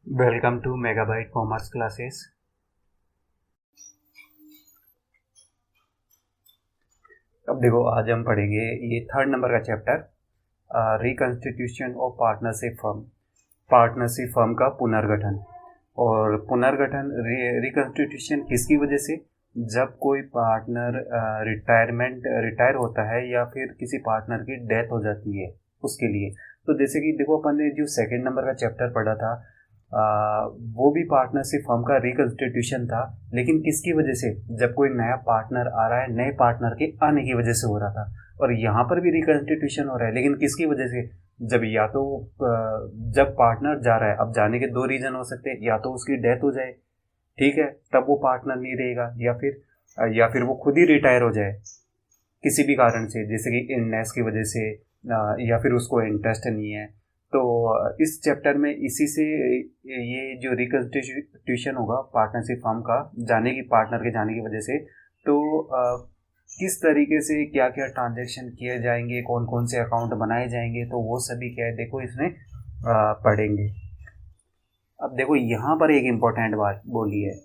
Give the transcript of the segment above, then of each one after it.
Welcome to megabyte commerce classes. अब देखो, आज हम पढ़ेंगे ये थर्ड नंबर का chapter, reconstitution of partnership firm. Partnership firm का पुनर्गठन। और पुनर्गठन रिकंस्टिट्यूशन किसकी वजह से? जब कोई पार्टनर रिटायर होता है या फिर किसी पार्टनर की डेथ हो जाती है, उसके लिए। तो जैसे कि देखो, अपन ने जो सेकंड नंबर का चैप्टर पढ़ा था, वो भी पार्टनरशिप फर्म का रिकंस्टिट्यूशन था, लेकिन किसकी वजह से? जब कोई नया पार्टनर आ रहा है, नए पार्टनर के आने की वजह से हो रहा था। और यहाँ पर भी रिकंस्टिट्यूशन हो रहा है, लेकिन किसकी वजह से? जब या तो जब पार्टनर जा रहा है, अब जाने के दो रीजन हो सकते हैं, या तो उसकी डेथ हो जाए, ठीक है, तब वो पार्टनर नहीं रहेगा, या फिर वो खुद ही रिटायर हो जाए किसी भी कारण से, जैसे कि इलनेस की वजह से, या फिर उसको इंटरेस्ट नहीं है। तो इस चैप्टर में इसी से ये जो रिकंस्टिट्यूशन होगा पार्टनरशिप फर्म का, पार्टनर के जाने की वजह से, तो किस तरीके से क्या क्या ट्रांजैक्शन किए जाएंगे, कौन कौन से अकाउंट बनाए जाएंगे, तो वो सभी क्या है, देखो इसमें पढ़ेंगे। अब देखो, यहाँ पर एक इम्पोर्टेंट बात बोली है।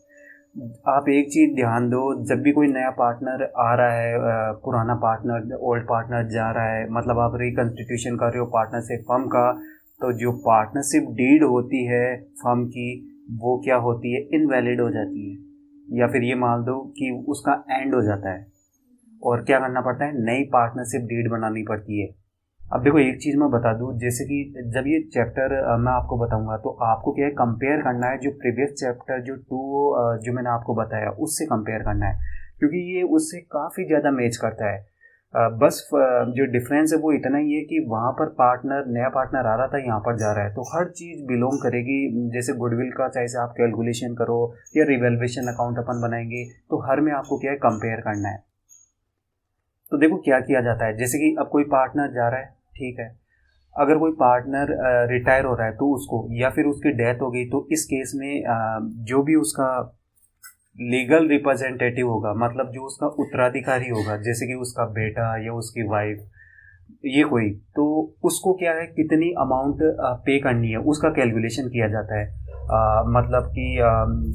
आप एक चीज़ ध्यान दो, जब भी कोई नया पार्टनर आ रहा है, पुराना पार्टनर, ओल्ड पार्टनर जा रहा है, मतलब आप रिकंस्टिट्यूशन कर रहे हो पार्टनरशिप फर्म का, तो जो पार्टनरशिप डीड होती है फर्म की, वो क्या होती है? इनवैलिड हो जाती है, या फिर ये मान दो कि उसका एंड हो जाता है, और क्या करना पड़ता है? नई पार्टनरशिप डीड बनानी पड़ती है। अब देखो, एक चीज़ मैं बता दूं, जैसे कि जब ये चैप्टर मैं आपको बताऊंगा, तो आपको क्या है, कंपेयर करना है जो प्रीवियस चैप्टर जो मैंने आपको बताया उससे कंपेयर करना है, क्योंकि ये उससे काफ़ी ज़्यादा मैच करता है। जो डिफरेंस है वो इतना ही है कि वहाँ पर नया पार्टनर आ रहा था, यहाँ पर जा रहा है, तो हर चीज़ बिलोंग करेगी। जैसे गुडविल का चाहे से आप कैलकुलेशन करो, या रिवेल्वेशन अकाउंट अपन बनाएंगे, तो हर में आपको क्या है, कंपेयर करना है। तो देखो क्या किया जाता है, जैसे कि अब कोई पार्टनर जा रहा है, ठीक है, अगर कोई पार्टनर रिटायर हो रहा है तो उसको, या फिर उसकी डेथ हो गई, तो इस केस में जो भी उसका लीगल रिप्रेजेंटेटिव होगा, मतलब जो उसका उत्तराधिकारी होगा, जैसे कि उसका बेटा या उसकी वाइफ, ये कोई, तो उसको क्या है, कितनी अमाउंट पे करनी है, उसका कैलकुलेशन किया जाता है। मतलब कि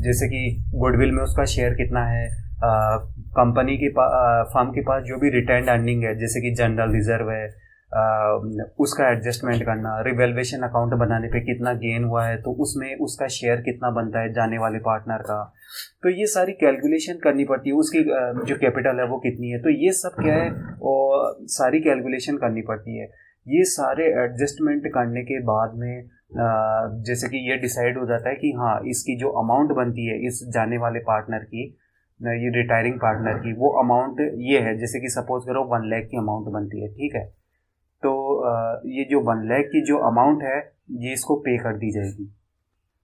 जैसे कि गुडविल में उसका शेयर कितना है, कंपनी के फर्म के पास जो भी रिटेन्ड अर्निंग है, जैसे कि जनरल रिजर्व है, उसका एडजस्टमेंट करना, रिवेल्वेशन अकाउंट बनाने पे कितना गेन हुआ है, तो उसमें उसका शेयर कितना बनता है जाने वाले पार्टनर का, तो ये सारी कैलकुलेशन करनी पड़ती है। उसकी जो कैपिटल है वो कितनी है, तो ये सब क्या है, और सारी कैलकुलेशन करनी पड़ती है। ये सारे एडजस्टमेंट करने के बाद में जैसे कि ये डिसाइड हो जाता है कि हाँ, इसकी जो अमाउंट बनती है इस जाने वाले पार्टनर की, ये रिटायरिंग पार्टनर की, वो अमाउंट ये है, जैसे कि सपोज करो 1 लाख की अमाउंट बनती है, ठीक है, तो ये जो 1 लाख की जो अमाउंट है, ये इसको पे कर दी जाएगी।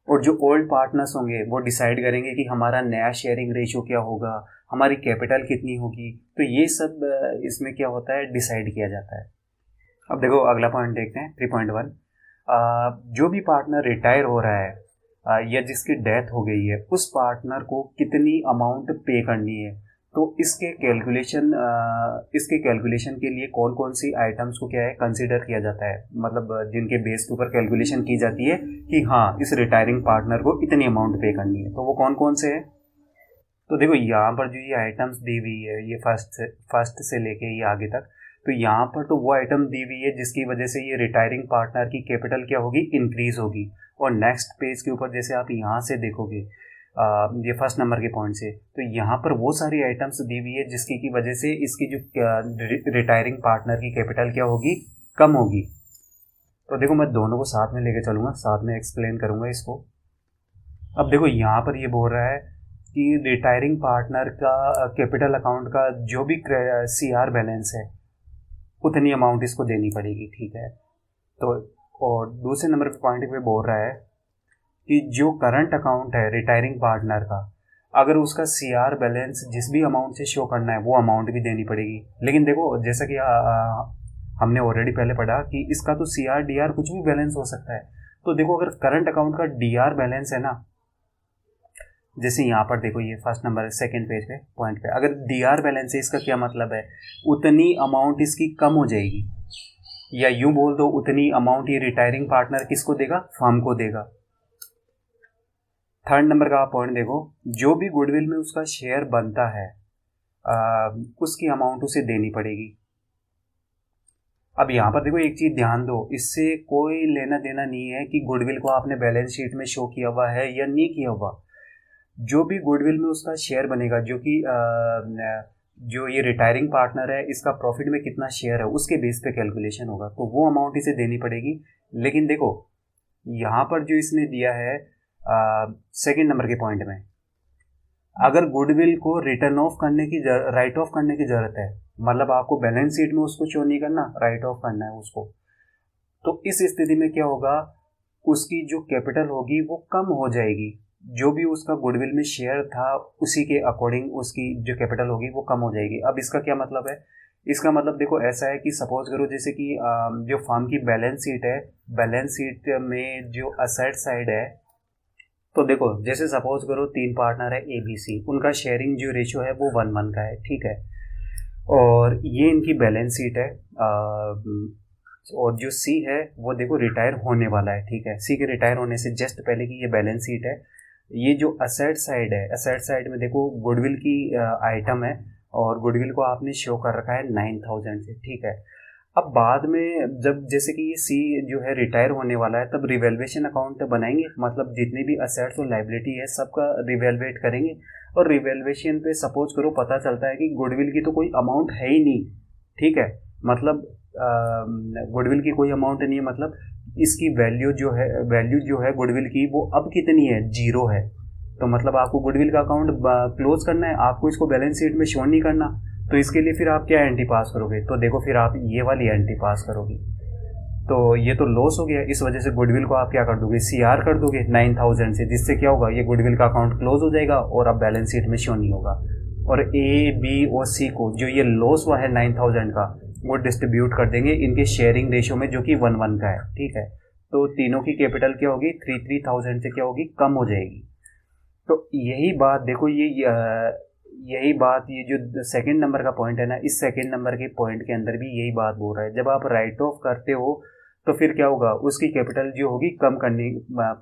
और जो ओल्ड पार्टनर्स होंगे वो डिसाइड करेंगे कि हमारा नया शेयरिंग रेशियो क्या होगा, हमारी कैपिटल कितनी होगी, तो ये सब इसमें क्या होता है, डिसाइड किया जाता है। अब देखो, अगला पॉइंट देखते हैं, 3.1। जो भी पार्टनर रिटायर हो रहा है, या जिसकी डेथ हो गई है, उस पार्टनर को कितनी अमाउंट पे करनी है, तो इसके कैलकुलेशन के लिए कौन कौन सी आइटम्स को क्या है, कंसिडर किया जाता है, मतलब जिनके बेस के ऊपर कैलकुलेशन की जाती है कि हाँ, इस रिटायरिंग पार्टनर को इतनी अमाउंट पे करनी है, तो वो कौन कौन से हैं? तो देखो, यहाँ पर जो ये आइटम्स दी हुई है, ये फर्स्ट से लेके ये आगे तक, तो यहाँ पर तो वो आइटम दी हुई है जिसकी वजह से ये रिटायरिंग पार्टनर की कैपिटल क्या होगी, इंक्रीज होगी। और नेक्स्ट पेज के ऊपर जैसे आप यहाँ से देखोगे, ये फर्स्ट नंबर के पॉइंट से, तो यहाँ पर वो सारी आइटम्स दी हुई है जिसकी की वजह से इसकी जो रिटायरिंग पार्टनर की कैपिटल क्या होगी, कम होगी। तो देखो, मैं दोनों को साथ में लेके चलूँगा, साथ में एक्सप्लेन करूँगा इसको। अब देखो, यहाँ पर ये बोल रहा है कि रिटायरिंग पार्टनर का कैपिटल अकाउंट का जो भी CR बैलेंस है, उतनी अमाउंट इसको देनी पड़ेगी, ठीक है। तो और दूसरे नंबर पे पॉइंट पे बोल रहा है कि जो करंट अकाउंट है रिटायरिंग पार्टनर का, अगर उसका CR बैलेंस जिस भी अमाउंट से शो करना है, वो अमाउंट भी देनी पड़ेगी। लेकिन देखो, जैसा कि हमने ऑलरेडी पहले पढ़ा कि इसका तो CR DR कुछ भी बैलेंस हो सकता है। तो देखो, अगर करंट अकाउंट का DR बैलेंस है ना, जैसे यहाँ पर देखो, ये फर्स्ट नंबर सेकंड पेज पे पॉइंट पे, अगर DR बैलेंस है, इसका क्या मतलब है, उतनी अमाउंट इसकी कम हो जाएगी, या यूं बोल दो, उतनी अमाउंट ये रिटायरिंग पार्टनर किसको देगा, फर्म को देगा। थर्ड नंबर का आप पॉइंट देखो, जो भी गुडविल में उसका शेयर बनता है उसकी अमाउंट उसे देनी पड़ेगी। अब यहाँ पर देखो एक चीज़ ध्यान दो, इससे कोई लेना देना नहीं है कि गुडविल को आपने बैलेंस शीट में शो किया हुआ है या नहीं किया हुआ। जो भी गुडविल में उसका शेयर बनेगा, जो कि जो ये रिटायरिंग पार्टनर है इसका प्रॉफिट में कितना शेयर है उसके बेस पे कैलकुलेशन होगा, तो वो अमाउंट इसे देनी पड़ेगी। लेकिन देखो यहाँ पर जो इसने दिया है सेकंड नंबर के पॉइंट में, अगर गुडविल को रिटर्न ऑफ करने की राइट ऑफ करने की जरूरत है, मतलब आपको बैलेंस शीट में उसको शो नहीं करना, राइट ऑफ करना है उसको, तो इस स्थिति में क्या होगा, उसकी जो कैपिटल होगी वो कम हो जाएगी। जो भी उसका गुडविल में शेयर था उसी के अकॉर्डिंग उसकी जो कैपिटल होगी वो कम हो जाएगी। अब इसका क्या मतलब है, इसका मतलब देखो ऐसा है कि सपोज करो जैसे कि जो फर्म की बैलेंस शीट है, बैलेंस शीट में जो असेट साइड है, तो देखो जैसे सपोज करो 3 पार्टनर है ABC, उनका शेयरिंग जो रेशियो है वो 1:1 का है, ठीक है, और ये इनकी बैलेंस शीट है। और जो C है वो देखो रिटायर होने वाला है, ठीक है, C के रिटायर होने से जस्ट पहले की ये बैलेंस शीट है। ये जो असेट साइड है, असेट साइड में देखो गुडविल की आइटम है और गुडविल को आपने शो कर रखा है 9,000 से, ठीक है। अब बाद में जब जैसे कि ये C जो है रिटायर होने वाला है, तब रिवेल्युएशन अकाउंट बनाएंगे, मतलब जितने भी असेट्स और लाइबिलिटी है सबका रिवेल्युएट करेंगे, और रिवेल्युएशन पे सपोज करो पता चलता है कि गुडविल की तो कोई अमाउंट है ही नहीं, ठीक है, मतलब गुडविल की कोई अमाउंट नहीं है, मतलब इसकी वैल्यू जो है गुडविल की वो अब कितनी है, 0 है। तो मतलब आपको गुडविल का अकाउंट क्लोज करना है, आपको इसको बैलेंस शीट में शो नहीं करना, तो इसके लिए फिर आप क्या एंट्री पास करोगे, तो देखो फिर आप ये वाली एंट्री पास करोगे, तो ये तो लॉस हो गया, इस वजह से गुडविल को आप क्या कर दोगे, CR कर दोगे 9,000 से, जिससे क्या होगा, ये गुडविल का अकाउंट क्लोज हो जाएगा और अब बैलेंस शीट में शो नहीं होगा। और A, B और C को जो ये लॉस हुआ है 9,000 का, वो डिस्ट्रीब्यूट कर देंगे इनके शेयरिंग रेशियो में जो कि 1:1 का है, ठीक है। तो तीनों की कैपिटल क्या होगी, 3,000 से क्या होगी, कम हो जाएगी। तो यही बात देखो, यही बात ये जो सेकंड नंबर का पॉइंट है ना, इस सेकंड नंबर के पॉइंट के अंदर भी यही बात बोल रहा है, जब आप राइट ऑफ करते हो तो फिर क्या होगा, उसकी कैपिटल जो होगी कम करनी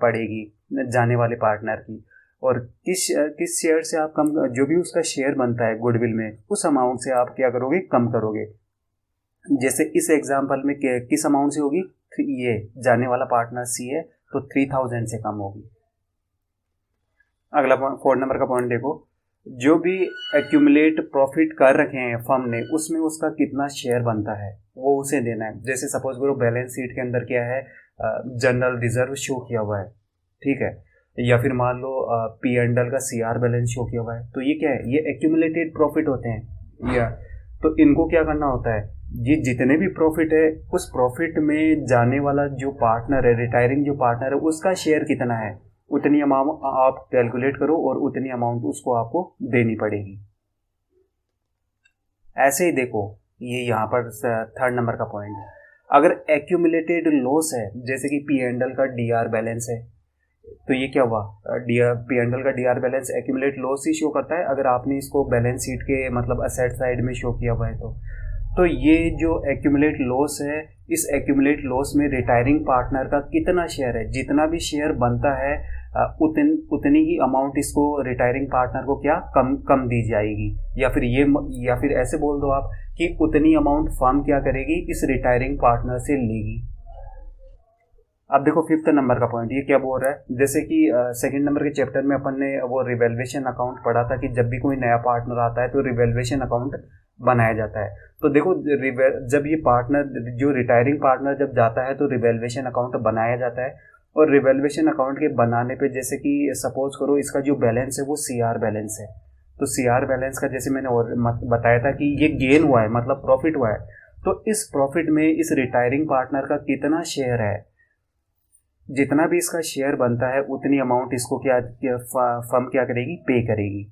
पड़ेगी जाने वाले पार्टनर की, और किस शेयर से आप कम, जो भी उसका शेयर बनता है गुडविल में उस अमाउंट से आप क्या करोगे, कम करोगे। जैसे इस एग्जाम्पल में किस अमाउंट से होगी, ये जाने वाला पार्टनर C है तो 3,000 से कम होगी। अगला 4 नंबर का पॉइंट देखो, जो भी एक्यूमुलेट प्रॉफिट कर रखे हैं फर्म ने उसमें उसका कितना शेयर बनता है वो उसे देना है। जैसे सपोज करो बैलेंस शीट के अंदर क्या है, जनरल रिजर्व शो किया हुआ है, ठीक है, या फिर मान लो P&L का CR बैलेंस शो किया हुआ है, तो ये क्या है, ये एक्यूमुलेटेड प्रॉफिट होते हैं, या तो इनको क्या करना होता है, ये जितने भी प्रॉफिट है उस प्रॉफिट में जाने वाला जो पार्टनर है, रिटायरिंग जो पार्टनर है, उसका शेयर कितना है उतनी अमाउंट आप कैलकुलेट करो और उतनी अमाउंट उसको आपको देनी पड़ेगी। ऐसे ही देखो ये यहाँ पर थर्ड नंबर का पॉइंट है, अगर एक्यूमुलेटेड लॉस है, जैसे कि P&L का DR बैलेंस है, तो ये क्या हुआ, P&L का DR बैलेंस एक्यूमुलेट लॉस ही शो करता है अगर आपने इसको बैलेंस शीट के मतलब असेट साइड में शो किया हुआ है तो ये जो एक्यूमुलेट लॉस है, इस एक्यूमुलेट लॉस में रिटायरिंग पार्टनर का कितना शेयर है, जितना भी शेयर बनता है उतनी ही अमाउंट इसको रिटायरिंग पार्टनर को क्या कम दी जाएगी, या फिर ऐसे बोल दो आप कि उतनी अमाउंट फर्म क्या करेगी, इस रिटायरिंग पार्टनर से लेगी। अब देखो 5th नंबर का पॉइंट, ये क्या बोल रहा है, जैसे कि सेकंड नंबर के चैप्टर में अपन ने वो रिवेल्युएशन अकाउंट पढ़ा था कि जब भी कोई नया पार्टनर आता है तो रिवेल्युएशन अकाउंट बनाया जाता है। तो देखो जब ये पार्टनर जो रिटायरिंग पार्टनर जब जाता है तो रिवेल्युएशन अकाउंट बनाया जाता है, और रिवेल्युएशन अकाउंट के बनाने पे जैसे कि सपोज करो इसका जो बैलेंस है वो CR बैलेंस है, तो CR बैलेंस का जैसे मैंने और बताया था कि ये गेन हुआ है, मतलब प्रॉफिट हुआ है, तो इस प्रॉफिट में इस रिटायरिंग पार्टनर का कितना शेयर है, जितना भी इसका शेयर बनता है उतनी अमाउंट इसको फर्म क्या करेगी, पे करेगी।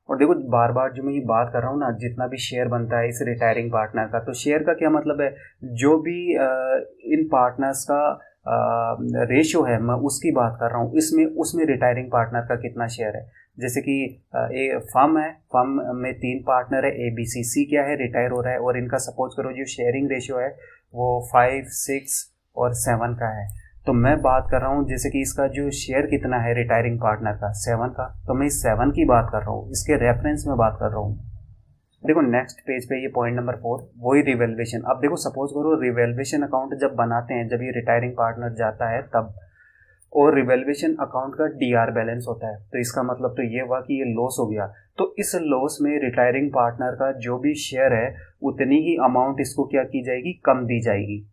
और देखो बार बार जो मैं ये बात कर रहा हूँ ना, जितना भी शेयर बनता है इस रिटायरिंग पार्टनर का, तो शेयर का क्या मतलब है, जो भी इन पार्टनर्स का रेशियो है, मैं उसकी बात कर रहा हूँ, उसमें रिटायरिंग पार्टनर का कितना शेयर है। जैसे कि फर्म है, फर्म में 3 पार्टनर है ABC, C क्या है, रिटायर हो रहा है, और इनका सपोज करो जो शेयरिंग रेशियो है वो 5, 6 और 7 का है। तो मैं बात कर रहा हूँ जैसे कि इसका जो शेयर कितना है रिटायरिंग पार्टनर का 7 का, तो मैं इस 7 की बात कर रहा हूँ, इसके रेफरेंस में बात कर रहा हूँ। देखो नेक्स्ट पेज पे ये पॉइंट नंबर 4 वही रिवेल्युएशन। अब देखो सपोज करो रिवेल्युएशन अकाउंट जब बनाते हैं, जब ये रिटायरिंग पार्टनर जाता है तब, और रिवेल्युएशन अकाउंट का डीआर बैलेंस होता है, तो इसका मतलब तो ये हुआ कि ये लॉस हो गया। तो इस लॉस में रिटायरिंग पार्टनर का जो भी शेयर है उतनी ही अमाउंट इसको क्या की जाएगी, कम दी जाएगी।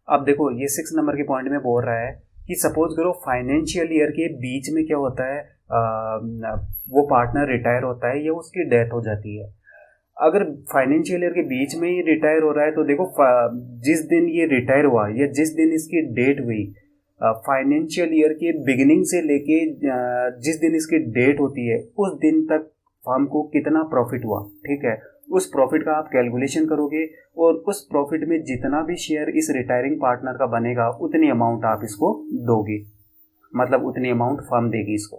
अब देखो ये 6 नंबर के पॉइंट में बोल रहा है कि सपोज करो फाइनेंशियल ईयर के बीच में क्या होता है, वो पार्टनर रिटायर होता है या उसकी डेथ हो जाती है। अगर फाइनेंशियल ईयर के बीच में ही रिटायर हो रहा है तो देखो जिस दिन ये रिटायर हुआ या जिस दिन इसकी डेट हुई, फाइनेंशियल ईयर के बिगिनिंग से लेके जिस दिन इसकी डेट होती है उस दिन तक फर्म को कितना प्रॉफिट हुआ, ठीक है, उस प्रॉफिट का आप कैलकुलेशन करोगे और उस प्रॉफिट में जितना भी शेयर इस रिटायरिंग पार्टनर का बनेगा उतनी अमाउंट आप इसको दोगे, मतलब उतनी अमाउंट फर्म देगी इसको।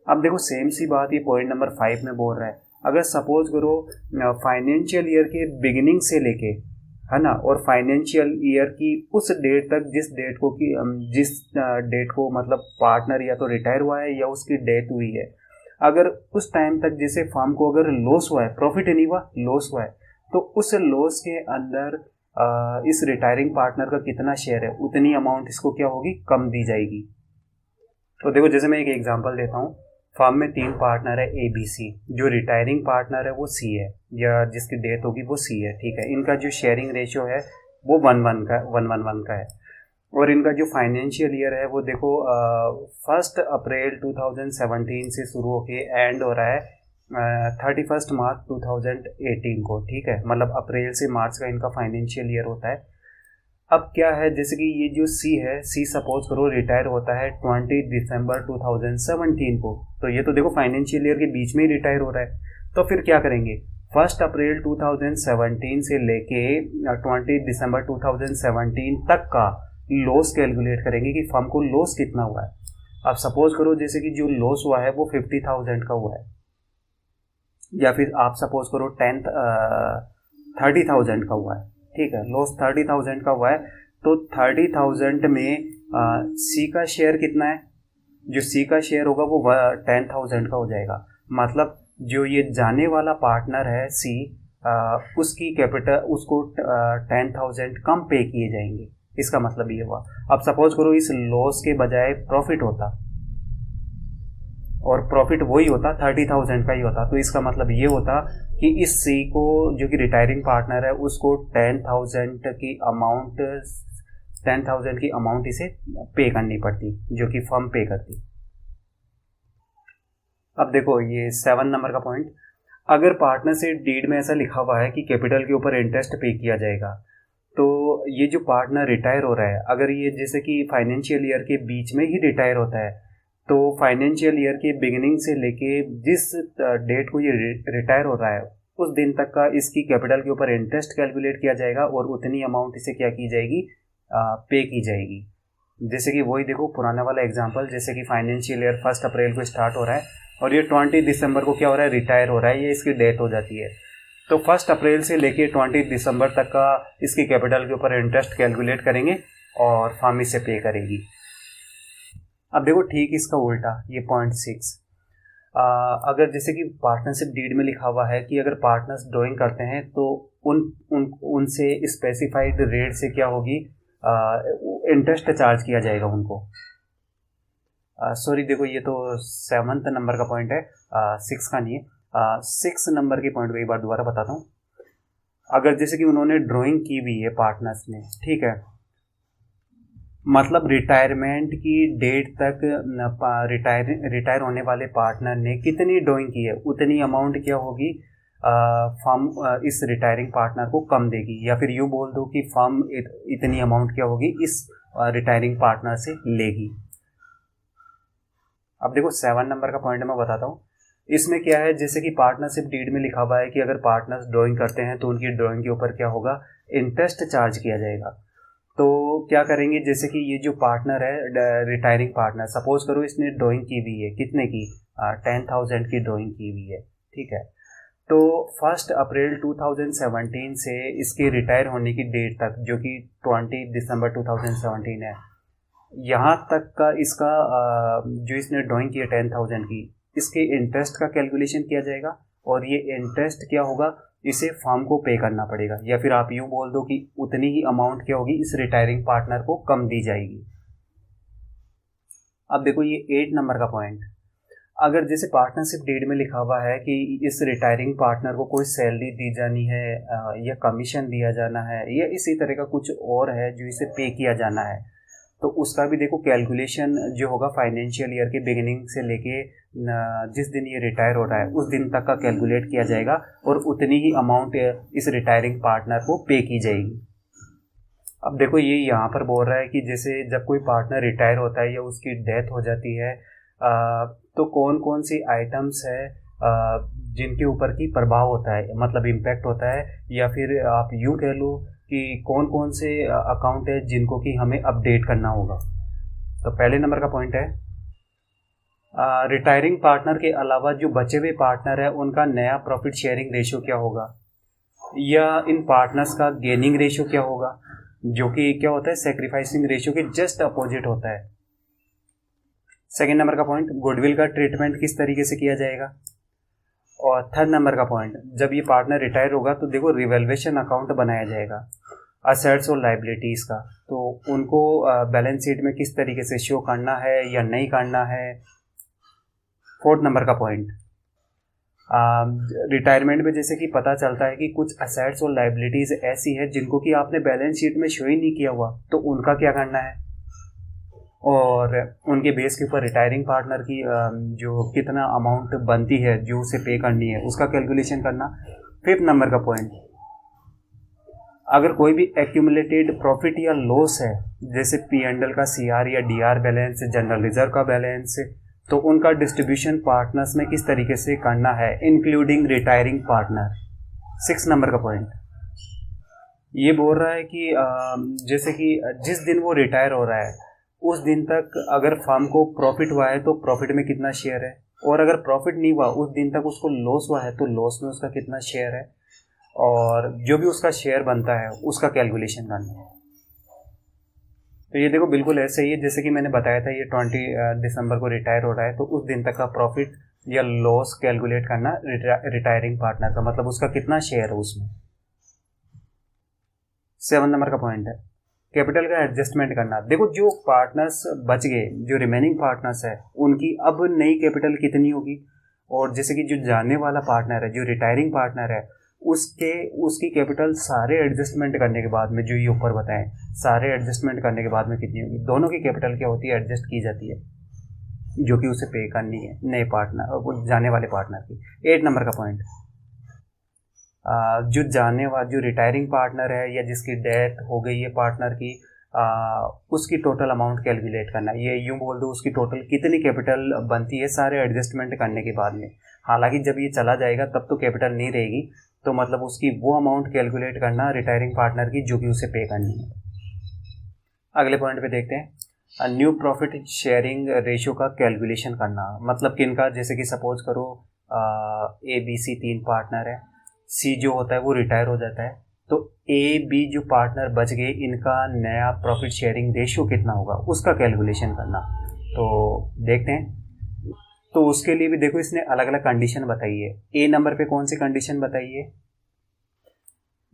अब देखो सेम सी बात ये पॉइंट नंबर 5 में बोल रहा है। अगर सपोज करो फाइनेंशियल ईयर के बिगिनिंग से लेके, है ना, और फाइनेंशियल ईयर की उस डेट तक जिस डेट को मतलब पार्टनर या तो रिटायर हुआ है या उसकी डेथ हुई है, अगर उस टाइम तक जैसे फर्म को अगर लॉस हुआ है, प्रॉफिट नहीं हुआ, लॉस हुआ है, तो उस लॉस के अंदर इस रिटायरिंग पार्टनर का कितना शेयर है उतनी अमाउंट इसको क्या होगी, कम दी जाएगी। तो देखो जैसे मैं एक एग्जांपल देता हूँ, फर्म में 3 पार्टनर है ए बी सी, जो रिटायरिंग पार्टनर है वो सी है या जिसकी डेथ होगी वो सी है, ठीक है। इनका जो शेयरिंग रेशियो है वो 1:1 का है, और इनका जो फाइनेंशियल ईयर है वो देखो 1 अप्रैल 2017 से शुरू होके एंड हो रहा है 31 मार्च 2018 को, ठीक है, मतलब अप्रैल से मार्च का इनका फाइनेंशियल ईयर होता है। अब क्या है, जैसे कि ये जो सी है, सी सपोज करो रिटायर होता है 20 दिसंबर 2017 को, तो ये तो देखो फाइनेंशियल ईयर के बीच में ही रिटायर हो रहा है। तो फिर क्या करेंगे, 1 अप्रैल 2017 से लेके 20 दिसंबर 2017 तक का लॉस कैलकुलेट करेंगे कि फर्म को लॉस कितना हुआ है। अब सपोज करो जैसे कि जो लॉस हुआ है वो 50,000 का हुआ है, या फिर आप सपोज करो 30,000 का हुआ है, ठीक है, लॉस 30,000 का हुआ है। तो 30,000 में सी का शेयर कितना है, जो सी का शेयर होगा वो 10,000 का हो जाएगा। मतलब जो ये जाने वाला पार्टनर है सी, उसकी कैपिटल उसको 10,000 कम पे किए जाएंगे, इसका मतलब ये हुआ। अब सपोज करो इस लॉस के बजाय प्रॉफिट होता, और प्रॉफिट वही होता 30,000 का ही होता, तो इसका मतलब ये होता कि इस सी को जो कि रिटायरिंग पार्टनर है उसको 10,000 की अमाउंट इसे पे करनी पड़ती, जो कि फर्म पे करती। अब देखो ये 7 नंबर का पॉइंट, अगर पार्टनरशिप डीड में ऐसा लिखा हुआ है कि कैपिटल के ऊपर इंटरेस्ट पे किया जाएगा, तो ये जो पार्टनर रिटायर हो रहा है, अगर ये जैसे कि फाइनेंशियल ईयर के बीच में ही रिटायर होता है, तो फाइनेंशियल ईयर के बिगिनिंग से लेके जिस डेट को ये रिटायर हो रहा है उस दिन तक का इसकी कैपिटल के ऊपर इंटरेस्ट कैलकुलेट किया जाएगा और उतनी अमाउंट इसे क्या की जाएगी, पे की जाएगी। जैसे कि वही देखो पुराना वाला एग्जांपल, जैसे कि फाइनेंशियल ईयर 1 अप्रैल को स्टार्ट हो रहा है और ये 20 दिसंबर को क्या हो रहा है, रिटायर हो रहा है, ये इसकी डेथ हो जाती है। तो 1 अप्रैल से लेके 20 दिसंबर तक का इसकी कैपिटल के ऊपर इंटरेस्ट कैलकुलेट करेंगे और फर्म इसे पे करेगी। अब देखो ठीक इसका उल्टा, ये पॉइंट 6, अगर जैसे कि पार्टनरशिप डीड में लिखा हुआ है कि अगर पार्टनर्स ड्राइंग करते हैं तो उनसे स्पेसिफाइड रेट से क्या होगी, इंटरेस्ट चार्ज किया जाएगा उनको। सॉरी देखो ये तो 7th नंबर का पॉइंट है, 6 का नहीं है। 6 नंबर के पॉइंट को एक बार दोबारा बताता हूँ। अगर जैसे कि उन्होंने ड्राइंग की हुई है पार्टनर्स ने, ठीक है, मतलब रिटायरमेंट की डेट तक रिटायर होने वाले पार्टनर ने कितनी ड्राइंग की है उतनी अमाउंट क्या होगी, फर्म इस रिटायरिंग पार्टनर को कम देगी, या फिर यूँ बोल दो कि फर्म इतनी अमाउंट क्या होगी इस रिटायरिंग पार्टनर से लेगी। अब देखो 7 नंबर का पॉइंट मैं बताता हूँ। इसमें क्या है, जैसे कि पार्टनरशिप डीड में लिखा हुआ है कि अगर पार्टनर्स ड्राइंग करते हैं तो उनकी ड्राइंग के ऊपर क्या होगा, इंटरेस्ट चार्ज किया जाएगा। तो क्या करेंगे, जैसे कि ये जो पार्टनर है रिटायरिंग पार्टनर, सपोज करो इसने ड्राइंग की हुई है, कितने की, 10,000 की ड्राइंग की हुई है, ठीक है। तो 1 अप्रैल 2017 से इसके रिटायर होने की डेट तक, जो कि 20 दिसंबर 2017 है, यहाँ तक का इसका जो इसने ड्राइंग की है 10,000 की, इसके इंटरेस्ट का कैलकुलेशन किया जाएगा और ये इंटरेस्ट क्या होगा, इसे फर्म को पे करना पड़ेगा, या फिर आप यूँ बोल दो कि उतनी ही अमाउंट क्या होगी इस रिटायरिंग पार्टनर को कम दी जाएगी। अब देखो ये 8 नंबर का पॉइंट, अगर जैसे पार्टनरशिप डीड में लिखा हुआ है कि इस रिटायरिंग पार्टनर को कोई सैलरी दी जानी है या कमीशन दिया जाना है या इसी तरह का कुछ और है जो इसे पे किया जाना है, तो उसका भी देखो कैलकुलेशन जो होगा फाइनेंशियल ईयर के बिगिनिंग से लेके जिस दिन ये रिटायर हो रहा है उस दिन तक का कैलकुलेट किया जाएगा और उतनी ही अमाउंट इस रिटायरिंग पार्टनर को पे की जाएगी। अब देखो ये यहाँ पर बोल रहा है कि जैसे जब कोई पार्टनर रिटायर होता है या उसकी डेथ हो जाती है तो कौन कौन सी आइटम्स है जिनके ऊपर की प्रभाव होता है, मतलब इम्पैक्ट होता है, या फिर आप यूँ कह लो कि कौन कौन से अकाउंट है जिनको कि हमें अपडेट करना होगा। तो पहले नंबर का पॉइंट है रिटायरिंग पार्टनर के अलावा जो बचे हुए पार्टनर है उनका नया प्रॉफिट शेयरिंग रेशियो क्या होगा, या इन पार्टनर्स का गेनिंग रेशियो क्या होगा, जो कि क्या होता है सेक्रीफाइसिंग रेशियो के जस्ट अपोजिट होता है। सेकेंड नंबर का पॉइंट, गुडविल का ट्रीटमेंट किस तरीके से किया जाएगा। और थर्ड नंबर का पॉइंट, जब ये पार्टनर रिटायर होगा तो देखो रिवैल्यूएशन अकाउंट बनाया जाएगा असेट्स और लाइबिलिटीज़ का, तो उनको बैलेंस शीट में किस तरीके से शो करना है या नहीं करना है। फोर्थ नंबर का पॉइंट, रिटायरमेंट में जैसे कि पता चलता है कि कुछ असेट्स और लाइबिलिटीज़ ऐसी है जिनको कि आपने बैलेंस शीट में शो ही नहीं किया हुआ, तो उनका क्या करना है, और उनके बेस के ऊपर रिटायरिंग पार्टनर की जो कितना अमाउंट बनती है जो उसे पे करनी है उसका कैलकुलेशन करना। फिफ्थ नंबर का पॉइंट, अगर कोई भी एक्यूमुलेटेड प्रॉफिट या लॉस है जैसे P&L का CR या DR बैलेंस, जनरल रिजर्व का बैलेंस, तो उनका डिस्ट्रीब्यूशन पार्टनर्स में किस तरीके से करना है including retiring partner. Six number का पॉइंट ये बोल रहा है कि जैसे कि जिस दिन वो रिटायर हो रहा है उस दिन तक अगर फर्म को प्रॉफिट हुआ है तो प्रॉफिट में कितना शेयर है, और अगर प्रॉफिट नहीं हुआ उस दिन तक उसको लॉस हुआ है तो लॉस में उसका कितना शेयर है, और जो भी उसका शेयर बनता है उसका कैलकुलेशन करना है। तो ये देखो बिल्कुल ऐसे ही है जैसे कि मैंने बताया था, ये 20 दिसंबर को रिटायर हो रहा है तो उस दिन तक का प्रॉफिट या लॉस कैलकुलेट करना रिटायरिंग पार्टनर का, मतलब उसका कितना शेयर है उसमें। 7 नंबर का पॉइंट है कैपिटल का एडजस्टमेंट करना। देखो जो पार्टनर्स बच गए, जो रिमेनिंग पार्टनर्स है, उनकी अब नई कैपिटल कितनी होगी, और जैसे कि जो जाने वाला पार्टनर है, जो रिटायरिंग पार्टनर है, उसकी कैपिटल सारे एडजस्टमेंट करने के बाद में, जो ये ऊपर बताएं, सारे एडजस्टमेंट करने के बाद में कितनी होगी। दोनों की कैपिटल क्या होती है, एडजस्ट की जाती है, जो कि उसे पे करनी है नए पार्टनर, वो जाने वाले पार्टनर की। 8 नंबर का पॉइंट, जो रिटायरिंग पार्टनर है या जिसकी डेथ हो गई है पार्टनर की, उसकी टोटल अमाउंट कैलकुलेट करना। ये यूँ बोल दो उसकी टोटल कितनी कैपिटल बनती है सारे एडजस्टमेंट करने के बाद में। हालांकि जब ये चला जाएगा तब तो कैपिटल नहीं रहेगी, तो मतलब उसकी वो अमाउंट कैलकुलेट करना रिटायरिंग पार्टनर की जो कि उसे पे करनी है। अगले पॉइंट पे देखते हैं, न्यू प्रॉफिट शेयरिंग रेशियो का कैलकुलेशन करना। मतलब किनका, जैसे कि सपोज करो ABC 3 पार्टनर है, C जो होता है वो रिटायर हो जाता है, तो AB जो पार्टनर बच गए इनका नया प्रॉफिट शेयरिंग रेशियो कितना होगा उसका कैलकुलेशन करना। तो देखते हैं, तो उसके लिए भी देखो इसने अलग अलग कंडीशन बताई है। A नंबर पे कौन सी कंडीशन बताई है,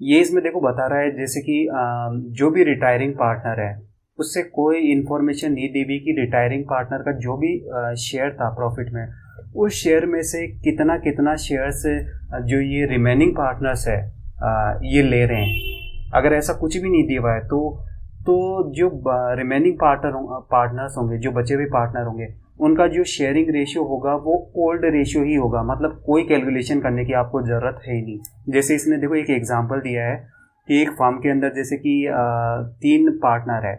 ये इसमें देखो बता रहा है जैसे कि जो भी रिटायरिंग पार्टनर है उससे कोई इन्फॉर्मेशन नहीं दी हुई कि रिटायरिंग पार्टनर का जो भी शेयर था प्रॉफिट में, उस शेयर में से कितना कितना शेयर्स जो ये रिमेनिंग पार्टनर्स है ये ले रहे हैं। अगर ऐसा कुछ भी नहीं दिया हुआ है तो जो रिमेनिंग पार्टनर्स होंगे, जो बचे हुए पार्टनर होंगे, उनका जो शेयरिंग रेशियो होगा वो ओल्ड रेशियो ही होगा, मतलब कोई कैलकुलेशन करने की आपको ज़रूरत है ही नहीं। जैसे इसने देखो एक एग्जांपल दिया है कि एक फर्म के अंदर जैसे कि 3 पार्टनर है,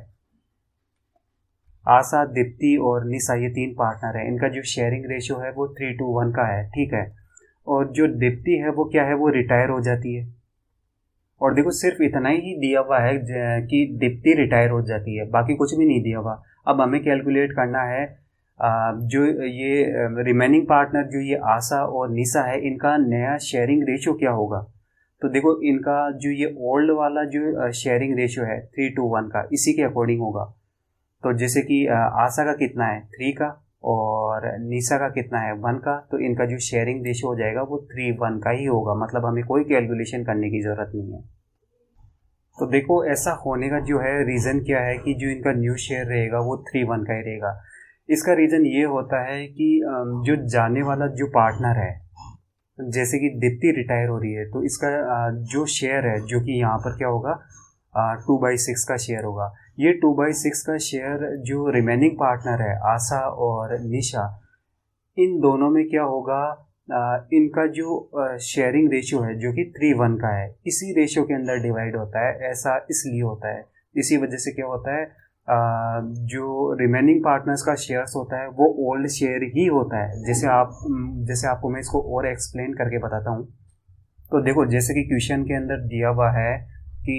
आशा, दीप्ति और निशा, ये 3 पार्टनर है। इनका जो शेयरिंग रेशियो है वो 3:1 का है, ठीक है। और जो दीप्ति है वो क्या है, वो रिटायर हो जाती है, और देखो सिर्फ इतना ही दिया हुआ है कि दीप्ति रिटायर हो जाती है, बाकी कुछ भी नहीं दिया हुआ। अब हमें कैलकुलेट करना है जो ये रिमेनिंग पार्टनर जो ये आशा और निशा है, इनका नया शेयरिंग रेशियो क्या होगा? तो देखो इनका जो ये ओल्ड वाला जो शेयरिंग रेशियो है 3:1 का, इसी के अकॉर्डिंग होगा। तो जैसे कि आशा का कितना है 3 का और निशा का कितना है 1 का, तो इनका जो शेयरिंग रेशियो हो जाएगा वो 3:1 का ही होगा। मतलब हमें कोई कैलकुलेशन करने की ज़रूरत नहीं है। तो देखो ऐसा होने का जो है रीज़न क्या है कि जो इनका न्यू शेयर रहेगा वो 3:1 का ही रहेगा। इसका रीज़न ये होता है कि जो जाने वाला जो पार्टनर है, जैसे कि दीप्ति रिटायर हो रही है, तो इसका जो शेयर है जो कि यहाँ पर क्या होगा 2/6 का शेयर होगा। ये 2/6 का शेयर जो रिमेनिंग पार्टनर है आशा और निशा, इन दोनों में क्या होगा, इनका जो शेयरिंग रेशियो है जो कि 3:1 का है, इसी रेशियो के अंदर डिवाइड होता है। ऐसा इसलिए होता है, इसी वजह से क्या होता है, जो रिमेनिंग पार्टनर्स का शेयर्स होता है वो ओल्ड शेयर ही होता है। जैसे आपको मैं इसको और एक्सप्लेन करके बताता हूँ। तो देखो जैसे कि क्वेश्चन के अंदर दिया हुआ है कि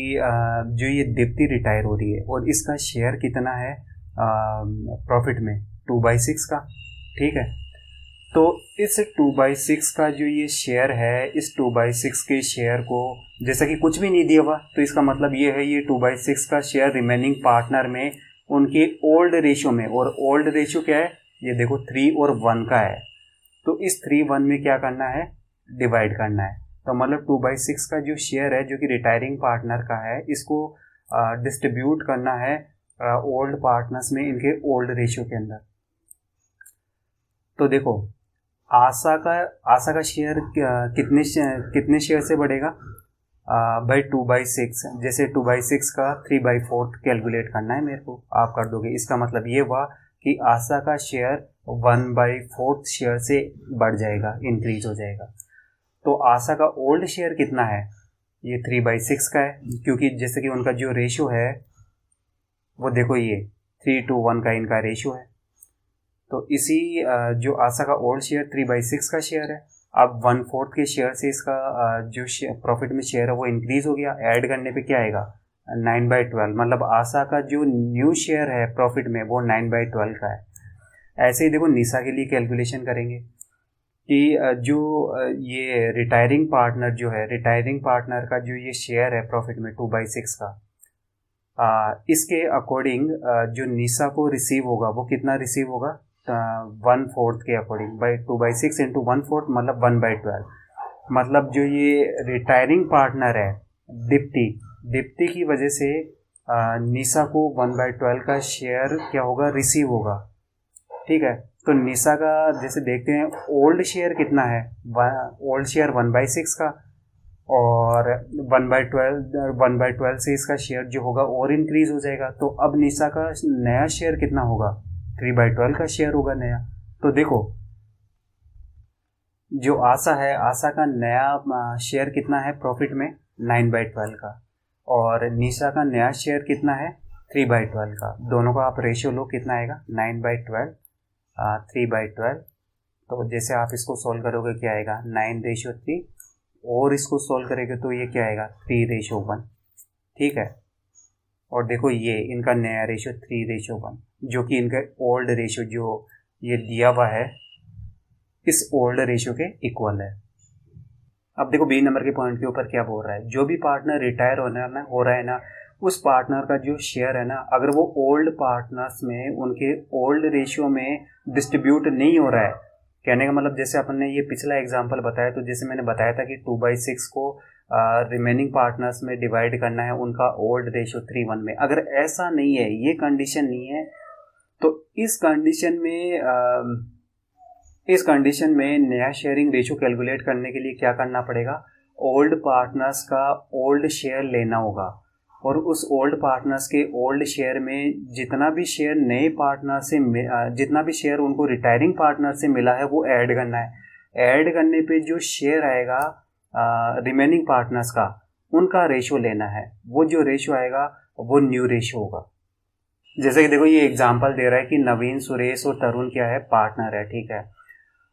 जो ये दीप्ति रिटायर हो रही है और इसका शेयर कितना है प्रॉफिट में 2/6 का, ठीक है। तो इस 2/6 का जो ये शेयर है, इस 2/6 के शेयर को जैसा कि कुछ भी नहीं दिया हुआ, तो इसका मतलब ये है ये 2/6 का शेयर रिमेनिंग पार्टनर में उनके ओल्ड रेशियो में, और ओल्ड रेशियो क्या है ये देखो 3 और 1 का है। तो इस 3:1 में क्या करना है, डिवाइड करना है। तो मतलब 2/6 का जो शेयर है जो कि रिटायरिंग पार्टनर का है, इसको डिस्ट्रीब्यूट करना है ओल्ड पार्टनर्स में इनके ओल्ड रेशियो के अंदर। तो देखो आशा का शेयर कितने शेयर से बढ़ेगा भाई 2/6। जैसे 2/6 का 3/4 कैलकुलेट करना है मेरे को, आप कर दोगे। इसका मतलब ये हुआ कि आशा का शेयर 1/4 शेयर से बढ़ जाएगा, इंक्रीज हो जाएगा। तो आशा का ओल्ड शेयर कितना है, ये 3/6 का है, क्योंकि जैसे कि उनका जो रेशियो है वो देखो ये 3:1 का इनका रेशियो है। तो इसी जो आशा का ओल्ड शेयर 3/6 का शेयर है, अब 1/4 के शेयर से इसका जो प्रॉफिट में शेयर है वो इंक्रीज हो गया। ऐड करने पे क्या आएगा 9/12, मतलब आशा का जो न्यू शेयर है प्रॉफिट में वो 9/12 का है। ऐसे ही देखो निशा के लिए कैलकुलेशन करेंगे कि जो ये रिटायरिंग पार्टनर जो है, रिटायरिंग पार्टनर का जो ये शेयर है प्रॉफिट में 2/6 का, इसके अकॉर्डिंग जो निशा को रिसीव होगा वो कितना रिसीव होगा 1/4 के अकॉर्डिंग, बाई 2/6 इंटू 1/4 मतलब 1/12। मतलब जो ये रिटायरिंग पार्टनर है दीप्ति की वजह से निशा को 1/12 का शेयर क्या होगा, रिसीव होगा, ठीक है। तो निशा का जैसे देखते हैं ओल्ड शेयर कितना है, ओल्ड शेयर 1/6 का, और 1/12 से इसका शेयर जो होगा और इंक्रीज हो जाएगा। तो अब निशा का नया शेयर कितना होगा, 3/12 का शेयर होगा नया। तो देखो जो आशा है, आशा का नया शेयर कितना है प्रॉफिट में 9/12 का, और निशा का नया शेयर कितना है 3/12 का। दोनों का आप रेशियो लो, कितना आएगा 9/12 3/12। तो जैसे आप इसको सोल्व करोगे क्या आएगा 9:3, और इसको सोल्व करेंगे तो ये क्या आएगा 3:1, ठीक है। और देखो ये इनका नया रेशियो 3:1, जो कि इनका ओल्ड रेशियो जो ये दिया हुआ है इस ओल्ड रेशियो के इक्वल है। अब देखो बी नंबर के पॉइंट के ऊपर क्या बोल रहा है, जो भी पार्टनर रिटायर हो रहा है ना, उस पार्टनर का जो शेयर है ना, अगर वो ओल्ड पार्टनर्स में उनके ओल्ड रेशियो में डिस्ट्रीब्यूट नहीं हो रहा है, कहने का मतलब जैसे अपन ने ये पिछला एग्जांपल बताया, तो जैसे मैंने बताया था कि 2/6 को रिमेनिंग पार्टनर्स में डिवाइड करना है उनका ओल्ड रेशियो 3:1 में। अगर ऐसा नहीं है, ये कंडीशन नहीं है, तो इस कंडीशन में नया शेयरिंग रेशियो कैलकुलेट करने के लिए क्या करना पड़ेगा, ओल्ड पार्टनर्स का ओल्ड शेयर लेना होगा, और उस ओल्ड पार्टनर्स के ओल्ड शेयर में जितना भी शेयर नए पार्टनर से जितना भी शेयर उनको रिटायरिंग पार्टनर से मिला है वो ऐड करना है। ऐड करने पे जो शेयर आएगा रिमेनिंग पार्टनर्स का, उनका रेशियो लेना है। वो जो रेशियो आएगा वो न्यू रेशियो होगा। जैसे कि देखो ये एग्जांपल दे रहा है कि नवीन, सुरेश और तरुण क्या है, पार्टनर है, ठीक है,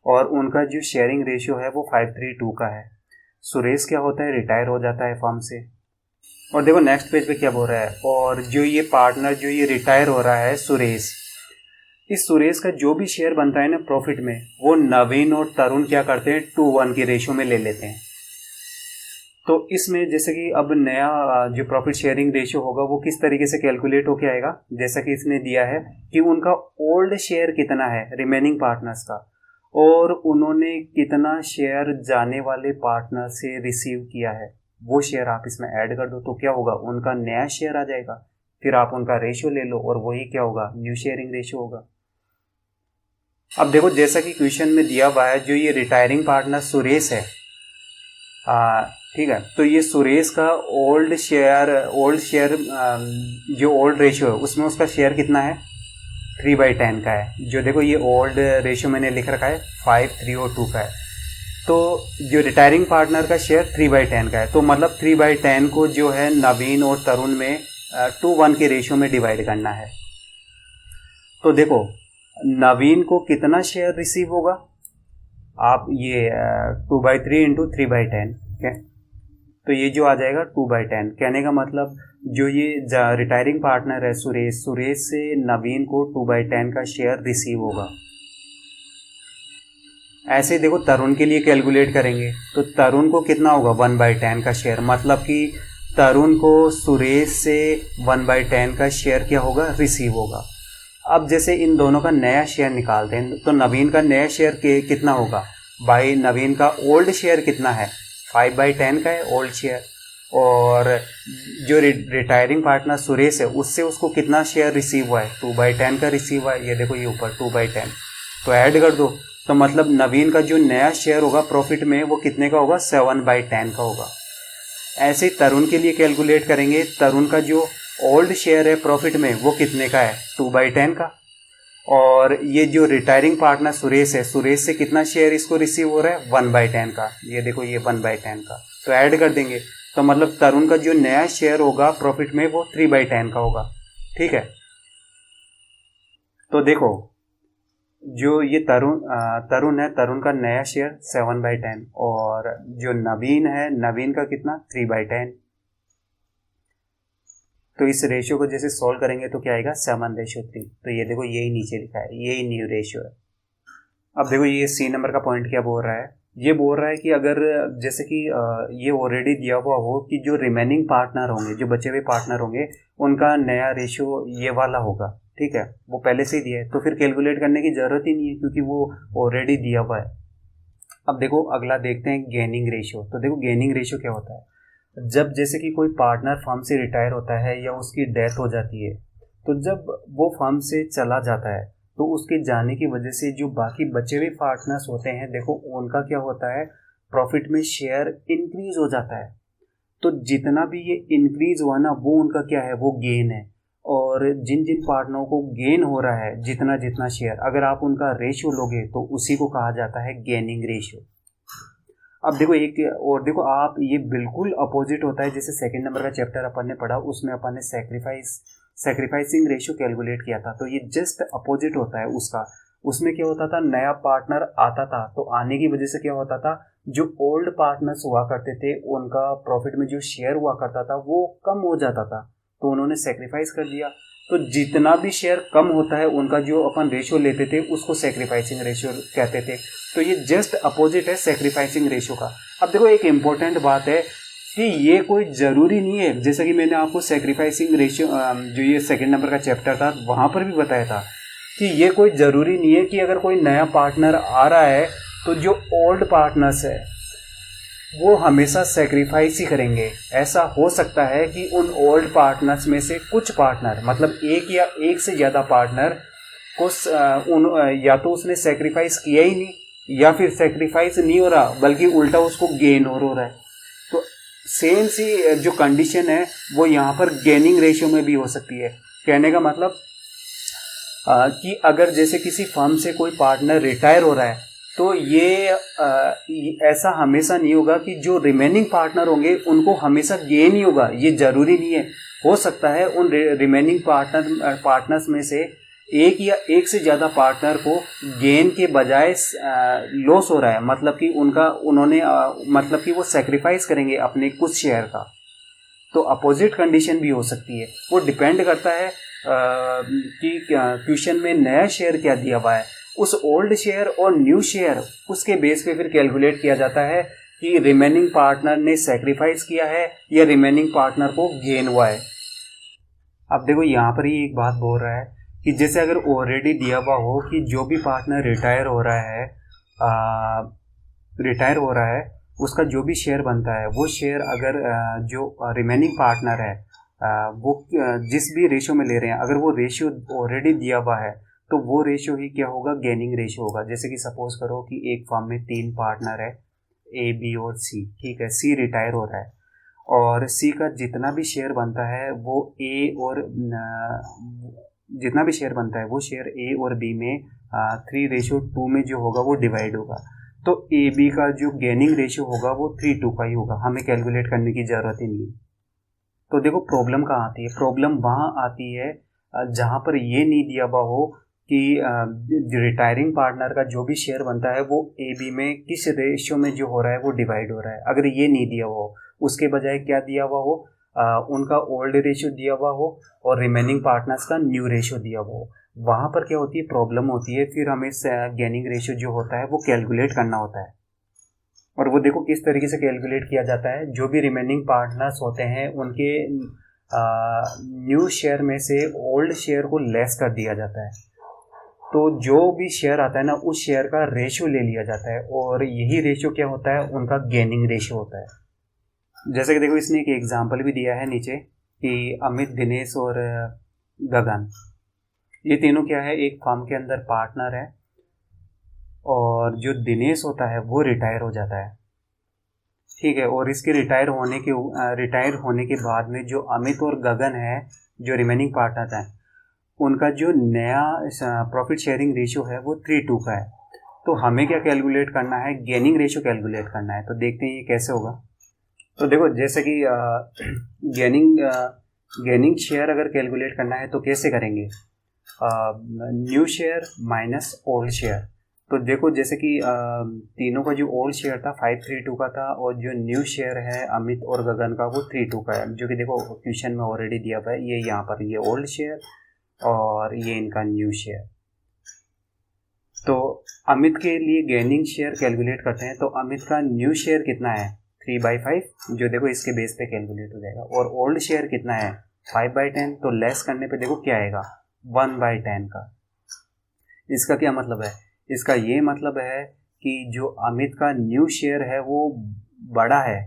और उनका जो शेयरिंग रेशियो है वो 5:3 का है। सुरेश क्या होता है, रिटायर हो जाता है फर्म से। और देखो नेक्स्ट पेज पे क्या बोल रहा है, और जो ये पार्टनर जो ये रिटायर हो रहा है सुरेश, इस सुरेश का जो भी शेयर बनता है ना प्रॉफिट में, वो नवीन और तरुण क्या करते हैं 2:1 की रेशियो में ले लेते हैं। तो इसमें जैसे कि अब नया जो प्रॉफिट शेयरिंग रेशियो होगा वो किस तरीके से कैलकुलेट होके आएगा, जैसा कि इसने दिया है कि उनका ओल्ड शेयर कितना है रिमेनिंग पार्टनर्स का, और उन्होंने कितना शेयर जाने वाले पार्टनर से रिसीव किया है, वो शेयर आप इसमें ऐड कर दो तो क्या होगा, उनका नया शेयर आ जाएगा। फिर आप उनका रेशियो ले लो और वही क्या होगा, न्यू शेयरिंग रेशियो होगा। अब देखो जैसा कि क्वेश्चन में दिया हुआ है, जो ये रिटायरिंग पार्टनर सुरेश है, ठीक है, तो ये सुरेश का ओल्ड शेयर जो ओल्ड रेशियो है उसमें उसका शेयर कितना है 3/10 का है। जो देखो ये ओल्ड रेशियो मैंने लिख रखा है 5, 3 और 2 का है। तो जो रिटायरिंग पार्टनर का शेयर 3/10 का है, तो मतलब 3/10 को जो है नवीन और तरुण में 2:1 के रेशियो में डिवाइड करना है। तो देखो नवीन को कितना शेयर रिसीव होगा, आप ये 2/3 इंटू 3/10, तो ये जो आ जाएगा 2/10। कहने का मतलब जो ये रिटायरिंग पार्टनर है सुरेश से नवीन को 2/10 का शेयर रिसीव होगा। ऐसे देखो तरुण के लिए कैलकुलेट करेंगे तो तरुण को कितना होगा 1/10 का शेयर, मतलब कि तरुण को सुरेश से 1/10 का शेयर क्या होगा, रिसीव होगा। अब जैसे इन दोनों का नया शेयर निकालते हैं तो नवीन का नया शेयर कितना होगा, भाई नवीन का ओल्ड शेयर कितना है 5/10 का है ओल्ड शेयर, और जो रिटायरिंग पार्टनर सुरेश है उससे उसको कितना शेयर रिसीव हुआ है 2/10 का रिसीव हुआ है। ये देखो ये ऊपर 2/10, तो ऐड कर दो, तो मतलब नवीन का जो नया शेयर होगा प्रॉफिट में वो कितने का होगा 7/10 का होगा। ऐसे ही तरुण के लिए कैलकुलेट करेंगे, तरुण का जो ओल्ड शेयर है प्रॉफिट में वो कितने का है 2/10 का, और ये जो रिटायरिंग पार्टनर सुरेश है, सुरेश से कितना शेयर इसको रिसीव हो रहा है 1/10 का, ये देखो ये 1/10 का, तो ऐड कर देंगे, तो मतलब तरुण का जो नया शेयर होगा प्रॉफिट में वो 3/10 का होगा। ठीक है, तो देखो जो ये तरुण है, तरुण का नया शेयर 7/10, और जो नवीन है, नवीन का कितना 3/10। तो इस रेशियो को जैसे सॉल्व करेंगे तो क्या आएगा 7:3। तो ये देखो यही नीचे लिखा है, यही न्यू रेशियो है। अब देखो ये सी नंबर का पॉइंट क्या बोल रहा है, ये बोल रहा है कि अगर जैसे कि ये ऑलरेडी दिया हुआ हो कि जो रिमेनिंग पार्टनर होंगे, जो बचे हुए पार्टनर होंगे, उनका नया रेशियो ये वाला होगा, ठीक है, वो पहले से ही दिया है, तो फिर कैलकुलेट करने की ज़रूरत ही नहीं है क्योंकि वो ऑलरेडी दिया हुआ है। अब देखो अगला देखते हैं गेनिंग रेशियो। तो देखो गेनिंग रेशियो क्या होता है, जब जैसे कि कोई पार्टनर फर्म से रिटायर होता है या उसकी डेथ हो जाती है, तो जब वो फर्म से चला जाता है तो उसके जाने की वजह से जो बाकी बचे हुए पार्टनर्स होते हैं, देखो उनका क्या होता है, प्रॉफिट में शेयर इंक्रीज हो जाता है। तो जितना भी ये इंक्रीज हुआ ना, वो उनका क्या है, वो गेन है। और जिन जिन पार्टनरों को गेन हो रहा है जितना जितना शेयर, अगर आप उनका रेशियो लोगे तो उसी को कहा जाता है गेनिंग रेशियो। अब देखो एक और देखो, आप ये बिल्कुल अपोजिट होता है, जैसे सेकंड नंबर का चैप्टर अपन ने पढ़ा, उसमें अपन ने सैक्रिफाइसिंग रेशियो कैलकुलेट किया था, तो ये जस्ट अपोजिट होता है उसका। उसमें क्या होता था, नया पार्टनर आता था तो आने की वजह से क्या होता था, जो ओल्ड पार्टनर्स हुआ करते थे उनका प्रॉफिट में जो शेयर हुआ करता था वो कम हो जाता था, तो उन्होंने सेक्रीफाइस कर दिया। तो जितना भी शेयर कम होता है उनका जो अपन रेशियो लेते थे उसको सैक्रिफाइसिंग रेशियो कहते थे। तो ये जस्ट अपोजिट है सैक्रिफाइसिंग रेशियो का। अब देखो एक इम्पोर्टेंट बात है कि ये कोई ज़रूरी नहीं है, जैसा कि मैंने आपको सैक्रिफाइसिंग रेशियो जो ये सेकंड नंबर का चैप्टर था वहाँ पर भी बताया था कि ये कोई ज़रूरी नहीं है कि अगर कोई नया पार्टनर आ रहा है तो जो ओल्ड पार्टनर्स है वो हमेशा सेक्रीफाइस ही करेंगे। ऐसा हो सकता है कि उन ओल्ड पार्टनर्स में से कुछ पार्टनर, मतलब एक या एक से ज़्यादा पार्टनर को या तो उसने सेक्रीफाइस किया ही नहीं या फिर सेक्रीफाइस नहीं हो रहा बल्कि उल्टा उसको गेन हो रहा है। तो सेम सी जो कंडीशन है वो यहाँ पर गेनिंग रेशियो में भी हो सकती है। कहने का मतलब कि अगर जैसे किसी फर्म से कोई पार्टनर रिटायर हो रहा है तो ये ऐसा हमेशा नहीं होगा कि जो रिमेनिंग पार्टनर होंगे उनको हमेशा गेन ही होगा, ये ज़रूरी नहीं है। हो सकता है उन रिमेनिंग पार्टनर्स में से एक या एक से ज़्यादा पार्टनर को गेन के बजाय लॉस हो रहा है, मतलब कि मतलब कि वो सेक्रीफाइस करेंगे अपने कुछ शेयर का। तो अपोजिट कंडीशन भी हो सकती है, वो डिपेंड करता है कि क्वेश्चन में नया शेयर क्या दिया हुआ है, उस ओल्ड शेयर और न्यू शेयर उसके बेस पे फिर कैलकुलेट किया जाता है कि रिमेनिंग पार्टनर ने सेक्रीफाइस किया है या रिमेनिंग पार्टनर को गेन हुआ है। अब देखो यहाँ पर ही एक बात बोल रहा है कि जैसे अगर ऑलरेडी दिया हुआ हो कि जो भी पार्टनर रिटायर हो रहा है उसका जो भी शेयर बनता है वो शेयर अगर जो रिमेनिंग पार्टनर है वो जिस भी रेशियो में ले रहे हैं, अगर वो रेशियो ऑलरेडी दिया हुआ है तो वो रेशियो ही क्या होगा, गेनिंग रेशियो होगा। जैसे कि सपोज करो कि एक फर्म में 3 पार्टनर है, ए, बी और सी। ठीक है, सी रिटायर हो रहा है और सी का जितना भी शेयर बनता है वो जितना भी शेयर बनता है वो शेयर ए और बी में 3:2 में जो होगा वो डिवाइड होगा। तो ए बी का जो गेनिंग रेशियो होगा वो 3:2 का ही होगा, हमें कैलकुलेट करने की ज़रूरत ही नहीं है। तो देखो प्रॉब्लम कहाँ आती है, प्रॉब्लम वहाँ आती है जहाँ पर ये नहीं दिया हुआ हो कि रिटायरिंग पार्टनर का जो भी शेयर बनता है वो ए बी में किस रेशियो में जो हो रहा है वो डिवाइड हो रहा है। अगर ये नहीं दिया हुआ हो, उसके बजाय क्या दिया हुआ हो, उनका ओल्ड रेशियो दिया हुआ हो और रिमेनिंग पार्टनर्स का न्यू रेशियो दिया हुआ हो, वहाँ पर क्या होती है, प्रॉब्लम होती है। फिर हमें गेनिंग रेशियो जो होता है वो कैलकुलेट करना होता है। और वो देखो किस तरीके से कैलकुलेट किया जाता है, जो भी रिमेनिंग पार्टनर्स होते हैं उनके न्यू शेयर में से ओल्ड शेयर को लेस कर दिया जाता है। तो जो भी शेयर आता है ना, उस शेयर का रेशियो ले लिया जाता है और यही रेशियो क्या होता है, उनका गेनिंग रेशियो होता है। जैसे कि देखो इसने एक एग्जांपल भी दिया है नीचे कि अमित, दिनेश और गगन, ये तीनों क्या है, एक फर्म के अंदर पार्टनर है और जो दिनेश होता है वो रिटायर हो जाता है। ठीक है, और इसके रिटायर होने के बाद में जो अमित और गगन है, जो रिमेनिंग पार्टनर हैं, उनका जो नया प्रॉफिट शेयरिंग रेशियो है वो 3:2 का है। तो हमें क्या कैलकुलेट करना है, गेनिंग रेशियो कैलकुलेट करना है। तो देखते हैं ये कैसे होगा। तो देखो जैसे कि गेनिंग शेयर अगर कैलकुलेट करना है तो कैसे करेंगे, new share minus old share. तो देखो जैसे कि तीनों का जो ओल्ड शेयर था 532 का था और जो न्यू शेयर है अमित और गगन का वो 32 का है, जो कि देखो क्वेश्चन में ऑलरेडी दिया हुआ है। ये यहाँ पर ये ओल्ड शेयर और ये इनका न्यू शेयर। तो अमित के लिए गेनिंग शेयर कैलकुलेट करते हैं। तो अमित का न्यू शेयर कितना है, 3/5, जो देखो इसके बेस पे कैलकुलेट हो जाएगा। और ओल्ड शेयर कितना है, 5/10। तो लेस करने पे देखो क्या आएगा, 1/10 का। इसका क्या मतलब है, इसका ये मतलब है कि जो अमित का न्यू शेयर है वो बड़ा है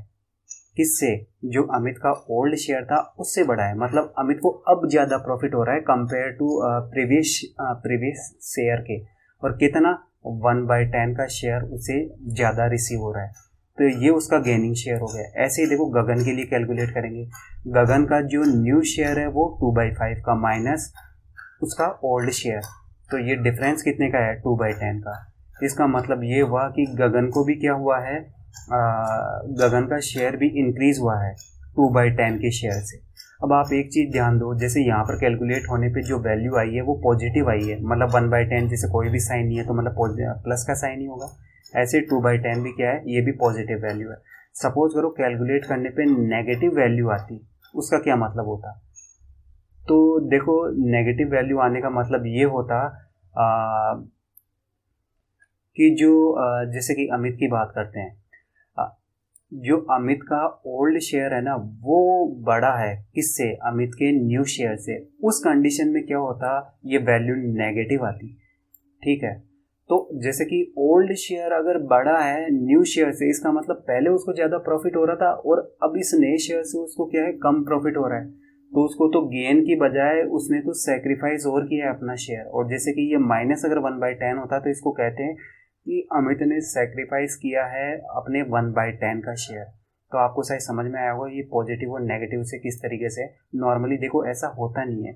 किससे, जो अमित का ओल्ड शेयर था उससे बड़ा है। मतलब अमित को अब ज़्यादा प्रॉफिट हो रहा है कंपेयर टू प्रीवियस शेयर के। और कितना, 1/10 का शेयर उसे ज़्यादा रिसीव हो रहा है। तो ये उसका गेनिंग शेयर हो गया। ऐसे ही देखो गगन के लिए कैलकुलेट करेंगे। गगन का जो न्यू शेयर है वो 2/5 का माइनस उसका ओल्ड शेयर। तो ये डिफरेंस कितने का है, 2/10 का। इसका मतलब ये हुआ कि गगन को भी क्या हुआ है, गगन का शेयर भी इंक्रीज हुआ है 2/10 के शेयर से। अब आप एक चीज़ ध्यान दो, जैसे यहाँ पर कैलकुलेट होने पे जो वैल्यू आई है वो पॉजिटिव आई है, मतलब 1/10 जैसे कोई भी साइन नहीं है तो मतलब प्लस का साइन ही होगा। ऐसे 2/10 भी क्या है, ये भी पॉजिटिव वैल्यू है। सपोज करो कैलकुलेट करने पे नेगेटिव वैल्यू आती, उसका क्या मतलब होता। तो देखो नेगेटिव वैल्यू आने का मतलब ये होता कि जो जैसे कि अमित की बात करते हैं, जो अमित का ओल्ड शेयर है ना वो बड़ा है किससे, अमित के न्यू शेयर से। उस कंडीशन में क्या होता, ये वैल्यू नेगेटिव आती। ठीक है, तो जैसे कि ओल्ड शेयर अगर बड़ा है न्यू शेयर से, इसका मतलब पहले उसको ज़्यादा प्रॉफिट हो रहा था और अब इस नए शेयर से उसको क्या है, कम प्रॉफिट हो रहा है। तो उसको तो गेन की बजाय उसने तो सेक्रीफाइस और किया है अपना शेयर। और जैसे कि ये माइनस अगर 1/10 होता तो इसको कहते हैं कि अमित ने सेक्रीफाइस किया है अपने 1/10 का शेयर। तो आपको शायद समझ में आया होगा ये पॉजिटिव और नेगेटिव से किस तरीके से। नॉर्मली देखो ऐसा होता नहीं है,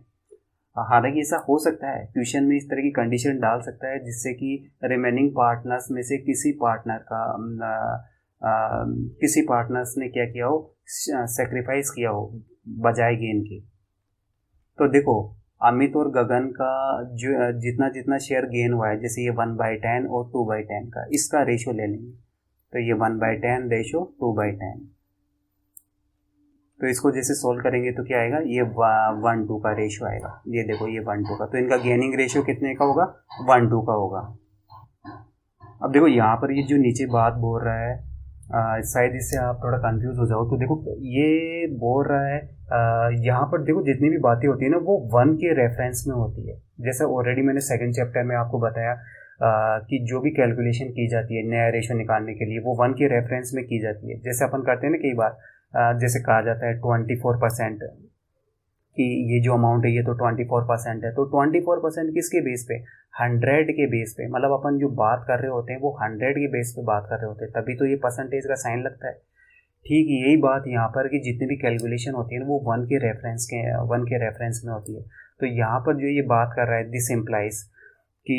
हालांकि ऐसा हो सकता है, ट्यूशन में इस तरह की कंडीशन डाल सकता है जिससे कि रिमेनिंग पार्टनर्स में से किसी पार्टनर्स ने क्या किया हो, सेक्रीफाइस किया हो बजाय गेन के। तो देखो अमित और गगन का जो जितना शेयर गेन हुआ है, जैसे ये 1/10 और 2/10 का, इसका रेशो ले लेंगे। तो ये 1/10 रेशो 2/10। तो इसको जैसे सोल्व करेंगे तो क्या आएगा, ये 1:2 का रेशियो आएगा। ये देखो ये 1:2 का, तो इनका गेनिंग रेशियो कितने का होगा, 1:2 का होगा। अब देखो यहाँ पर ये जो नीचे बात बोल रहा है, शायद इससे आप थोड़ा कंफ्यूज हो जाओ। तो देखो ये बोल रहा है यहाँ पर देखो जितनी भी बातें होती है ना वो 1 के रेफरेंस में होती है। जैसे ऑलरेडी मैंने सेकंड चैप्टर में आपको बताया कि जो भी कैलकुलेशन की जाती है नया रेशियो निकालने के लिए वो 1 के रेफरेंस में की जाती है। जैसे अपन करते हैं ना कई बार, जैसे कहा जाता है 24% कि ये जो अमाउंट है ये तो 24% है, तो 24% किसके बेस पे, 100 के बेस पे, मतलब अपन जो बात कर रहे होते हैं वो 100 के बेस पे बात कर रहे होते हैं, तभी तो ये परसेंटेज का साइन लगता है। ठीक यही बात यहाँ पर कि जितनी भी कैलकुलेशन होती है ना वो 1 के रेफरेंस में होती है। तो यहाँ पर जो ये बात कर रहा है, दिस इम्प्लाइज कि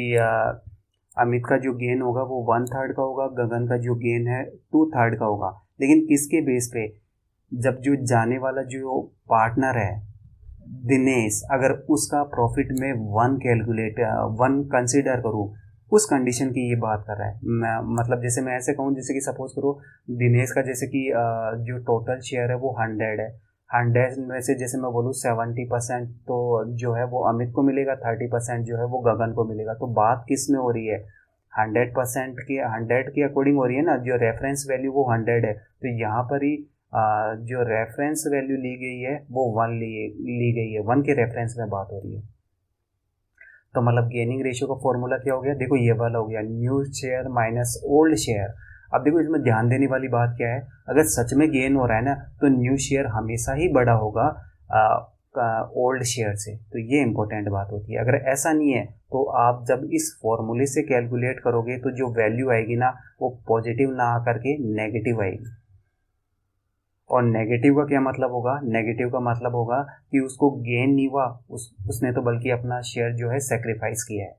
अमित का जो गेन होगा वो 1/3 का होगा, गगन का जो गेन है 2/3 का होगा। लेकिन किसके बेस पे, जब जो जाने वाला जो पार्टनर है दिनेश, अगर उसका प्रॉफिट में 1 कंसिडर करूँ, उस कंडीशन की ये बात कर रहा है। मतलब जैसे मैं ऐसे कहूँ, जैसे कि सपोज करो दिनेश का जैसे कि जो टोटल शेयर है वो 100 है, 100 में से जैसे मैं बोलूँ 70% तो जो है वो अमित को मिलेगा, 30% जो है वो गगन को मिलेगा। तो बात किस में हो रही है, 100 के अकॉर्डिंग हो रही है ना, जो रेफरेंस वैल्यू वो 100 है। तो यहाँ पर ही जो रेफरेंस वैल्यू ली गई है वो 1 ली गई है, 1 के रेफरेंस में बात हो रही है। तो मतलब गेनिंग रेशियो का फॉर्मूला क्या हो गया, देखो ये वाला हो गया, new share minus old share. अब देखो इसमें ध्यान देने वाली बात क्या है, अगर सच में गेन हो रहा है ना तो न्यू शेयर हमेशा ही बड़ा होगा ओल्ड शेयर से। तो ये इंपॉर्टेंट बात होती है। अगर ऐसा नहीं है तो आप जब इस फॉर्मूले से कैलकुलेट करोगे तो जो वैल्यू आएगी ना वो पॉजिटिव ना आकर के नेगेटिव आएगी। और नेगेटिव का क्या मतलब होगा, नेगेटिव का मतलब होगा कि उसको गेन नहीं हुआ, उसने तो बल्कि अपना शेयर जो है सेक्रीफाइस किया है।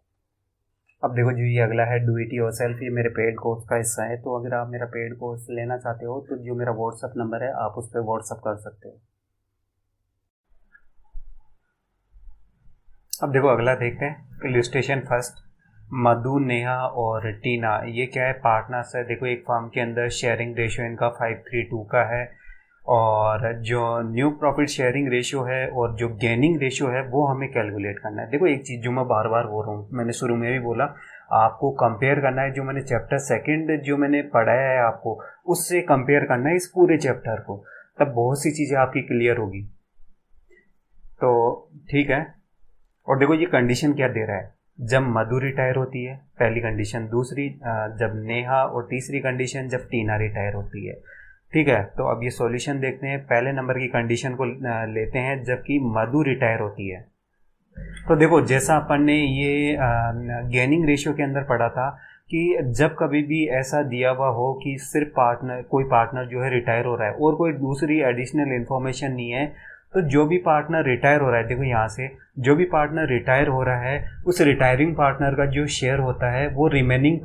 अब देखो जो ये अगला है, डू इट योरसेल्फ, ये मेरे पेड कोर्स का हिस्सा है। तो अगर आप मेरा पेड कोर्स लेना चाहते हो तो जो मेरा व्हाट्सअप नंबर है आप उस पर व्हाट्सअप कर सकते हो। अब देखो अगला देखते हैं, इलस्ट्रेशन फर्स्ट, मधु, नेहा और टीना, ये क्या है, पार्टनर्स है। देखो एक फर्म के अंदर शेयरिंग रेशियो इनका 5:3:2 का है, और जो न्यू प्रॉफिट शेयरिंग रेशियो है और जो गेनिंग रेशियो है वो हमें कैलकुलेट करना है। देखो एक चीज़ जो मैं बार बार बोल रहा हूँ, मैंने शुरू में भी बोला, आपको कंपेयर करना है जो मैंने चैप्टर सेकंड जो मैंने पढ़ाया है आपको, उससे कंपेयर करना है इस पूरे चैप्टर को, तब बहुत सी चीज़ें आपकी क्लियर होगी। तो ठीक है, और देखो ये कंडीशन क्या दे रहा है, जब मधु रिटायर होती है, पहली कंडीशन, दूसरी जब नेहा, और तीसरी कंडीशन जब टीना रिटायर होती है। ठीक है, तो अब ये सॉल्यूशन देखते हैं। पहले नंबर की कंडीशन को लेते हैं जबकि मधु रिटायर होती है। तो देखो जैसा अपन ने ये गेनिंग रेशियो के अंदर पढ़ा था कि जब कभी भी ऐसा दिया हुआ हो कि सिर्फ कोई पार्टनर जो है रिटायर हो रहा है और कोई दूसरी एडिशनल इन्फॉर्मेशन नहीं है, तो जो भी पार्टनर रिटायर हो रहा है, देखो यहाँ से जो भी पार्टनर रिटायर हो रहा है उस रिटायरिंग पार्टनर का जो शेयर होता है वो रिमेनिंग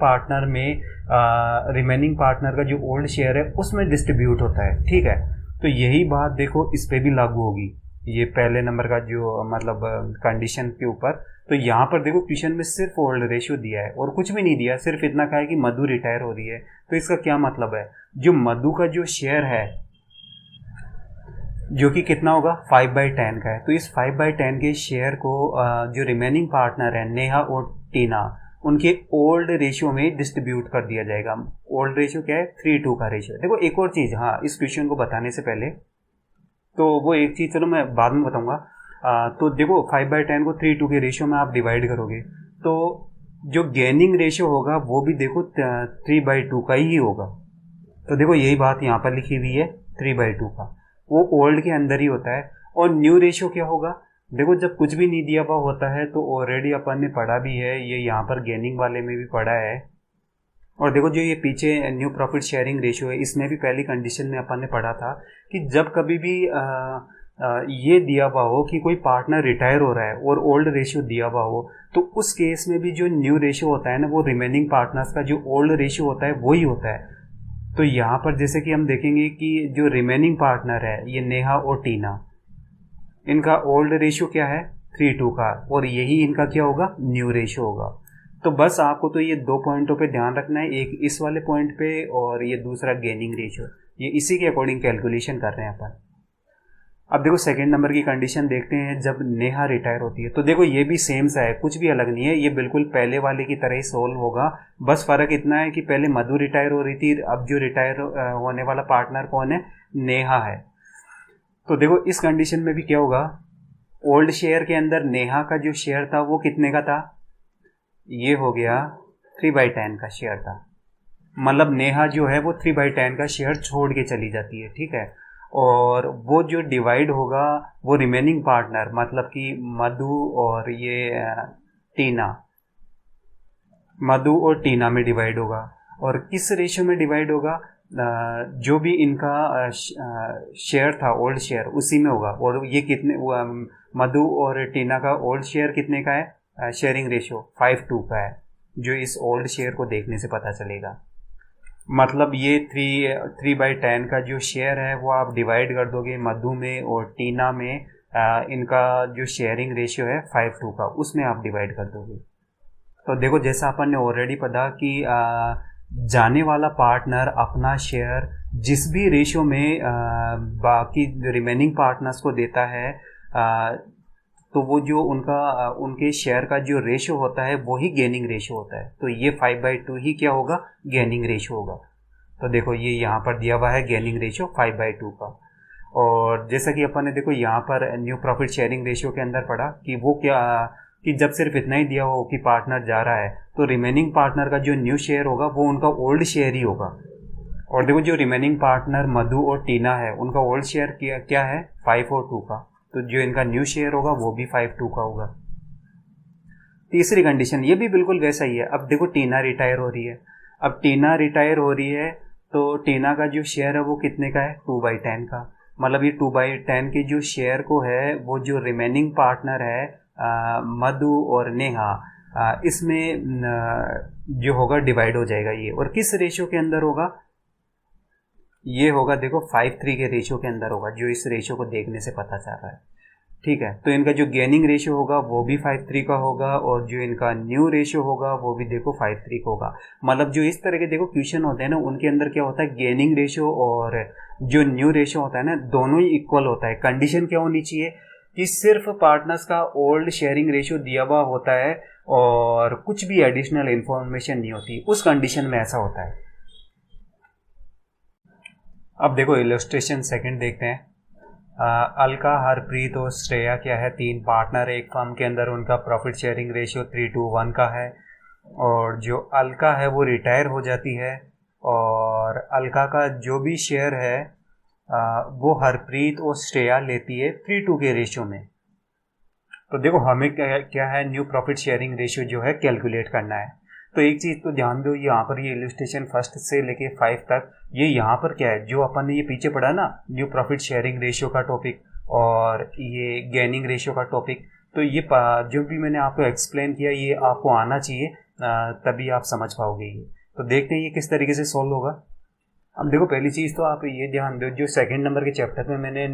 पार्टनर का जो ओल्ड शेयर है उसमें डिस्ट्रीब्यूट होता है। ठीक है, तो यही बात देखो इस पे भी लागू होगी, ये पहले नंबर का जो मतलब कंडीशन के ऊपर। तो यहाँ पर देखो क्वेश्चन में सिर्फ ओल्ड रेशियो दिया है और कुछ भी नहीं दिया, सिर्फ इतना कहा है कि मधु रिटायर हो रही है। तो इसका क्या मतलब है, जो मधु का जो शेयर है जो कि कितना होगा, 5/10 का है, तो इस 5/10 के शेयर को जो रिमेनिंग पार्टनर है नेहा और टीना, उनके ओल्ड रेशियो में डिस्ट्रीब्यूट कर दिया जाएगा। ओल्ड रेशियो क्या है, 3:2 का रेशियो। देखो एक और चीज़, हाँ, इस क्वेश्चन को बताने से पहले तो वो एक चीज़ चलो मैं बाद में बताऊंगा। तो देखो 5/10 को 3:2 के रेशियो में आप डिवाइड करोगे तो जो गेनिंग रेशियो होगा वो भी देखो 3/2 का ही होगा। तो देखो यही बात यहाँ पर लिखी हुई है, 3/2 का, वो ओल्ड के अंदर ही होता है। और न्यू रेशियो क्या होगा, देखो जब कुछ भी नहीं दिया हुआ होता है तो ऑलरेडी अपन ने पढ़ा भी है, ये यहाँ पर गेनिंग वाले में भी पढ़ा है। और देखो जो ये पीछे न्यू प्रॉफिट शेयरिंग रेशियो है, इसमें भी पहली कंडीशन में अपन ने पढ़ा था कि जब कभी भी ये दिया हुआ हो कि कोई पार्टनर रिटायर हो रहा है और ओल्ड रेशियो दिया हुआ हो, तो उस केस में भी जो न्यू रेशियो होता है ना वो रिमेनिंग पार्टनर्स का जो ओल्ड रेशियो होता है वही होता है। तो यहाँ पर जैसे कि हम देखेंगे कि जो रिमेनिंग पार्टनर है ये नेहा और टीना, इनका ओल्ड रेशियो क्या है, 3:2 का, और यही इनका क्या होगा, न्यू रेशियो होगा। तो बस आपको तो ये 2 पॉइंटों पे ध्यान रखना है, एक इस वाले पॉइंट पे और ये दूसरा गेनिंग रेशियो, ये इसी के अकॉर्डिंग कैलकुलेशन कर रहे हैं अपन। अब देखो सेकंड नंबर की कंडीशन देखते हैं, जब नेहा रिटायर होती है। तो देखो ये भी सेम सा है, कुछ भी अलग नहीं है, ये बिल्कुल पहले वाले की तरह ही सोल्व होगा। बस फर्क इतना है कि पहले मधु रिटायर हो रही थी, अब जो रिटायर होने वाला पार्टनर कौन है, नेहा है। तो देखो इस कंडीशन में भी क्या होगा, ओल्ड शेयर के अंदर नेहा का जो शेयर था वो कितने का था, ये हो गया 3/10 का शेयर था। मतलब नेहा जो है वो 3/10 का शेयर छोड़ के चली जाती है, ठीक है। और वो जो डिवाइड होगा वो रिमेनिंग पार्टनर, मतलब कि मधु और ये टीना, मधु और टीना में डिवाइड होगा। और किस रेशियो में डिवाइड होगा, जो भी इनका शेयर था ओल्ड शेयर उसी में होगा। और ये कितने मधु और टीना का ओल्ड शेयर कितने का है, शेयरिंग रेशियो 5:2 का है, जो इस ओल्ड शेयर को देखने से पता चलेगा। मतलब ये 3/10 का जो शेयर है वो आप डिवाइड कर दोगे मधु में और टीना में, इनका जो शेयरिंग रेशियो है 5:2 का, उसमें आप डिवाइड कर दोगे। तो देखो जैसा अपन ने ऑलरेडी पता कि जाने वाला पार्टनर अपना शेयर जिस भी रेशियो में बाकी रिमेनिंग पार्टनर्स को देता है, तो वो जो उनके शेयर का जो रेशियो होता है वो ही गेनिंग रेशियो होता है। तो ये 5/2 ही क्या होगा, गेनिंग रेशियो होगा। तो देखो ये यहाँ पर दिया हुआ है गेनिंग रेशियो 5/2 का। और जैसा कि अपन ने देखो यहाँ पर न्यू प्रॉफिट शेयरिंग रेशियो के अंदर पढ़ा कि वो क्या, कि जब सिर्फ इतना ही दिया हो कि पार्टनर जा रहा है तो रिमेनिंग पार्टनर का जो न्यू शेयर होगा वो उनका ओल्ड शेयर ही होगा। और देखो जो रिमेनिंग पार्टनर मधु और टीना है उनका ओल्ड शेयर क्या है, 5 और 2 का। तो जो इनका न्यू शेयर होगा वो भी 5:2 का होगा। तीसरी कंडीशन ये भी बिल्कुल वैसा ही है। अब देखो टीना रिटायर हो रही है, अब टीना रिटायर हो रही है तो टीना का जो शेयर है वो कितने का है, 2/10 का। मतलब ये 2/10 के जो शेयर को है वो जो रिमेनिंग पार्टनर है मधु और नेहा, इसमें जो होगा डिवाइड हो जाएगा ये। और किस रेशियो के अंदर होगा, ये होगा देखो 5:3 के रेशियो के अंदर होगा, जो इस रेशियो को देखने से पता चल रहा है, ठीक है। तो इनका जो गेनिंग रेशियो होगा वो भी 5:3 का होगा, और जो इनका न्यू रेशियो होगा वो भी देखो 5:3 का होगा। मतलब जो इस तरह के देखो क्वेश्चन होते हैं ना, उनके अंदर क्या होता है, गेनिंग रेशियो और जो न्यू रेशियो होता है ना, दोनों ही इक्वल होता है। कंडीशन क्या होनी चाहिए कि सिर्फ पार्टनर्स का ओल्ड शेयरिंग रेशियो दिया हुआ होता है और कुछ भी एडिशनल इंफॉर्मेशन नहीं होती, उस कंडीशन में ऐसा होता है। अब देखो इलस्ट्रेशन सेकंड देखते हैं। अलका, हरप्रीत और श्रेया क्या है, 3 पार्टनर एक फर्म के अंदर, उनका प्रॉफिट शेयरिंग रेशियो 3:1 का है। और जो अलका है वो रिटायर हो जाती है और अलका का जो भी शेयर है वो हरप्रीत और श्रेया लेती है 3:2 के रेशियो में। तो देखो हमें क्या है, न्यू प्रॉफिट शेयरिंग रेशियो जो है कैलकुलेट करना है। तो एक चीज़ तो ध्यान दो, यहाँ पर ये इलस्ट्रेशन 1 से लेके 5 तक, ये यहाँ पर क्या है, जो अपन ने ये पीछे पढ़ा ना, न्यू प्रॉफिट शेयरिंग रेशियो का टॉपिक और ये गेनिंग रेशियो का टॉपिक, तो ये जो भी मैंने आपको एक्सप्लेन किया ये आपको आना चाहिए, तभी आप समझ पाओगे ये। तो देखते हैं ये किस तरीके से सॉल्व होगा। अब देखो पहली चीज़ तो आप ये ध्यान दो, जो सेकंड नंबर के चैप्टर में मैंने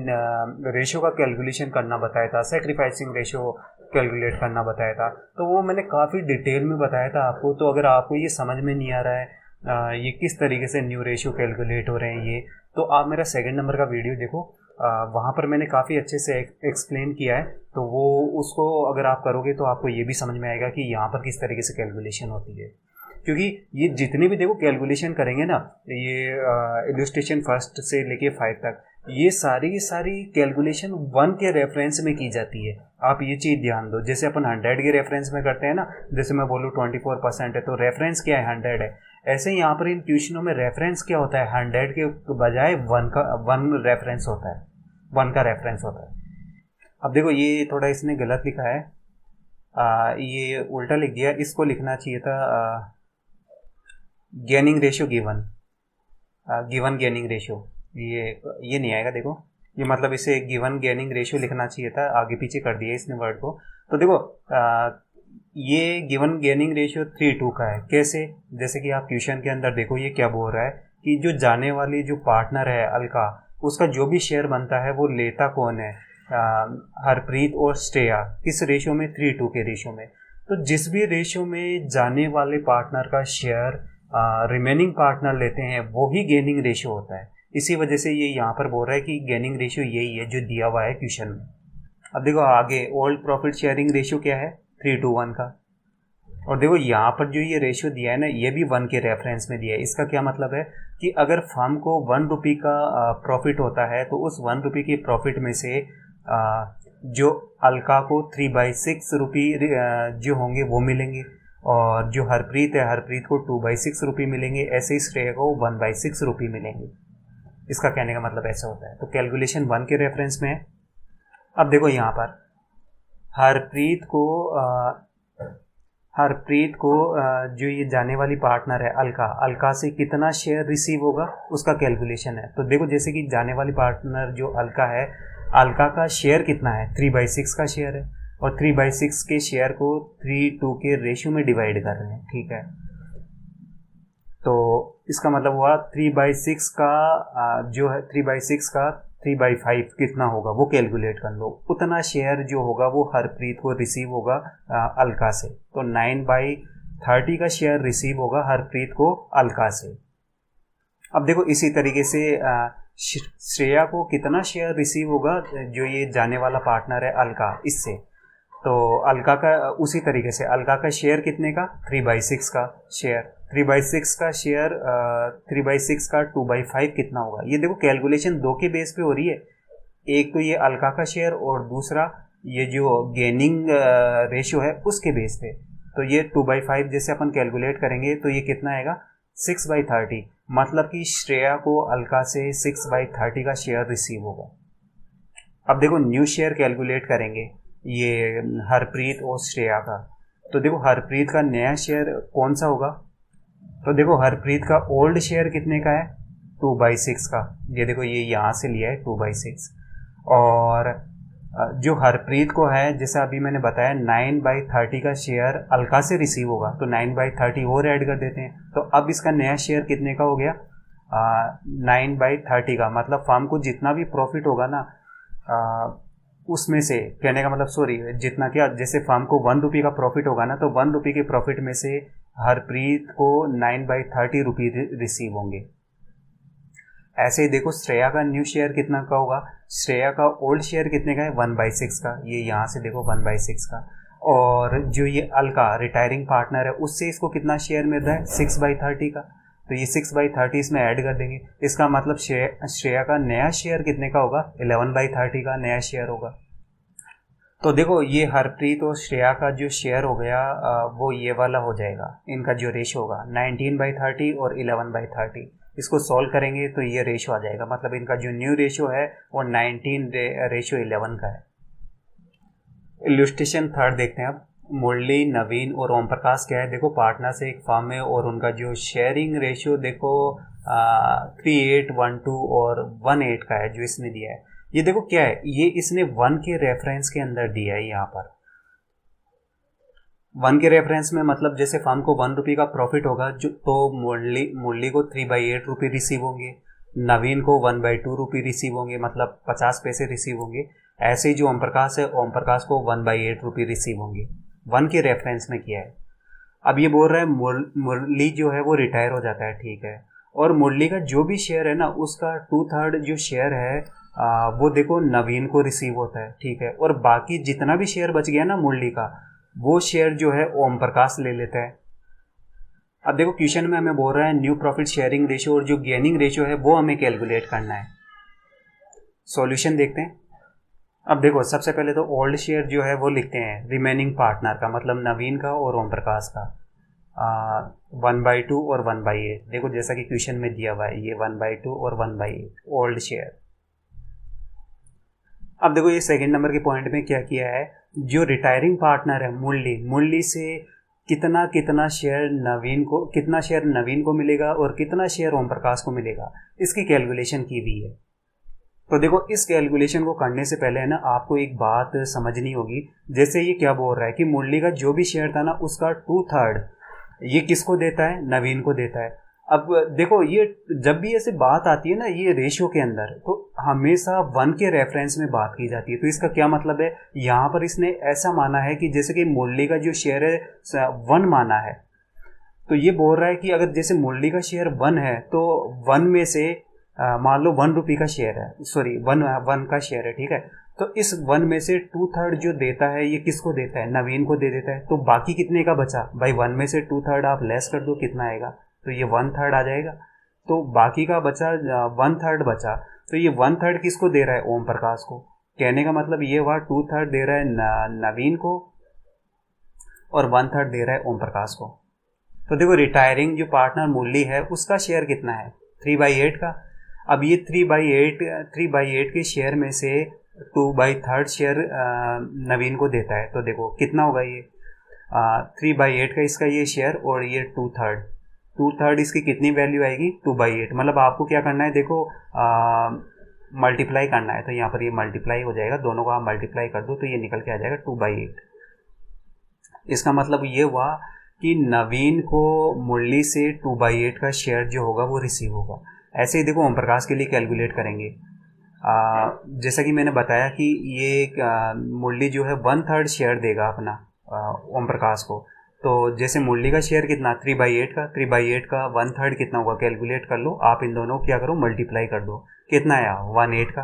रेशियो का कैलकुलेशन करना बताया था, सेक्रीफाइसिंग रेशियो कैलकुलेट करना बताया था, तो वो मैंने काफ़ी डिटेल में बताया था आपको। तो अगर आपको ये समझ में नहीं आ रहा है ये किस तरीके से न्यू रेशियो कैलकुलेट हो रहे हैं ये, तो आप मेरा सेकंड नंबर का वीडियो देखो, वहाँ पर मैंने काफ़ी अच्छे से एक्सप्लेन किया है। तो वो उसको अगर आप करोगे तो आपको ये भी समझ में आएगा कि यहाँ पर किस तरीके से कैलकुलेशन होती है। क्योंकि ये जितने भी देखो कैलकुलेशन करेंगे ना, ये इलस्ट्रेशन 1 से लेके 5 तक, ये सारी की सारी कैलकुलेशन 1 के रेफरेंस में की जाती है। आप ये चीज़ ध्यान दो, जैसे अपन 100 के रेफरेंस में करते हैं ना, जैसे मैं बोलूँ 24% है तो रेफरेंस क्या है, 100 है। ऐसे ही यहाँ पर इन ट्यूशनों में रेफरेंस क्या होता है, 100 के बजाय 1 रेफरेंस होता है, 1 का रेफरेंस होता है। अब देखो ये थोड़ा इसने गलत लिखा है, ये उल्टा लिख दिया, इसको लिखना चाहिए था gaining ratio given gaining ratio, ये नहीं आएगा। देखो ये मतलब इसे गिवन गेनिंग रेशियो लिखना चाहिए था, आगे पीछे कर दिया इसने वर्ड को। तो देखो ये गिवन गेनिंग रेशियो 3:2 का है। कैसे, जैसे कि आप क्वेश्चन के अंदर देखो ये क्या बोल रहा है कि जो जाने वाली जो पार्टनर है अलका, उसका जो भी शेयर बनता है वो लेता कौन है, हरप्रीत और श्रेया, किस रेशियो में, 3:2 के रेशियो में। तो जिस भी रेशियो में जाने वाले पार्टनर का शेयर रिमेनिंग पार्टनर लेते हैं वो ही गेनिंग रेशियो होता है। इसी वजह से ये यहाँ पर बोल रहा है कि गेनिंग रेशियो यही है जो दिया हुआ है क्वेश्चन में। अब देखो आगे ओल्ड प्रॉफिट शेयरिंग रेशियो क्या है, 3:1 का। और देखो यहाँ पर जो ये रेशियो दिया है ना, ये भी 1 के रेफरेंस में दिया है। इसका क्या मतलब है कि अगर फर्म को 1 रुपये का प्रॉफिट होता है तो उस 1 रुपये के प्रॉफिट में से जो अलका को 3/6 रुपये जो होंगे वो मिलेंगे, और जो हरप्रीत है, हरप्रीत को 2/6 रुपये मिलेंगे। ऐसे ही श्रेया को 1/6 रुपये मिलेंगे। इसका कहने का मतलब ऐसा होता है। तो कैलकुलेशन 1 के रेफरेंस में है। अब देखो यहाँ पर हरप्रीत को जो ये जाने वाली पार्टनर है अलका से कितना शेयर रिसीव होगा उसका कैलकुलेशन है। तो देखो जैसे कि जाने वाली पार्टनर जो अलका है, अलका का शेयर कितना है, 3/6 का शेयर है, और 3/6 के शेयर को 3:2 के रेशियो में डिवाइड कर रहे हैं, ठीक है। तो इसका मतलब हुआ 3/6 का जो है 3/6 का 3/5 कितना होगा वो कैलकुलेट कर लो। उतना शेयर जो होगा वो हरप्रीत को रिसीव होगा अलका से। तो 9/30 का शेयर रिसीव होगा हरप्रीत को अलका से। अब देखो इसी तरीके से श्रेया को कितना शेयर रिसीव होगा जो ये जाने वाला पार्टनर है अलका, इससे। तो अलका का उसी तरीके से अलका का शेयर कितने का, 3/6 का शेयर, 3/6 का शेयर 3/6 का 2/5 कितना होगा। ये देखो कैलकुलेशन 2 के बेस पे हो रही है। एक तो ये अलका का शेयर और दूसरा ये जो गेनिंग रेशियो है उसके बेस पे। तो ये 2/5 जैसे अपन कैलकुलेट करेंगे तो ये कितना आएगा, 6/30। मतलब कि श्रेया को अलका से 6/30 का शेयर रिसीव होगा। अब देखो न्यू शेयर कैलकुलेट करेंगे ये हरप्रीत और श्रेया का। तो देखो हरप्रीत का नया शेयर कौन सा होगा, तो देखो हरप्रीत का ओल्ड शेयर कितने का है, 2/6 का। ये देखो ये यहाँ से लिया है 2/6। और जो हरप्रीत को है, जैसा अभी मैंने बताया 9/30 का शेयर अलका से रिसीव होगा, तो 9/30 और ऐड कर देते हैं। तो अब इसका नया शेयर कितने का हो गया, 9/30 का। मतलब फर्म को जितना भी प्रॉफिट होगा ना उसमें से, कहने का मतलब सॉरी, जितना क्या, जैसे फर्म को 1 रुपये का प्रॉफिट होगा ना, तो 1 रुपये के प्रॉफिट में से हरप्रीत को 9/30 रुपये रिसीव होंगे। ऐसे ही देखो श्रेया का न्यू शेयर कितना का होगा, श्रेया का ओल्ड शेयर कितने का है, 1/6 का। ये यहाँ से देखो 1/6 का। और जो ये अलका रिटायरिंग पार्टनर है उससे इसको कितना शेयर मिल रहा है, 6/30 का। तो ये 6/30 इसमें ऐड कर देंगे। इसका मतलब श्रेया का नया शेयर कितने का होगा, 11/30 का नया शेयर होगा। तो देखो ये हरप्रीत और श्रेया का जो शेयर हो गया वो ये वाला हो जाएगा। इनका जो रेशो होगा 19/30 और 11/30। इसको सॉल्व करेंगे तो ये रेशो आ जाएगा। मतलब इनका जो न्यू रेशो है वो 19:11 का है। इल्यूस्ट्रेशन 3 देखते हैं अब। मुरली, नवीन और ओम प्रकाश क्या है, देखो पार्टनर से एक फर्म में, और उनका जो शेयरिंग रेशियो देखो 3812 और 18 का है जो इसने दिया है। ये देखो क्या है, ये इसने 1 के रेफरेंस के अंदर दिया है। यहाँ पर 1 के रेफरेंस में मतलब जैसे फर्म को 1 रुपये का प्रॉफिट होगा जो, तो मुरली को 3/8 रुपये रिसीव होंगे, नवीन को 1/2 रुपये रिसीव होंगे, मतलब 50 पैसे रिसीव होंगे। ऐसे ही जो ओम प्रकाश है, ओम प्रकाश को 1/8 रुपये रिसीव होंगे। 1 के रेफरेंस में किया है। अब ये बोल रहा है मुरली जो है वो रिटायर हो जाता है, ठीक है। और मुरली का जो भी शेयर है ना उसका 2/3 जो शेयर है वो देखो नवीन को रिसीव होता है, ठीक है। और बाकी जितना भी शेयर बच गया ना मुरली का, वो शेयर जो है ओम प्रकाश ले लेता है। अब देखो क्वेश्चन में हमें बोल रहा है न्यू प्रॉफिट शेयरिंग रेशियो और जो गेनिंग रेशियो है वो हमें कैलकुलेट करना है। सॉल्यूशन देखते हैं। अब देखो सबसे पहले तो ओल्ड शेयर जो है वो लिखते हैं रिमेनिंग पार्टनर का, मतलब नवीन का और ओम प्रकाश का, 1/2 और 1/8। देखो जैसा कि क्वेश्चन में दिया हुआ है ये 1/2 और 1/8 ओल्ड शेयर। अब देखो ये सेकंड नंबर के पॉइंट में क्या किया है, जो रिटायरिंग पार्टनर है मुरली से कितना शेयर नवीन को मिलेगा और कितना शेयर ओम प्रकाश को मिलेगा, इसकी कैलकुलेशन की हुई है। तो देखो इस कैलकुलेशन को करने से पहले है ना आपको एक बात समझनी होगी। जैसे ये क्या बोल रहा है कि मुरली का जो भी शेयर था ना उसका 2/3 ये किसको देता है, नवीन को देता है। अब देखो ये जब भी ऐसे बात आती है ना ये रेशियो के अंदर, तो हमेशा 1 के रेफरेंस में बात की जाती है। तो इसका क्या मतलब है, यहाँ पर इसने ऐसा माना है कि जैसे कि मुरली का जो शेयर है 1 माना है। तो ये बोल रहा है कि अगर जैसे मुरली का शेयर 1 है तो 1 में से मान लो 1 रुपये का शेयर है, सॉरी वन का शेयर है, ठीक है। तो इस 1 में से 2/3 जो देता है ये किसको देता है, नवीन को दे देता है। तो बाकी कितने का बचा भाई, 1 में से 2/3 आप लेस कर दो, कितना आएगा, तो ये 1/3 आ जाएगा। तो बाकी का बचा 1/3 बचा, तो ये 1/3 किसको दे रहा है, ओम प्रकाश को। कहने का मतलब ये हुआ 2/3 दे रहा है नवीन को और 1/3 दे रहा है ओम प्रकाश को। तो देखो रिटायरिंग जो पार्टनर मुरली है उसका शेयर कितना है, 3/8 का। अब ये 3/8 के शेयर में से 2/3 शेयर नवीन को देता है, तो देखो कितना होगा ये 3/8 का इसका ये शेयर, और ये 2/3 इसकी कितनी वैल्यू आएगी, 2/8। मतलब आपको क्या करना है, देखो मल्टीप्लाई करना है, तो यहाँ पर ये मल्टीप्लाई हो जाएगा, दोनों को आप मल्टीप्लाई कर दो तो ये निकल के आ जाएगा 2/8। इसका मतलब ये हुआ कि नवीन को मुरली से 2/8 का शेयर जो होगा वो रिसीव होगा। ऐसे ही देखो ओम प्रकाश के लिए कैलकुलेट करेंगे। जैसा कि मैंने बताया कि ये मुरली जो है 1/3 शेयर देगा अपना ओम प्रकाश को। तो जैसे मुरली का शेयर कितना 3/8 का, 3/8 का 1/3 कितना होगा, कैलकुलेट कर लो आप, इन दोनों क्या करो मल्टीप्लाई कर दो, कितना आया 1/8 का।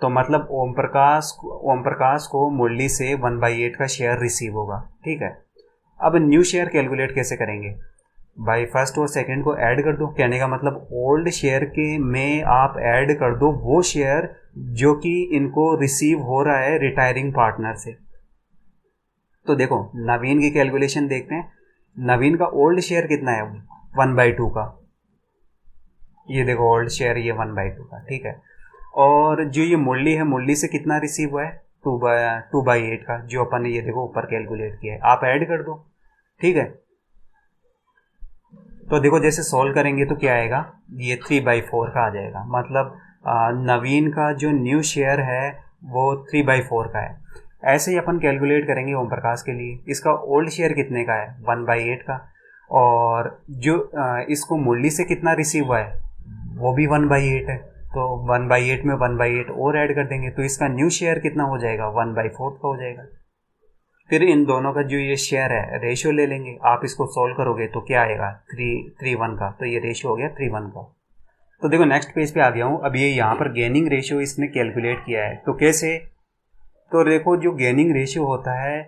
तो मतलब ओम प्रकाश को मुरली से 1/8 का शेयर रिसीव होगा, ठीक है। अब न्यू शेयर कैलकुलेट कैसे करेंगे भाई, फर्स्ट और सेकंड को ऐड कर दो। कहने का मतलब ओल्ड शेयर के में आप ऐड कर दो वो शेयर जो कि इनको रिसीव हो रहा है रिटायरिंग पार्टनर से। तो देखो नवीन की कैलकुलेशन देखते हैं, नवीन का ओल्ड शेयर कितना है 1/2 का, ये देखो ओल्ड शेयर ये 1/2 का, ठीक है। और जो ये मुरली है, मुरली से कितना रिसीव हुआ है 2/8 का, जो अपन ने ये देखो ऊपर कैलकुलेट किया है, आप ऐड कर दो, ठीक है। तो देखो जैसे सॉल्व करेंगे तो क्या आएगा, ये 3/4 का आ जाएगा। मतलब नवीन का जो न्यू शेयर है वो 3/4 का है। ऐसे ही अपन कैलकुलेट करेंगे ओम प्रकाश के लिए, इसका ओल्ड शेयर कितने का है 1/8 का, और जो इसको मुरली से कितना रिसीव हुआ है वो भी 1/8 है, तो 1/8 में 1/8 और ऐड कर देंगे, तो इसका न्यू शेयर कितना हो जाएगा 1/4 का हो जाएगा। फिर इन दोनों का जो ये शेयर है रेशियो ले लेंगे, आप इसको सॉल्व करोगे तो क्या आएगा 3:1 का, तो ये रेशियो हो गया 3:1 का। तो देखो नेक्स्ट पेज पे आ गया हूँ। अब ये यहाँ पर गेनिंग रेशियो इसने कैलकुलेट किया है, तो कैसे, तो देखो जो गेनिंग रेशियो होता है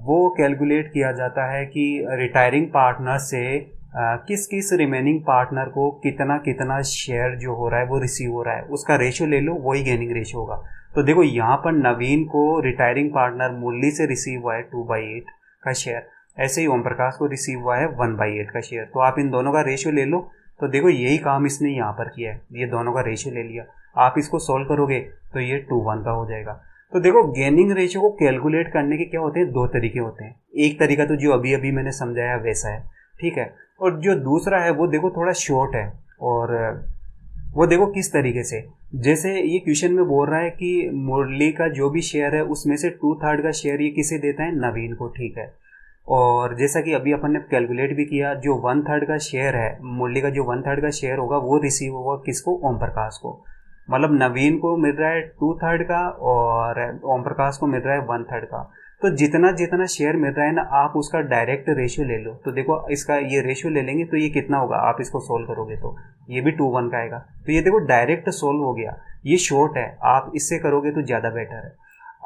वो कैलकुलेट किया जाता है कि रिटायरिंग पार्टनर से किस किस रिमेनिंग पार्टनर को कितना कितना शेयर जो हो रहा है वो रिसीव हो रहा है, उसका रेशियो ले लो, वही गेनिंग रेशियो होगा। तो देखो यहाँ पर नवीन को रिटायरिंग पार्टनर मुरली से रिसीव हुआ है 2/8 का शेयर, ऐसे ही ओम प्रकाश को रिसीव हुआ है 1/8 का शेयर। तो आप इन दोनों का रेशियो ले लो, तो देखो यही काम इसने यहाँ पर किया है, ये दोनों का रेशियो ले लिया। आप इसको सॉल्व करोगे तो ये 2:1 का हो जाएगा। तो देखो गेनिंग रेशियो को कैलकुलेट करने के क्या होते हैं, दो तरीके होते हैं। एक तरीका तो जो अभी अभी मैंने समझाया वैसा है, ठीक है, और जो दूसरा है वो देखो थोड़ा शॉर्ट है, और वो देखो किस तरीके से, जैसे ये क्वेश्चन में बोल रहा है कि मुरली का जो भी शेयर है उसमें से 2/3 का शेयर ये किसे देता है, नवीन को, ठीक है। और जैसा कि अभी अपन ने कैलकुलेट भी किया, जो 1/3 का शेयर है मुरली का, जो 1/3 का शेयर होगा वो रिसीव होगा किसको, ओम प्रकाश को। मतलब नवीन को मिल रहा है 2/3 का और ओम प्रकाश को मिल रहा है 1/3 का। तो जितना जितना शेयर मिल रहा है ना, आप उसका डायरेक्ट रेशियो ले लो। तो देखो इसका ये रेशियो ले लेंगे तो ये कितना होगा, आप इसको सोल्व करोगे तो ये भी 2:1 का आएगा। तो ये देखो डायरेक्ट सोल्व हो गया, ये शॉर्ट है, आप इससे करोगे तो ज़्यादा बेटर है।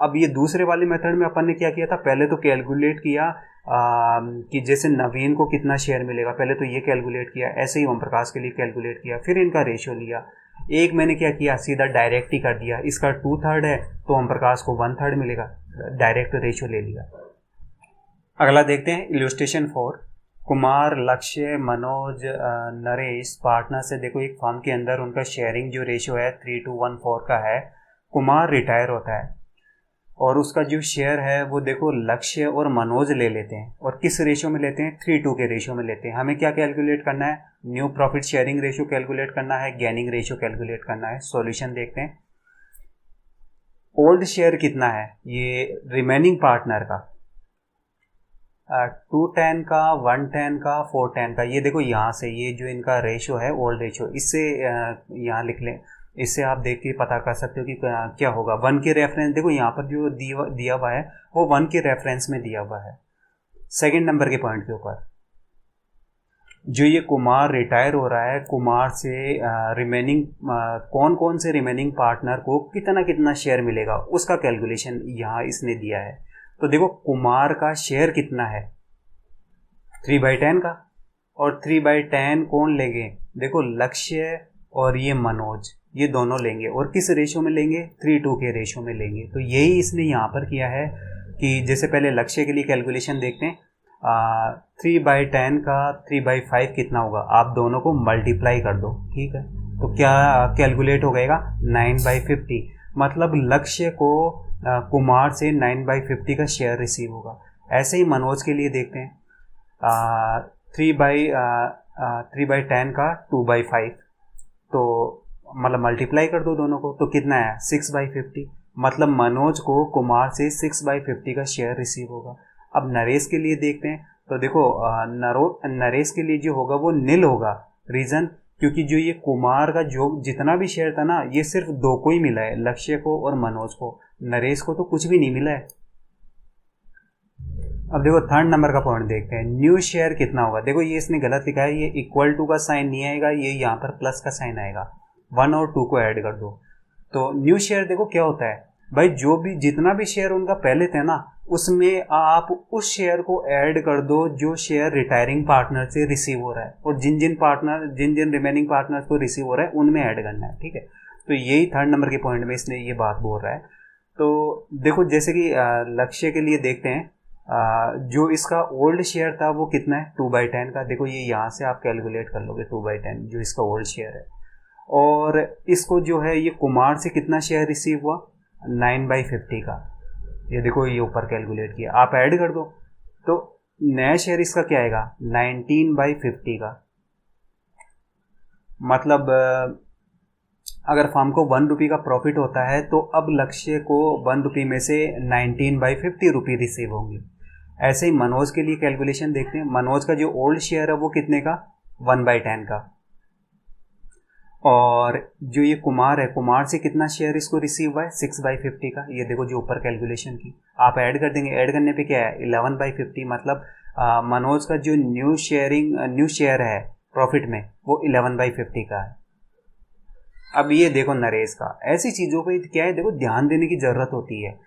अब ये दूसरे वाले मेथड में अपन ने क्या किया था, पहले तो कैलकुलेट किया कि जैसे नवीन को कितना शेयर मिलेगा, पहले तो ये कैलकुलेट किया, ऐसे ही ओम प्रकाश के लिए कैलकुलेट किया, फिर इनका रेशियो लिया। एक मैंने क्या किया, सीधा डायरेक्ट ही कर दिया, इसका 2/3 है तो ओम प्रकाश को 1/3 मिलेगा, डायरेक्ट रेशियो ले लिया। अगला देखते हैं इलस्ट्रेशन 4। कुमार, लक्ष्य, मनोज, नरेश पार्टनर से देखो एक फर्म के अंदर उनका शेयरिंग जो रेशियो है 3:1:4 का है। कुमार रिटायर होता है और उसका जो शेयर है वो देखो लक्ष्य और मनोज ले लेते हैं, और किस रेशियो में लेते हैं, 3:2 के रेशियो में लेते हैं। हमें क्या कैलकुलेट करना है, new profit sharing ratio calculate करना है, गेनिंग रेशियो कैलकुलेट करना है। सॉल्यूशन देखते हैं। ओल्ड शेयर कितना है, ये रिमेनिंग पार्टनर का 2:10 का, 1:10 का, 4:10 का। ये देखो यहाँ से ये जो इनका रेशियो है ओल्ड रेशियो, इससे यहाँ लिख लें, इससे आप देख के पता कर सकते हो कि क्या होगा। 1 के रेफरेंस देखो यहाँ पर जो दिया हुआ है वो 1 के रेफरेंस में दिया हुआ है, सेकंड नंबर के पॉइंट के ऊपर। जो ये कुमार रिटायर हो रहा है, कुमार से रिमेनिंग कौन कौन से रिमेनिंग पार्टनर को कितना कितना शेयर मिलेगा उसका कैलकुलेशन यहाँ इसने दिया है। तो देखो कुमार का शेयर कितना है 3/10 का, और 3/10 कौन लेंगे, देखो लक्ष्य और ये मनोज, ये दोनों लेंगे। और किस रेशो में लेंगे, 3:2 के रेशो में लेंगे। तो यही इसने यहाँ पर किया है कि जैसे पहले लक्ष्य के लिए कैलकुलेशन देखते हैं, 3/10 का 3/5 कितना होगा, आप दोनों को मल्टीप्लाई कर दो, ठीक है। तो क्या कैलकुलेट हो गएगा 9/50, मतलब लक्ष्य को कुमार से 9/50 का शेयर रिसीव होगा। ऐसे ही मनोज के लिए देखते हैं, 3/10 का 2/5, तो मतलब मल्टीप्लाई कर दो दोनों को, तो कितना है 6/50, मतलब मनोज को कुमार से 6/50 का शेयर रिसीव होगा। अब नरेश के लिए देखते हैं, तो देखो नरेश के लिए जो होगा वो नील होगा। रीज़न, क्योंकि जो ये कुमार का जो जितना भी शेयर था ना, ये सिर्फ दो को ही मिला है, लक्ष्य को और मनोज को, नरेश को तो कुछ भी नहीं मिला है। अब देखो थर्ड नंबर का पॉइंट देखते हैं, न्यू शेयर कितना होगा। देखो ये इसने गलत लिखा है, ये इक्वल टू का साइन नहीं आएगा, ये यहाँ पर प्लस का साइन आएगा, 1 और 2 को ऐड कर दो। तो न्यू शेयर देखो क्या होता है भाई, जो भी जितना भी शेयर उनका पहले थे ना, उसमें आप उस शेयर को ऐड कर दो जो शेयर रिटायरिंग पार्टनर से रिसीव हो रहा है, और जिन जिन रिमेनिंग पार्टनर्स को रिसीव हो रहा है उनमें ऐड करना है, ठीक है। तो यही थर्ड नंबर के पॉइंट में इसने ये बात बोल रहा है। तो देखो जैसे कि लक्ष्य के लिए देखते हैं, जो इसका ओल्ड शेयर था वो कितना है 2/10 का। देखो ये यहाँ से आप कैलकुलेट कर लोगे 2/10 जो इसका ओल्ड शेयर है। और इसको जो है ये कुमार से कितना शेयर रिसीव हुआ 9/50 का, ये देखो ये ऊपर कैलकुलेट किया, आप ऐड कर दो तो नया शेयर इसका क्या आएगा 19/50 का। मतलब अगर फर्म को 1 रुपये का प्रॉफिट होता है तो अब लक्ष्य को 1 रुपये में से 19/50 रुपये रिसीव होंगे। ऐसे ही मनोज के लिए कैलकुलेशन देखते हैं, मनोज का जो ओल्ड शेयर है वो कितने का 1/10 का, और जो ये कुमार है, कुमार से कितना शेयर इसको रिसीव हुआ है 6/50 का। ये देखो जो ऊपर कैलकुलेशन की आप ऐड कर देंगे, ऐड करने पे क्या है 11/50, मतलब मनोज का जो न्यू शेयर है प्रॉफिट में वो 11/50 का है। अब ये देखो नरेश का, ऐसी चीज़ों पे क्या है देखो ध्यान देने की ज़रूरत होती है।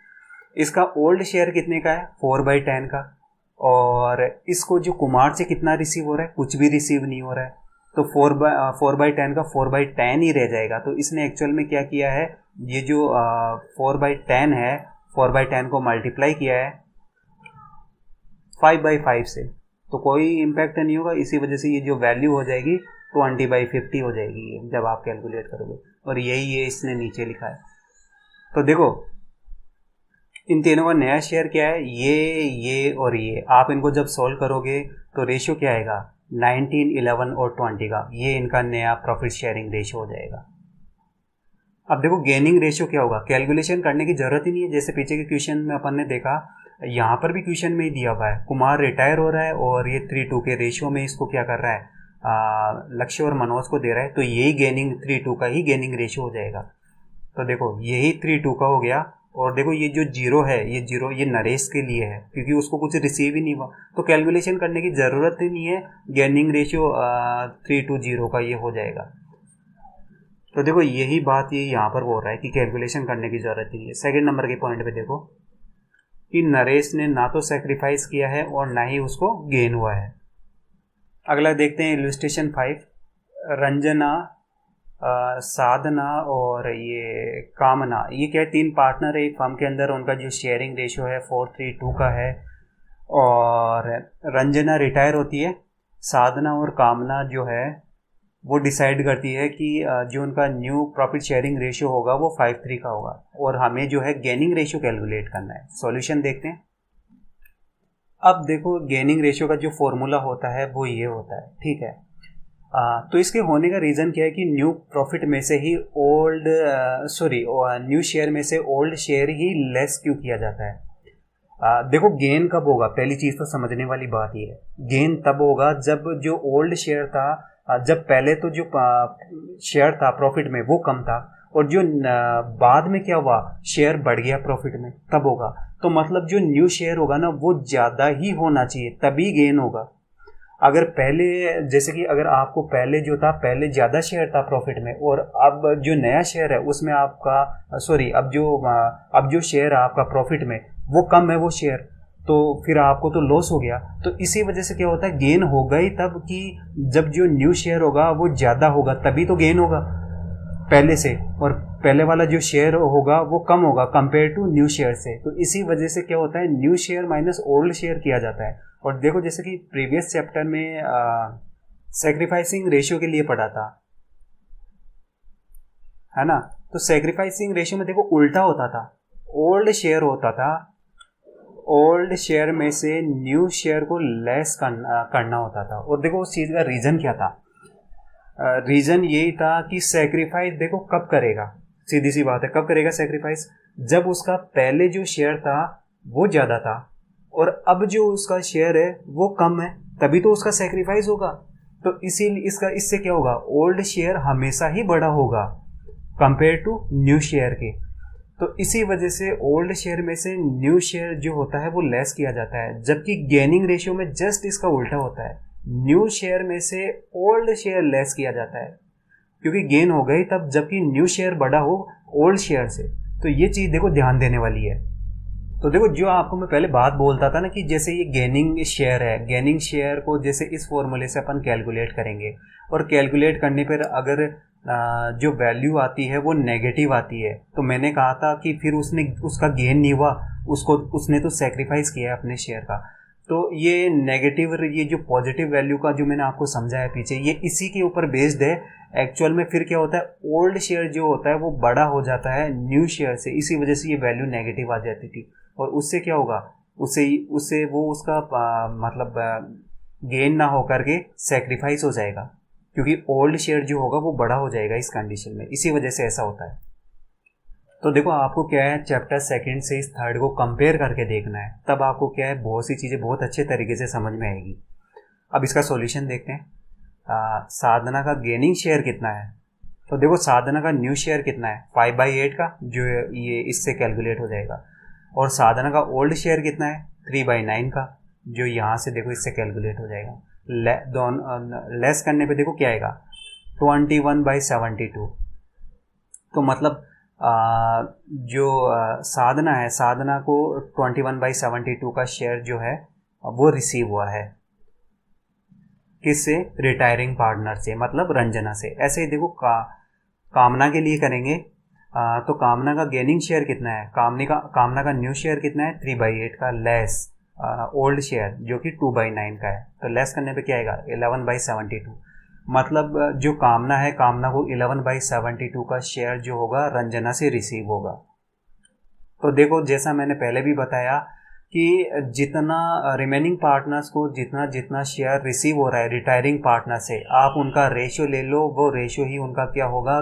इसका ओल्ड शेयर कितने का है 4/10 का, और इसको जो कुमार से कितना रिसीव हो रहा है, कुछ भी रिसीव नहीं हो रहा है, तो 4/10 का 4/10 ही रह जाएगा। तो इसने एक्चुअल में क्या किया है, ये जो 4/10 है 4/10 को मल्टीप्लाई किया है 5/5 से, तो कोई इम्पैक्ट नहीं होगा। इसी वजह से ये जो वैल्यू हो जाएगी 20/50 हो जाएगी जब आप कैलकुलेट करोगे, और यही ये इसने नीचे लिखा है। तो देखो इन तीनों का नया शेयर क्या है, ये और ये, आप इनको जब सॉल्व करोगे तो रेशियो क्या आएगा 19, 11 और 20 का, ये इनका नया प्रॉफिट शेयरिंग रेशियो हो जाएगा। अब देखो गेनिंग रेशियो क्या होगा, कैलकुलेशन करने की जरूरत ही नहीं है। जैसे पीछे के क्वेश्चन में अपन ने देखा, यहाँ पर भी क्वेश्चन में ही दिया हुआ है, कुमार रिटायर हो रहा है और ये 3:2 के रेशियो में इसको क्या कर रहा है, लक्ष्य और मनोज को दे रहा है, तो यही गेनिंग 3:2 का ही गेनिंग रेशियो हो जाएगा। तो देखो यही 3:2 का हो गया, और देखो ये जो जीरो है, ये जीरो ये नरेश के लिए है क्योंकि उसको कुछ रिसीव ही नहीं हुआ, तो कैलकुलेशन करने की ज़रूरत ही नहीं है, गेनिंग रेशियो 3:0 का ये हो जाएगा। तो देखो यही बात ये यहाँ पर बोल रहा है कि कैलकुलेशन करने की ज़रूरत ही नहीं है। सेकंड नंबर के पॉइंट पे देखो कि नरेश ने ना तो सेक्रीफाइस किया है और ना ही उसको गेन हुआ है। अगला देखते हैं इलस्ट्रेशन 5, रंजना, साधना और ये कामना, ये क्या है 3 पार्टनर है एक फर्म के अंदर, उनका जो शेयरिंग रेशियो है 4:3:2 का है। और रंजना रिटायर होती है, साधना और कामना जो है वो डिसाइड करती है कि जो उनका न्यू प्रॉफिट शेयरिंग रेशियो होगा वो 5:3 का होगा, और हमें जो है गेनिंग रेशियो कैलकुलेट करना है। सॉल्यूशन देखते हैं। अब देखो गेनिंग रेशियो का जो फॉर्मूला होता है वो ये होता है, ठीक है। तो इसके होने का रीज़न क्या है कि न्यू प्रॉफिट में से ही न्यू शेयर में से ओल्ड शेयर ही लेस क्यों किया जाता है। देखो गेन कब होगा, पहली चीज़ तो समझने वाली बात ये है, गेन तब होगा जब जो ओल्ड शेयर था, जब पहले तो जो शेयर था प्रॉफिट में वो कम था, और जो बाद में क्या हुआ शेयर बढ़ गया प्रॉफिट में, तब होगा। तो मतलब जो न्यू शेयर होगा ना वो ज़्यादा ही होना चाहिए तभी गेन होगा। अगर पहले, जैसे कि अगर आपको पहले जो था, पहले ज़्यादा शेयर था प्रॉफिट में, और अब जो नया शेयर है उसमें आपका सॉरी अब जो शेयर है आपका प्रॉफिट में वो कम है वो शेयर, तो फिर आपको तो लॉस हो गया। तो इसी वजह से क्या होता है, गेन होगा ही तब कि जब जो न्यू शेयर होगा वो ज़्यादा होगा, तभी तो गेन होगा पहले से, और पहले वाला जो शेयर होगा वो कम होगा कंपेयर टू न्यू शेयर से। तो इसी वजह से क्या होता है, new share minus old share किया जाता है। और देखो जैसे कि प्रीवियस चैप्टर में सैक्रिफाइसिंग रेशियो के लिए पढ़ा था, है ना। तो सैक्रिफाइसिंग रेशियो में देखो उल्टा होता था, ओल्ड शेयर होता था, ओल्ड शेयर में से न्यू शेयर को लेस करना होता था। और देखो उस चीज़ का रीज़न क्या था, रीज़न यही था कि सैक्रिफाइस देखो कब करेगा, सीधी सी बात है, कब करेगा सैक्रिफाइस, जब उसका पहले जो शेयर था वो ज़्यादा था और अब जो उसका शेयर है वो कम है, तभी तो उसका सैक्रिफाइस होगा। तो इसीलिए इससे क्या होगा, ओल्ड शेयर हमेशा ही बड़ा होगा कंपेयर टू न्यू शेयर के। तो इसी वजह से ओल्ड शेयर में से न्यू शेयर जो होता है वो लेस किया जाता है, जबकि गेनिंग रेशियो में जस्ट इसका उल्टा होता है, न्यू शेयर में से ओल्ड शेयर लेस किया जाता है, क्योंकि गेन हो गई तब जबकि न्यू शेयर बड़ा हो ओल्ड शेयर से। तो ये चीज़ देखो ध्यान देने वाली है। तो देखो जो आपको मैं पहले बात बोलता था ना कि जैसे ये गेनिंग शेयर है, गेनिंग शेयर को जैसे इस फॉर्मूले से अपन कैलकुलेट करेंगे, और कैलकुलेट करने पर अगर जो वैल्यू आती है वो नेगेटिव आती है, तो मैंने कहा था कि फिर उसका गेन नहीं हुआ, उसने तो सेक्रीफाइस किया है अपने शेयर का। तो ये नेगेटिव, ये जो पॉजिटिव वैल्यू का जो मैंने आपको समझाया पीछे, ये इसी के ऊपर बेस्ड है। एक्चुअल में फिर क्या होता है, ओल्ड शेयर जो होता है वो बड़ा हो जाता है न्यू शेयर से, इसी वजह से ये वैल्यू नेगेटिव आ जाती थी। और उससे क्या होगा, उससे वो उसका मतलब गेन ना हो करके सेक्रीफाइस हो जाएगा, क्योंकि ओल्ड शेयर जो होगा वो बड़ा हो जाएगा इस कंडीशन में, इसी वजह से ऐसा होता है। तो देखो आपको क्या है, चैप्टर सेकंड से इस थर्ड को कंपेयर करके देखना है, तब आपको क्या है, बहुत सी चीज़ें बहुत अच्छे तरीके से समझ में आएगी। अब इसका सॉल्यूशन देखते हैं। साधना का गेनिंग शेयर कितना है, तो देखो साधना का न्यू शेयर कितना है 5/8 का, जो ये इससे कैलकुलेट हो जाएगा। और साधना का ओल्ड शेयर कितना है 3/9 का, जो यहाँ से देखो इससे कैलकुलेट हो जाएगा। लेस करने पे देखो क्या आएगा 21/72। तो मतलब जो साधना है, साधना को 21/72 का शेयर जो है वो रिसीव हुआ है, किससे, रिटायरिंग पार्टनर से, मतलब रंजना से। ऐसे ही देखो कामना के लिए करेंगे, तो कामना का गेनिंग शेयर कितना है, कामना का न्यू शेयर कितना है 3/8 का, लेस ओल्ड शेयर जो कि 2/9 का है। तो लेस करने पे क्या आएगा 11/72। मतलब जो कामना है, कामना को 11/72 का शेयर जो होगा रंजना से रिसीव होगा। तो देखो जैसा मैंने पहले भी बताया कि जितना रिमेनिंग पार्टनर्स को जितना शेयर रिसीव हो रहा है रिटायरिंग पार्टनर से, आप उनका रेशियो ले लो, वो रेशियो ही उनका क्या होगा,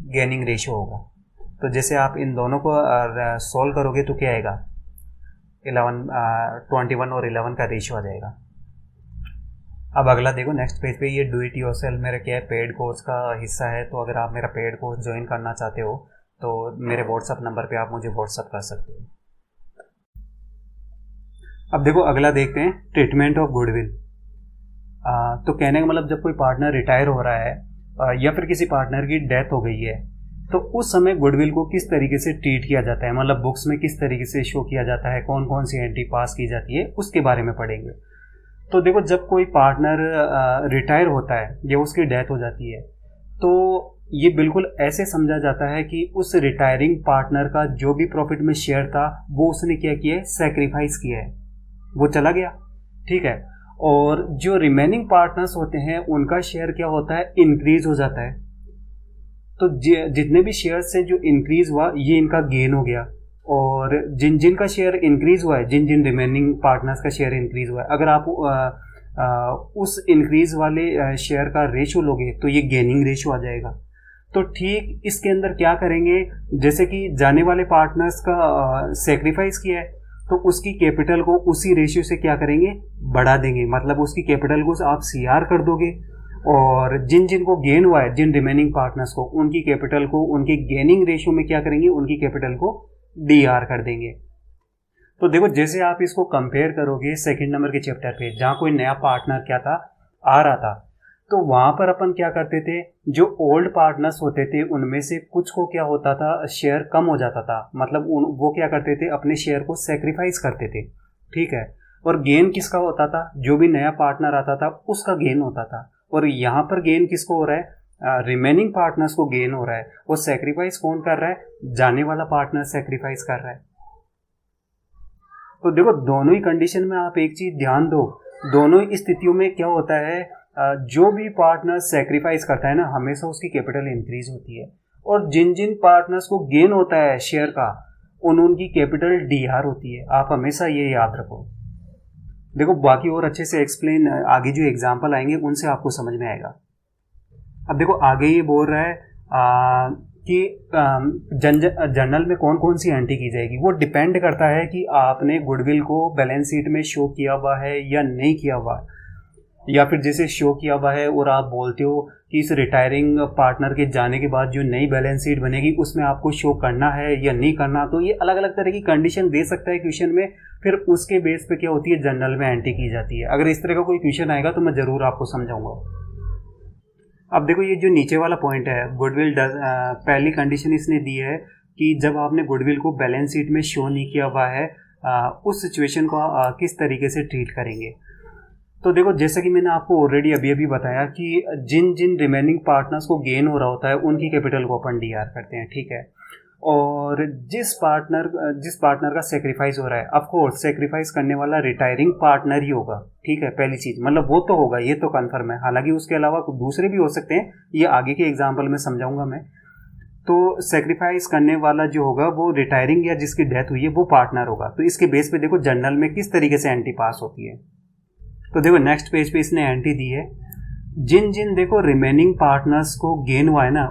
गेनिंग रेशियो होगा। तो जैसे आप इन दोनों को सॉल्व करोगे तो क्या आएगा 21 और 11 का रेशियो आ जाएगा। अब अगला देखो नेक्स्ट पेज पे, ये डू इट योरसेल्फ मेरा क्या है, पेड कोर्स का हिस्सा है। तो अगर आप मेरा पेड कोर्स ज्वाइन करना चाहते हो तो मेरे व्हाट्सअप नंबर पे आप मुझे व्हाट्सअप कर सकते हो। अब देखो अगला देखते हैं, ट्रीटमेंट ऑफ गुडविल। तो कहने का मतलब जब कोई पार्टनर रिटायर हो रहा है या फिर किसी पार्टनर की डेथ हो गई है, तो उस समय गुडविल को किस तरीके से ट्रीट किया जाता है, मतलब बुक्स में किस तरीके से शो किया जाता है, कौन कौन सी एंट्री पास की जाती है, उसके बारे में पढ़ेंगे। तो देखो जब कोई पार्टनर रिटायर होता है या उसकी डेथ हो जाती है, तो ये बिल्कुल ऐसे समझा जाता है कि उस रिटायरिंग पार्टनर का जो भी प्रॉफिट में शेयर था वो उसने क्या किया है, सेक्रीफाइस किया है, वो चला गया, ठीक है। और जो रिमेनिंग पार्टनर्स होते हैं उनका शेयर क्या होता है, इंक्रीज हो जाता है। तो जितने भी शेयर से जो इंक्रीज हुआ ये इनका गेन हो गया, और जिनका शेयर इंक्रीज हुआ है, जिन रिमेनिंग पार्टनर्स का शेयर इंक्रीज हुआ है, अगर आप उस इंक्रीज वाले शेयर का रेशो लोगे तो ये गेनिंग रेशो आ जाएगा। तो ठीक इसके अंदर क्या करेंगे, जैसे कि जाने वाले पार्टनर्स का सेक्रीफाइस किया है तो उसकी कैपिटल को उसी रेशियो से क्या करेंगे, बढ़ा देंगे, मतलब उसकी कैपिटल को आप CR कर दोगे। और जिनको गेन हुआ है, जिन रिमेनिंग पार्टनर्स को, उनकी कैपिटल को उनकी गेनिंग रेशियो में क्या करेंगे, उनकी कैपिटल को DR कर देंगे। तो देखो जैसे आप इसको कंपेयर करोगे सेकंड नंबर के चैप्टर पे, जहाँ कोई नया पार्टनर क्या था आ रहा था, तो वहाँ पर अपन क्या करते थे, जो ओल्ड पार्टनर्स होते थे उनमें से कुछ को क्या होता था, शेयर कम हो जाता था, मतलब वो क्या करते थे, अपने शेयर को सेक्रीफाइस करते थे, ठीक है। और गेन किसका होता था, जो भी नया पार्टनर आता था उसका गेन होता था। और यहाँ पर गेन किसको हो रहा है, रिमेनिंग पार्टनर्स को गेन हो रहा है। वो सेक्रीफाइस कौन कर रहा है, जाने वाला पार्टनर सेक्रीफाइस कर रहा है। तो देखो दोनों ही कंडीशन में आप एक चीज ध्यान दो, दोनों ही स्थितियों में क्या होता है, जो भी पार्टनर सेक्रीफाइस करता है ना, हमेशा उसकी कैपिटल इंक्रीज होती है। और जिन जिन पार्टनर्स को गेन होता है शेयर का, उनकी कैपिटल डीआर होती है। आप हमेशा ये याद रखो। देखो बाकी और अच्छे से एक्सप्लेन आगे जो एग्जाम्पल आएंगे उनसे आपको समझ में आएगा। अब देखो आगे ये बोल रहा है कि जर्नल में कौन कौन सी एंट्री की जाएगी। वो डिपेंड करता है कि आपने गुडविल को बैलेंस शीट में शो किया हुआ है या नहीं किया हुआ, या फिर जैसे शो किया हुआ है और आप बोलते हो कि इस रिटायरिंग पार्टनर के जाने के बाद जो नई बैलेंस शीट बनेगी उसमें आपको शो करना है या नहीं करना। तो ये अलग अलग तरह की कंडीशन दे सकता है क्वेश्चन में, फिर उसके बेस पे क्या होती है, जर्नल में एंट्री की जाती है। अगर इस तरह का कोई क्वेश्चन आएगा तो मैं ज़रूर आपको समझाऊंगा। अब देखो ये जो नीचे वाला पॉइंट है, गुडविल पहली कंडीशन इसने दी है कि जब आपने गुडविल को बैलेंस शीट में शो नहीं किया हुआ है, उस सिचुएशन को किस तरीके से ट्रीट करेंगे। तो देखो जैसा कि मैंने आपको ऑलरेडी अभी अभी बताया कि जिन जिन रिमेनिंग पार्टनर्स को गेन हो रहा होता है उनकी कैपिटल को अपन डीआर करते हैं, ठीक है। और जिस पार्टनर का सेक्रीफाइस हो रहा है, ऑफ कोर्स सेक्रीफाइस करने वाला रिटायरिंग पार्टनर ही होगा, ठीक है। पहली चीज मतलब वो तो होगा, ये तो कन्फर्म है। हालांकि उसके अलावा दूसरे भी हो सकते हैं, ये आगे के एग्जाम्पल में समझाऊंगा मैं। तो सेक्रीफाइस करने वाला जो होगा वो रिटायरिंग या जिसकी डेथ हुई है वो पार्टनर होगा। तो इसके बेस पे देखो जर्नल में किस तरीके से एंट्री पास होती है। तो देखो नेक्स्ट पेज पे इसने एंट्री दी है, जिन जिन देखो रिमेनिंग पार्टनर्स को गेन हुआ है ना,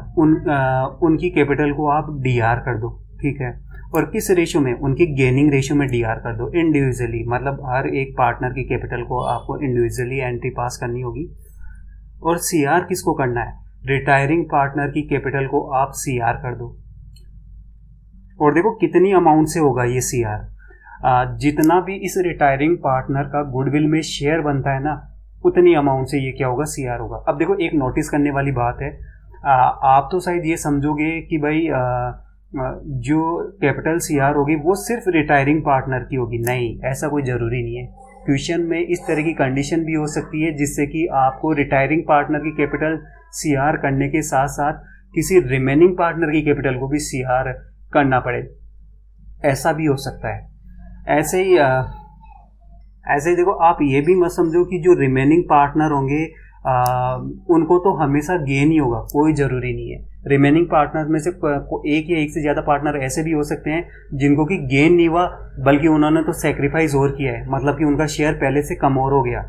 उनकी कैपिटल को आप डीआर कर दो, ठीक है। और किस रेशियो में, उनकी गेनिंग रेशियो में डीआर कर दो इंडिविजुअली, मतलब हर एक पार्टनर की कैपिटल को आपको इंडिविजुअली एंट्री पास करनी होगी। और सीआर किसको करना है, रिटायरिंग पार्टनर की कैपिटल को आप सीआर कर दो। और देखो कितनी अमाउंट से होगा ये सीआर, जितना भी इस रिटायरिंग पार्टनर का गुडविल में शेयर बनता है ना, उतनी अमाउंट से ये क्या होगा, सीआर होगा। अब देखो एक नोटिस करने वाली बात है, आप तो शायद ये समझोगे कि भाई जो कैपिटल सीआर होगी वो सिर्फ रिटायरिंग पार्टनर की होगी। नहीं, ऐसा कोई ज़रूरी नहीं है। क्वेश्चन में इस तरह की कंडीशन भी हो सकती है जिससे कि आपको रिटायरिंग पार्टनर की कैपिटल सीआर करने के साथ साथ किसी रिमेनिंग पार्टनर की कैपिटल को भी सीआर करना पड़े, ऐसा भी हो सकता है। ऐसे ही देखो आप ये भी मत समझो कि जो रिमेनिंग पार्टनर होंगे उनको तो हमेशा गेन ही होगा, कोई ज़रूरी नहीं है। रिमेनिंग पार्टनर में से एक या एक से ज़्यादा पार्टनर ऐसे भी हो सकते हैं जिनको कि गेन नहीं हुआ, बल्कि उन्होंने तो सेक्रीफाइस और किया है, मतलब कि उनका शेयर पहले से कम और हो गया।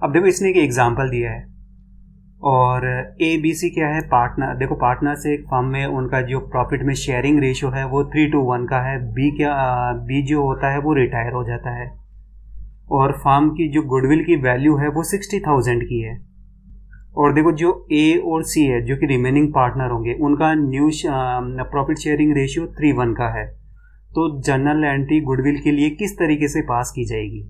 अब देखो इसने एक एग्जाम्पल दिया है, और ए बी सी क्या है, पार्टनर। देखो पार्टनर से एक फर्म में उनका जो प्रॉफिट में शेयरिंग रेशियो है वो 3:1 का है। बी जो होता है वो रिटायर हो जाता है, और फर्म की जो गुडविल की वैल्यू है वो 60,000 की है। और देखो जो ए और सी है जो कि रिमेनिंग पार्टनर होंगे, उनका न्यू प्रॉफिट शेयरिंग रेशियो 3:1 का है। तो जर्नल एंट्री गुडविल के लिए किस तरीके से पास की जाएगी।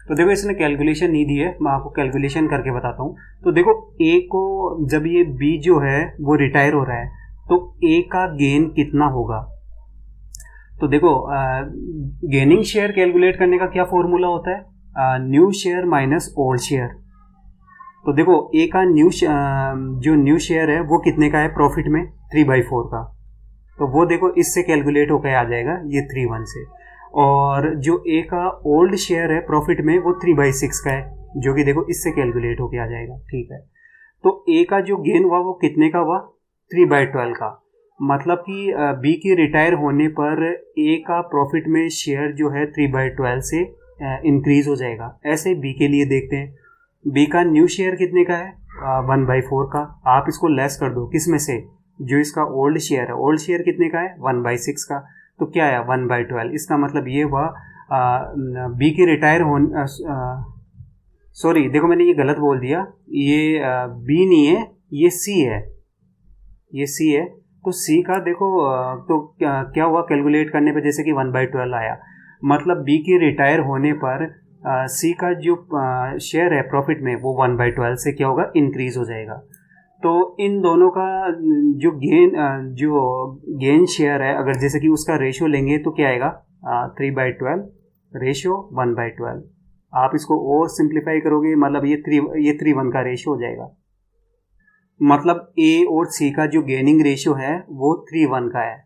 तो देखो इसने कैलकुलेशन नहीं दी है, मैं आपको कैलकुलेशन करके बताता हूँ। तो देखो ए को, जब ये बी जो है वो रिटायर हो रहा है, तो ए का गेन कितना होगा। तो देखो गेनिंग शेयर कैलकुलेट करने का क्या फॉर्मूला होता है, new share minus old share. तो देखो ए का जो न्यू शेयर है वो कितने का है प्रॉफिट में, 3/4 का। तो वो देखो इससे कैलकुलेट होकर आ जाएगा ये 3:1 से। और जो ए का ओल्ड शेयर है प्रॉफिट में वो 3/6 का है, जो कि देखो इससे कैलकुलेट होकर आ जाएगा, ठीक है। तो ए का जो गेन हुआ वो कितने का हुआ, 3/12 का। मतलब कि बी के रिटायर होने पर ए का प्रॉफिट में शेयर जो है 3/12 से इंक्रीज हो जाएगा। ऐसे बी के लिए देखते हैं, बी का न्यू शेयर कितने का है, 1/4 का। आप इसको लेस कर दो किस में से, जो इसका ओल्ड शेयर है, ओल्ड शेयर कितने का है 1/6 का। तो क्या है 1/12। इसका मतलब ये हुआ बी के रिटायर होने, सॉरी देखो मैंने ये गलत बोल दिया, ये बी नहीं है, ये सी है, ये सी है। तो सी का देखो तो क्या हुआ कैलकुलेट करने पे, जैसे कि 1/12 आया, मतलब बी के रिटायर होने पर सी का जो शेयर है प्रॉफिट में वो 1/12 से क्या होगा, इंक्रीज हो जाएगा। तो इन दोनों का जो गेन शेयर है, अगर जैसे कि उसका रेशियो लेंगे तो क्या आएगा, 3/12 रेशियो 1/12। आप इसको और सिंप्लीफाई करोगे, मतलब ये 3:1 का रेशियो हो जाएगा। मतलब ए और सी का जो गेनिंग रेशियो है वो 3:1 का है।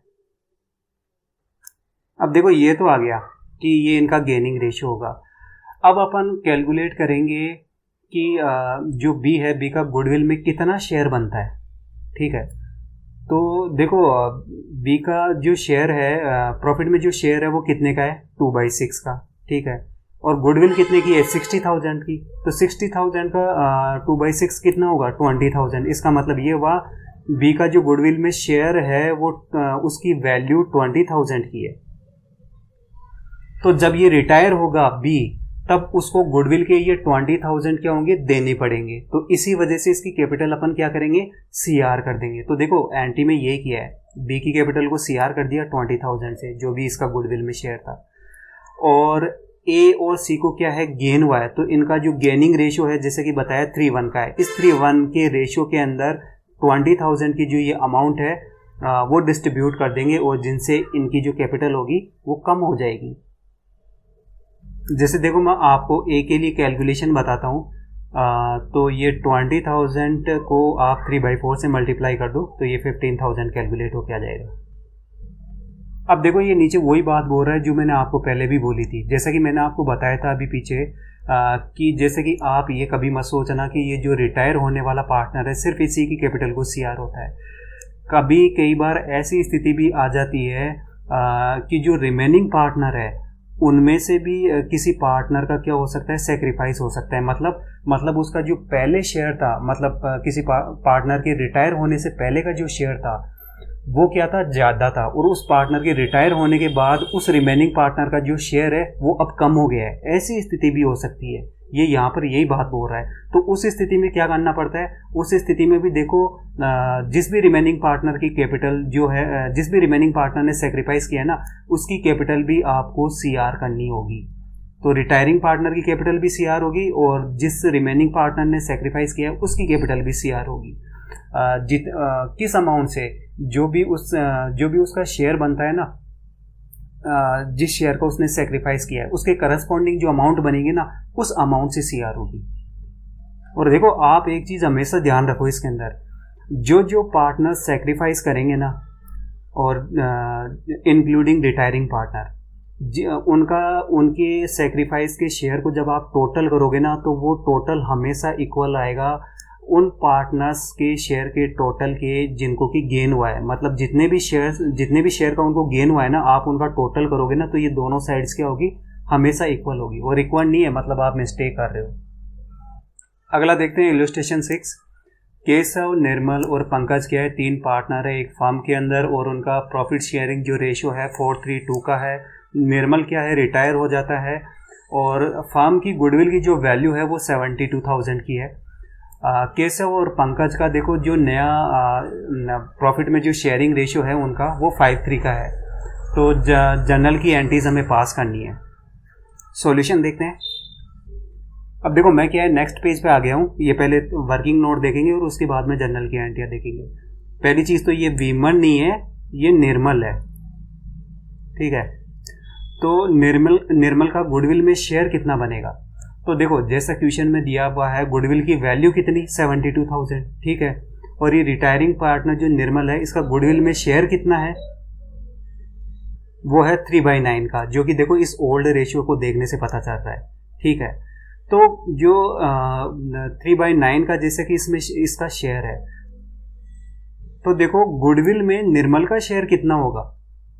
अब देखो ये तो आ गया कि ये इनका गेनिंग रेशियो होगा। अब अपन कैलकुलेट करेंगे कि जो बी है, बी का गुडविल में कितना शेयर बनता है। ठीक है, तो देखो बी का जो शेयर है प्रॉफिट में जो शेयर है वो कितने का है, 2/6 का। ठीक है, और गुडविल कितने की है, 60,000 की। तो 60,000 का 2/6 कितना होगा, 20,000। इसका मतलब ये हुआ बी का जो गुडविल में शेयर है वो उसकी वैल्यू 20,000 की है। तो जब ये रिटायर होगा बी, तब उसको गुडविल के ये 20,000 क्या होंगे, देने पड़ेंगे। तो इसी वजह से इसकी कैपिटल अपन क्या करेंगे, CR कर देंगे। तो देखो एंटी में ये किया है, बी की कैपिटल को CR कर दिया 20,000 से, जो भी इसका गुडविल में शेयर था। और ए और सी को क्या है, गेन हुआ है। तो इनका जो गेनिंग रेशियो है, जैसे कि बताया 3:1 का है। इस 3:1 के रेशियो के अंदर 20,000 की जो ये अमाउंट है वो डिस्ट्रीब्यूट कर देंगे, और जिनसे इनकी जो कैपिटल होगी वो कम हो जाएगी। जैसे देखो मैं आपको ए के लिए कैलकुलेशन बताता हूँ। तो ये 20,000 को आप 3/4 से मल्टीप्लाई कर दो तो ये 15,000 कैलकुलेट होके आ जाएगा। अब देखो ये नीचे वही बात बोल रहा है जो मैंने आपको पहले भी बोली थी। जैसा कि मैंने आपको बताया था अभी पीछे कि जैसे कि आप ये कभी मत सोचना कि ये जो रिटायर होने वाला पार्टनर है सिर्फ इसी की कैपिटल को CR होता है। कभी कई बार ऐसी स्थिति भी आ जाती है कि जो रिमेनिंग पार्टनर है उनमें से भी किसी पार्टनर का क्या हो सकता है, सेक्रीफाइस हो सकता है। मतलब उसका जो पहले शेयर था, मतलब किसी पार्टनर के रिटायर होने से पहले का जो शेयर था वो क्या था, ज़्यादा था, और उस पार्टनर के रिटायर होने के बाद उस रिमेनिंग पार्टनर का जो शेयर है वो अब कम हो गया है। ऐसी स्थिति भी हो सकती है, ये यहाँ पर यही बात बोल रहा है। तो उस स्थिति में क्या करना पड़ता है, उस स्थिति में भी देखो जिस भी रिमेनिंग पार्टनर की कैपिटल जो है, जिस भी रिमेनिंग पार्टनर ने सेक्रीफाइस किया है ना, उसकी कैपिटल भी आपको CR करनी होगी। तो रिटायरिंग पार्टनर की कैपिटल भी CR होगी, और जिस रिमेनिंग पार्टनर ने सेक्रीफाइस किया है उसकी कैपिटल भी CR होगी। किस अमाउंट से, जो भी उसका शेयर बनता है ना, जिस शेयर को उसने सेक्रीफाइस किया है उसके करस्पॉन्डिंग जो अमाउंट बनेगी ना, उस अमाउंट से CR होगी। और देखो आप एक चीज़ हमेशा ध्यान रखो इसके अंदर, जो पार्टनर सेक्रीफाइस करेंगे ना, और इंक्लूडिंग रिटायरिंग पार्टनर, उनके सेक्रीफाइस के शेयर को जब आप टोटल करोगे ना, तो वो टोटल हमेशा इक्वल आएगा उन पार्टनर्स के शेयर के टोटल के जिनको कि गेन हुआ है। मतलब जितने भी शेयर का उनको गेन हुआ है ना, आप उनका टोटल करोगे ना, तो ये दोनों साइड्स क्या होगी, हमेशा इक्वल होगी। और इक्वल नहीं है मतलब आप मिस्टेक कर रहे हो। अगला देखते हैं इलस्ट्रेशन 6। केशव, निर्मल और पंकज क्या है, 3 पार्टनर है एक फर्म के अंदर, और उनका प्रॉफिट शेयरिंग जो रेशियो है 4:3 का है। निर्मल क्या है, रिटायर हो जाता है, और फर्म की गुडविल की जो वैल्यू है वो 72,000 की है। केशव और पंकज का देखो जो नया प्रॉफिट में जो शेयरिंग रेशियो है उनका वो 5:3 का है। तो जर्नल की एंट्रीज हमें पास करनी है। सॉल्यूशन देखते हैं। अब देखो मैं क्या है, नेक्स्ट पेज पे आ गया हूँ। ये पहले वर्किंग नोट देखेंगे और उसके बाद में जर्नल की एंट्रियाँ देखेंगे। पहली चीज़ तो ये विमन नहीं है, ये निर्मल है। ठीक है, तो निर्मल का गुडविल में शेयर कितना बनेगा। तो देखो जैसा क्वेश्चन में दिया हुआ है, गुडविल की वैल्यू कितनी, 72,000। ठीक है, और ये रिटायरिंग पार्टनर जो निर्मल है, इसका गुडविल में शेयर कितना है, वो है 3/9 का, जो कि देखो इस ओल्ड रेशियो को देखने से पता चल रहा है। ठीक है, तो जो 3/9 का जैसे कि इसमें इसका शेयर है, तो देखो गुडविल में निर्मल का शेयर कितना होगा,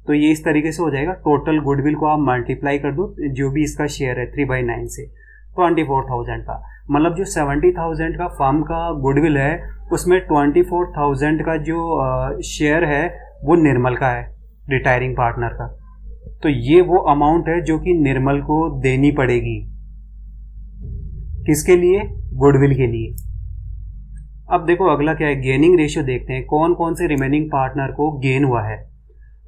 तो ये इस तरीके से हो जाएगा। टोटल गुडविल को आप मल्टीप्लाई कर दो जो भी इसका शेयर है 3/9 से, 24,000 का। मतलब जो 70,000 का फर्म का गुडविल है उसमें 24,000 का जो शेयर है वो निर्मल का है, रिटायरिंग पार्टनर का। तो ये वो अमाउंट है जो कि निर्मल को देनी पड़ेगी। किसके लिए, गुडविल के लिए। अब देखो अगला क्या है, गेनिंग रेशियो देखते हैं कौन कौन से रिमेनिंग पार्टनर को गेन हुआ है।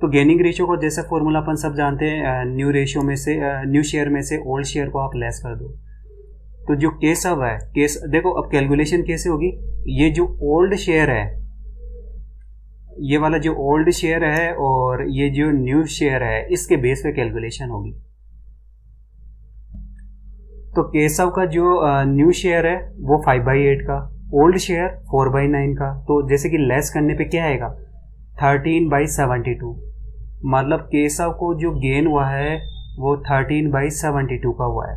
तो गेनिंग रेशियो को जैसा फॉर्मूला अपन सब जानते हैं, न्यू रेशियो में से न्यू शेयर में से ओल्ड शेयर को आप लेस कर दो। तो जो केस अब है, केस देखो अब कैलकुलेशन कैसे होगी, ये जो ओल्ड शेयर है, ये वाला जो ओल्ड शेयर है और ये जो न्यू शेयर है, इसके बेस पे कैलकुलेशन होगी। तो केशव का जो न्यू शेयर है वो 5/8 का, ओल्ड शेयर 4/9 का। तो जैसे कि लेस करने पे क्या आएगा, 13/72। मतलब केशव को जो गेन हुआ है वो 13/72 का हुआ है।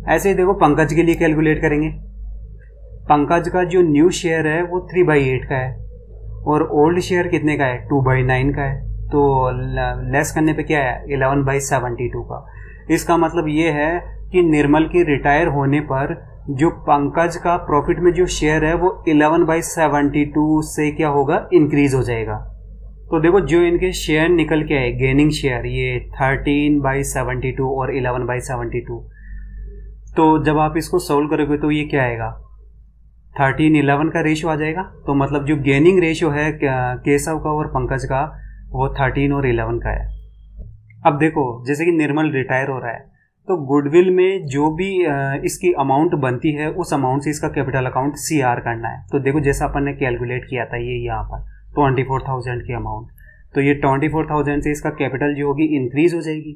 ऐसे ही देखो पंकज के लिए कैलकुलेट करेंगे। पंकज का जो न्यू शेयर है वो 3/8 का है और ओल्ड शेयर कितने का है, 2/9 का है। तो लेस करने पे क्या है, 11/72 का। इसका मतलब ये है कि निर्मल के रिटायर होने पर जो पंकज का प्रॉफिट में जो शेयर है वो 11/72 से क्या होगा, इंक्रीज हो जाएगा। तो देखो जो इनके शेयर निकल के आए गेनिंग शेयर, ये 13/72 और 11/72। तो जब आप इसको सोल्व करोगे तो ये क्या आएगा, 13:11 का रेशियो आ जाएगा। तो मतलब जो गेनिंग रेशियो है केशव का और पंकज का वो 13 और 11 का है। अब देखो जैसे कि निर्मल रिटायर हो रहा है तो गुडविल में जो भी इसकी अमाउंट बनती है उस अमाउंट से इसका कैपिटल अकाउंट CR करना है। तो देखो जैसा अपन ने कैलकुलेट किया था, ये यहाँ पर 24,000 की अमाउंट, तो ये 24,000 से इसका कैपिटल जो होगी इंक्रीज हो जाएगी।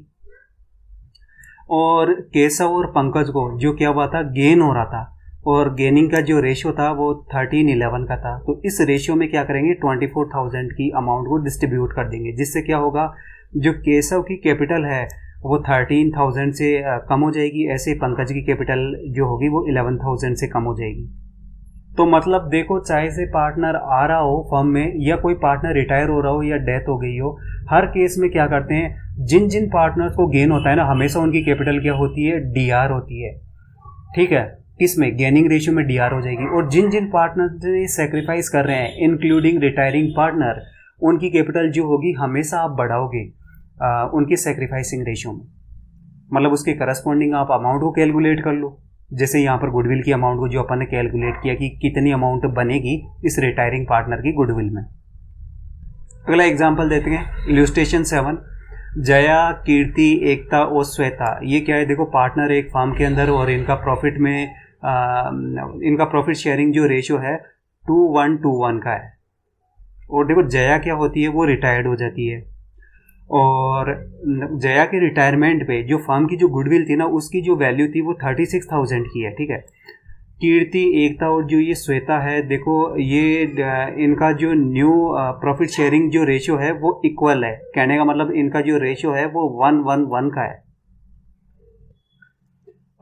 और केशव और पंकज को जो क्या हुआ था, गेन हो रहा था और गेनिंग का जो रेशियो था वो 13:11 का था। तो इस रेशियो में क्या करेंगे, 24,000 की अमाउंट को डिस्ट्रीब्यूट कर देंगे, जिससे क्या होगा, जो केशव की कैपिटल है वो 13,000 से कम हो जाएगी। ऐसे पंकज की कैपिटल जो होगी वो 11,000 से कम हो जाएगी। तो मतलब देखो चाहे से पार्टनर आ रहा हो फर्म में या कोई पार्टनर रिटायर हो रहा हो या डेथ हो गई हो, हर केस में क्या करते हैं, जिन जिन पार्टनर्स को गेन होता है ना, हमेशा उनकी कैपिटल क्या होती है, DR होती है। ठीक है, किसमें, गेनिंग रेशियो में DR हो जाएगी। और जिन जिन पार्टनर सेक्रीफाइस कर रहे हैं इंक्लूडिंग रिटायरिंग पार्टनर, उनकी कैपिटल जो होगी हमेशा आप बढ़ाओगे उनकी सेक्रीफाइसिंग रेशियो में। मतलब उसके करस्पॉन्डिंग आप अमाउंट को कैलकुलेट कर लो। जैसे यहाँ पर गुडविल की अमाउंट को जो अपन ने कैलकुलेट किया कि कितनी अमाउंट बनेगी इस रिटायरिंग पार्टनर की गुडविल में। अगला एग्जांपल देते हैं, इलस्ट्रेशन 7। जया, कीर्ति, एकता और श्वेता, ये क्या है, देखो पार्टनर एक फर्म के अंदर और इनका प्रॉफिट में इनका प्रॉफिट शेयरिंग जो रेशियो है 2:1 का है। और देखो जया क्या होती है, वो रिटायर्ड हो जाती है और जया के रिटायरमेंट पे जो फर्म की जो गुडविल थी ना, उसकी जो वैल्यू थी वो 36,000 की है। ठीक है, कीर्ति, एकता और जो ये श्वेता है, देखो ये इनका जो न्यू प्रॉफिट शेयरिंग जो रेशियो है वो इक्वल है। कहने का मतलब इनका जो रेशियो है वो 1:1 का है।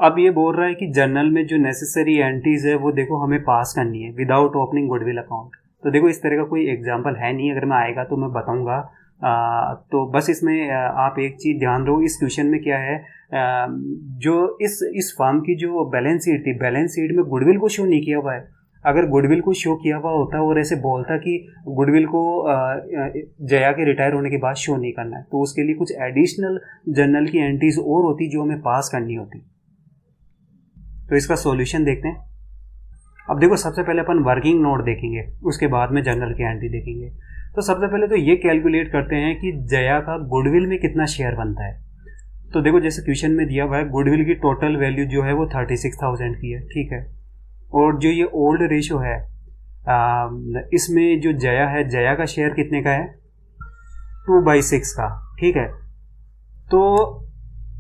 अब ये बोल रहा है कि जर्नल में जो नेसेसरी एंट्रीज है वो देखो हमें पास करनी है विदाउट ओपनिंग गुडविल अकाउंट। तो देखो इस तरह का कोई एग्जाम्पल है नहीं, अगर मैं आएगा तो मैं बताऊंगा। तो बस इसमें आप एक चीज़ ध्यान रहो, इस क्वेश्चन में क्या है, जो इस फर्म की जो बैलेंस शीट थी, बैलेंस शीट में गुडविल को शो नहीं किया हुआ है। अगर गुडविल को शो किया हुआ होता और ऐसे बोलता कि गुडविल को जया के रिटायर होने के बाद शो नहीं करना है, तो उसके लिए कुछ एडिशनल जर्नल की एंट्रीज और होती जो हमें पास करनी होती। तो इसका सॉल्यूशन देखते हैं। अब देखो सबसे पहले अपन वर्किंग नोट देखेंगे, उसके बाद में जर्नल की एंट्री देखेंगे। तो सबसे पहले तो ये कैलकुलेट करते हैं कि जया का गुडविल में कितना शेयर बनता है। तो देखो जैसे क्वेश्चन में दिया हुआ है, गुडविल की टोटल वैल्यू जो है वो 36,000 की है। ठीक है, और जो ये ओल्ड रेशियो है इसमें जो जया है, जया का शेयर कितने का है, 2/6 का। ठीक है, तो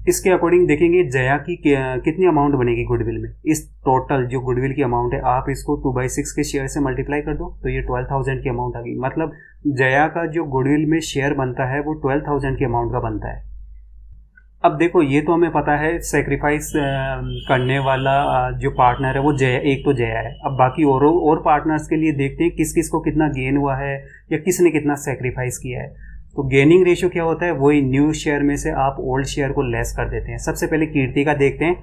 इसके अकॉर्डिंग देखेंगे जया की कितनी अमाउंट बनेगी गुडविल में। इस टोटल जो गुडविल की अमाउंट है आप इसको 2/6 के शेयर से मल्टीप्लाई कर दो तो ये 12,000 की अमाउंट आ गई। मतलब जया का जो गुडविल में शेयर बनता है वो 12,000 की अमाउंट का बनता है। अब देखो ये तो हमें पता है सेक्रीफाइस करने वाला जो पार्टनर है वो जया, एक तो जया है। अब बाकी और पार्टनर्स के लिए देखते हैं किस किस को कितना गेन हुआ है या किसने कितना सेक्रीफाइस किया है। तो गेनिंग रेशियो क्या होता है, वही न्यू शेयर में से आप ओल्ड शेयर को लेस कर देते हैं। सबसे पहले कीर्ति का देखते हैं।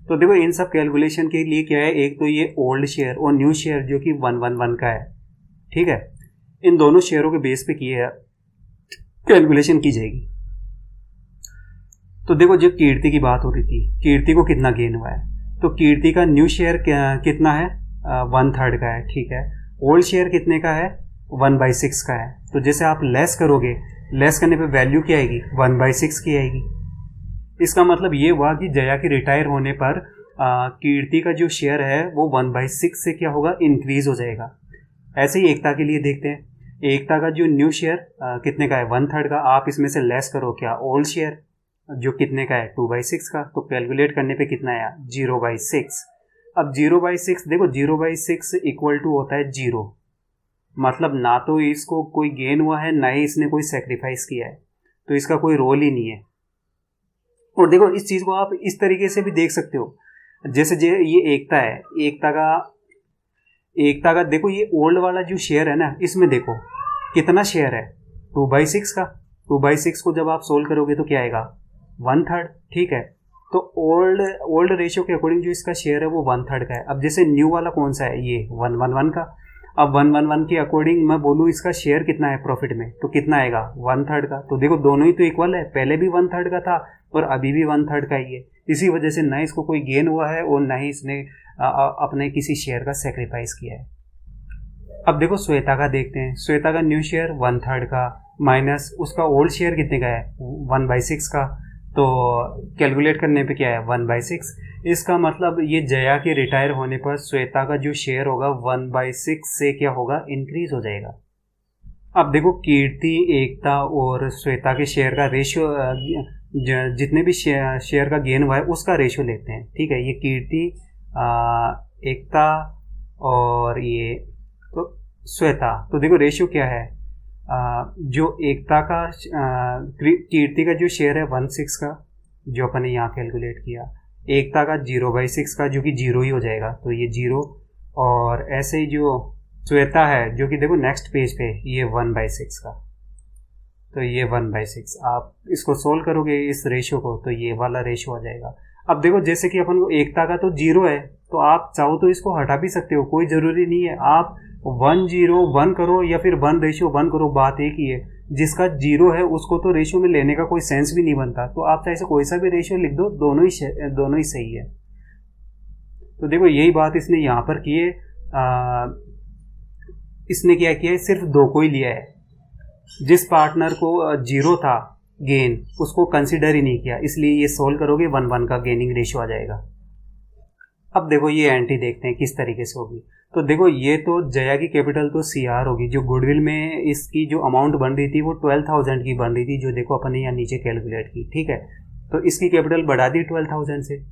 तो देखो इन सब कैलकुलेशन के लिए क्या है, एक तो ये ओल्ड शेयर और न्यू शेयर जो कि 1:1 का है। ठीक है, इन दोनों शेयरों के बेस पे किए कैलकुलेशन की जाएगी। तो देखो जब कीर्ति की बात हो रही थी, कीर्ति को कितना गेन हुआ है, तो कीर्ति का न्यू शेयर कितना है 1/3 का है, ठीक है। ओल्ड शेयर कितने का है? 1/6 का है। तो जैसे आप लेस करोगे, लेस करने पे वैल्यू क्या आएगी? 1/6 की आएगी। इसका मतलब ये हुआ कि जया के रिटायर होने पर कीर्ति का जो शेयर है वो 1/6 से क्या होगा? इंक्रीज हो जाएगा। ऐसे ही एकता के लिए देखते हैं। एकता का जो न्यू शेयर कितने का है? 1/3 का। आप इसमें से लेस करो क्या? ओल्ड शेयर जो कितने का है? 2/6 का। तो कैलकुलेट करने पे कितना आया? 0/6। अब 0/6 देखो, 0/6 इक्वल टू होता है 0। मतलब ना तो इसको कोई गेन हुआ है, ना ही इसने कोई सेक्रीफाइस किया है, तो इसका कोई रोल ही नहीं है। और देखो इस चीज़ को आप इस तरीके से भी देख सकते हो, जैसे ये एकता है, एकता का देखो, ये ओल्ड वाला जो शेयर है ना, इसमें देखो कितना शेयर है? 2/6 का। 2/6 को जब आप सोल्व करोगे तो क्या आएगा? 1/3, ठीक है। तो ओल्ड रेशियो के अकॉर्डिंग जो इसका शेयर है वो 1/3 का है। अब जैसे न्यू वाला कौन सा है? ये 1/1 का। अब 1/1 के अकॉर्डिंग मैं बोलूँ इसका शेयर कितना है प्रॉफिट में, तो कितना आएगा? 1/3 का। तो देखो दोनों ही तो इक्वल है, पहले भी 1/3 का था और अभी भी 1/3 का ही है। इसी वजह से ना इसको कोई गेन हुआ है और ना ही इसने अपने किसी शेयर का सेक्रीफाइस किया है। अब देखो श्वेता का देखते हैं। श्वेता का न्यू शेयर 1/3 का माइनस उसका ओल्ड शेयर कितने का है? 1/6 का। तो कैलकुलेट करने पे क्या है? 1/6। इसका मतलब ये जया के रिटायर होने पर श्वेता का जो शेयर होगा 1/6 से क्या होगा? इंक्रीज हो जाएगा। अब देखो कीर्ति, एकता और श्वेता के शेयर का रेशियो, जितने भी शेयर का गेन हुआ है उसका रेशियो लेते हैं, ठीक है। ये कीर्ति, एकता और ये तो श्वेता। तो देखो रेशियो क्या है? जो एकता का कीर्ति का जो शेयर है 1/6 का, जो अपन ने यहाँ कैलकुलेट किया, एकता का 0/6 का, जो कि 0 ही हो जाएगा, तो ये 0। और ऐसे ही जो श्वेता है, जो कि देखो नेक्स्ट पेज पे, ये 1/6 का, तो ये 1/6। आप इसको सोल्व करोगे इस रेशियो को, तो ये वाला रेशियो आ जाएगा। अब देखो जैसे कि अपन को एकता का तो 0 है, तो आप चाहो तो इसको हटा भी सकते हो, कोई ज़रूरी नहीं है। आप 1/0 करो या फिर 1:1 करो, बात एक ही है। जिसका 0 है उसको तो रेशियो में लेने का कोई सेंस भी नहीं बनता, तो आप चाहे से कोई सा भी रेशियो लिख दो, दोनों ही सही है। तो देखो यही बात इसने यहाँ पर की है। इसने क्या किया है? सिर्फ 2 को ही लिया है। जिस पार्टनर को 0 था गेन, उसको कंसिडर ही नहीं किया, इसलिए ये सोल्व करोगे 1/1 का गेनिंग रेशियो आ जाएगा। अब देखो ये एंट्री देखते हैं किस तरीके से होगी। तो देखो ये तो जया की कैपिटल तो CR होगी, जो गुडविल में इसकी जो अमाउंट बन रही थी वो 12,000 की बन रही थी, जो देखो अपन ने यहाँ नीचे कैलकुलेट की, ठीक है। तो इसकी कैपिटल बढ़ा दी 12,000 से।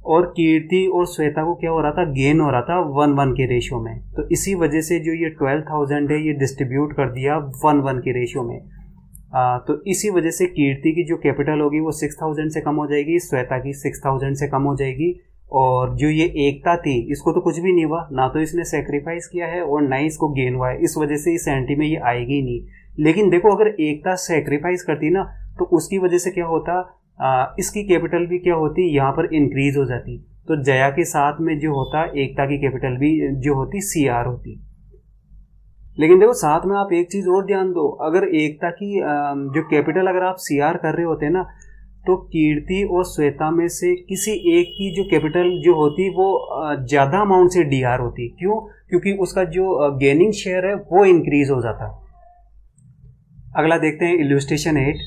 और कीर्ति और श्वेता को क्या हो रहा था? गेन हो रहा था 1/1 के रेशियो में, तो इसी वजह से जो ये 12,000 है ये डिस्ट्रीब्यूट कर दिया 1/1 के रेशियो में। तो इसी वजह से कीर्ति की जो कैपिटल होगी वो 6,000 से कम हो जाएगी, श्वेता की 6,000 से कम हो जाएगी। और जो ये एकता थी, इसको तो कुछ भी नहीं हुआ, ना तो इसने सेक्रीफाइस किया है और ना ही इसको गेन हुआ है, इस वजह से इस एंट्री में ये आएगी ही नहीं। लेकिन देखो अगर एकता सेक्रीफाइस करती ना, तो उसकी वजह से क्या होता? इसकी कैपिटल भी क्या होती? यहाँ पर इंक्रीज हो जाती। तो जया के साथ में जो होता, एकता की कैपिटल भी जो होती CR होती। लेकिन देखो साथ में आप एक चीज़ और ध्यान दो, अगर एकता की जो कैपिटल अगर आप CR कर रहे होते ना, तो कीर्ति और श्वेता में से किसी एक की जो कैपिटल जो होती वो ज़्यादा अमाउंट से DR होती। क्यों? क्योंकि उसका जो गेनिंग शेयर है वो इंक्रीज हो जाता। अगला देखते हैं इल्यूस्ट्रेशन 8।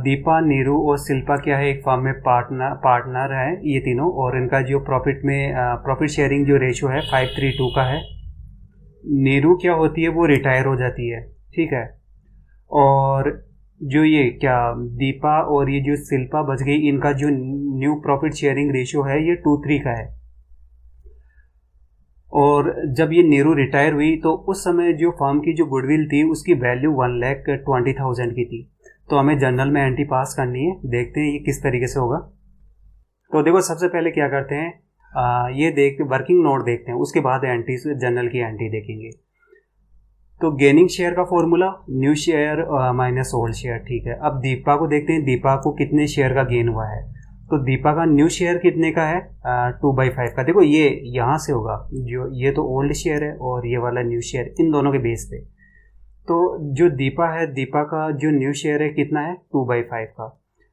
दीपा, नीरू और शिल्पा क्या है? एक फर्म में पार्टनर है ये तीनों, और इनका जो प्रॉफिट शेयरिंग जो रेशियो है 5:3 का है। नीरू क्या होती है? वो रिटायर हो जाती है, ठीक है। और जो ये क्या दीपा और ये जो शिल्पा बच गई, इनका जो न्यू प्रॉफिट शेयरिंग रेशियो है ये 2:3 का है। और जब ये नीरू रिटायर हुई तो उस समय जो फर्म की जो गुडविल थी उसकी वैल्यू 1,20,000 की थी। तो हमें जनरल में एंट्री पास करनी है, देखते हैं ये किस तरीके से होगा। तो देखो सबसे पहले क्या करते हैं, ये वर्किंग नोट देखते हैं, उसके बाद एंट्री जनरल की एंट्री देखेंगे। तो गेनिंग शेयर का formula new share minus old share, ठीक है। अब दीपा को देखते हैं, दीपा को कितने शेयर का गेन हुआ है। तो दीपा का न्यू शेयर कितने का है? 2/5 का। देखो ये यहाँ से होगा, जो ये तो ओल्ड शेयर है और ये वाला न्यू शेयर, इन दोनों के बेस पे। तो जो दीपा है, दीपा का जो न्यू शेयर है कितना है? 2/5 का।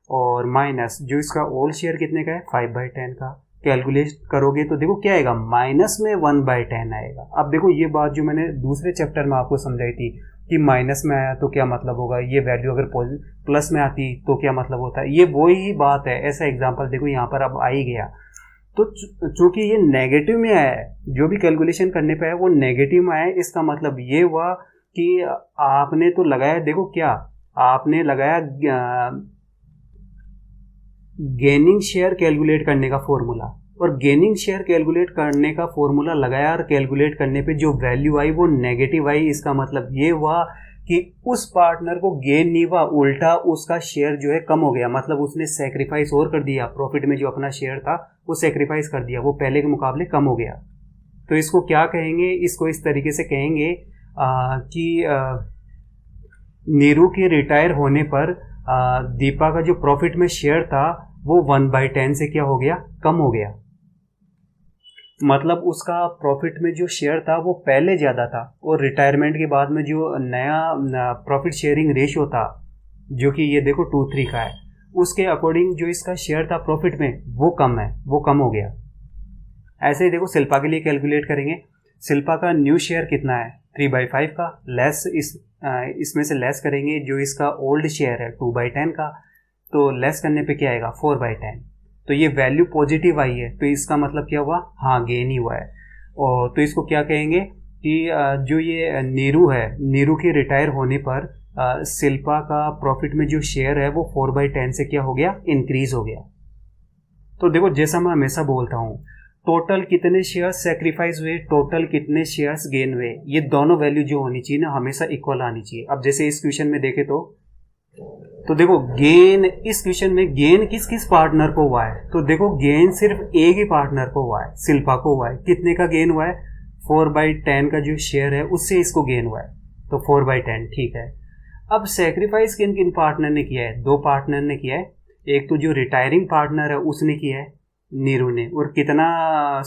और माइनस जो इसका ओल्ड शेयर कितने का है? 5/10 का। कैलकुलेट करोगे तो देखो क्या आएगा, माइनस में 1/10 आएगा। अब देखो ये बात जो मैंने दूसरे चैप्टर में आपको समझाई थी कि माइनस में आया तो क्या मतलब होगा, ये वैल्यू अगर प्लस में आती तो क्या मतलब होता है, ये वही बात है। ऐसा एग्जांपल देखो यहाँ पर अब आ ही गया। तो चूंकि ये नेगेटिव में आया है, जो भी कैलकुलेशन करने पे आया वो नेगेटिव में आया है, इसका मतलब ये हुआ कि आपने तो लगाया, देखो क्या आपने लगाया, गेनिंग शेयर कैलकुलेट करने का फॉर्मूला, और गेनिंग शेयर कैलकुलेट करने का फॉर्मूला लगाया और कैलकुलेट करने पे जो वैल्यू आई वो नेगेटिव आई। इसका मतलब ये हुआ कि उस पार्टनर को गेन नहीं हुआ, उल्टा उसका शेयर जो है कम हो गया, मतलब उसने सेक्रीफाइस और कर दिया, प्रॉफिट में जो अपना शेयर था वो सेक्रीफाइस कर दिया, वो पहले के मुकाबले कम हो गया। तो इसको क्या कहेंगे, इसको इस तरीके से कहेंगे कि नीरू के रिटायर होने पर दीपा का जो प्रॉफिट में शेयर था वो 1/10 से क्या हो गया, कम हो गया। मतलब उसका प्रॉफिट में जो शेयर था वो पहले ज़्यादा था, और रिटायरमेंट के बाद में जो नया प्रॉफिट शेयरिंग रेशियो था जो कि ये देखो 2:3 का है, उसके अकॉर्डिंग जो इसका शेयर था प्रॉफिट में वो कम है, वो कम हो गया। ऐसे ही देखो शिल्पा के लिए कैलकुलेट करेंगे। शिल्पा का न्यू शेयर कितना है, 3/5 का, लेस इसमें से लेस करेंगे जो इसका ओल्ड शेयर है 2/10 का, तो लेस करने पे क्या आएगा, 4/10। तो ये वैल्यू पॉजिटिव आई है, तो इसका मतलब क्या हुआ, हाँ गेन ही हुआ है। और तो इसको क्या कहेंगे कि जो ये नीरू है, नीरू के रिटायर होने पर शिल्पा का प्रॉफिट में जो शेयर है वो 4/10 से क्या हो गया, इंक्रीज हो गया। तो देखो जैसा मैं हमेशा बोलता हूँ, टोटल कितने शेयर्स सेक्रीफाइस हुए, टोटल कितने शेयर्स गेन हुए, ये दोनों वैल्यू जो होनी चाहिए ना हमेशा इक्वल आनी चाहिए। अब जैसे इस क्वेश्चन में देखे तो देखो गेन, इस क्वेश्चन में गेन किस किस पार्टनर को हुआ है, तो देखो गेन सिर्फ एक ही पार्टनर को हुआ है, शिल्पा को हुआ है। कितने का गेन हुआ है, 4/10 का जो शेयर है उससे इसको गेन हुआ है, तो 4/10 ठीक है। अब सेक्रीफाइस किन किन पार्टनर ने किया है, 2 पार्टनर ने किया है। एक तो जो रिटायरिंग पार्टनर है उसने किया है, नीरू ने, और कितना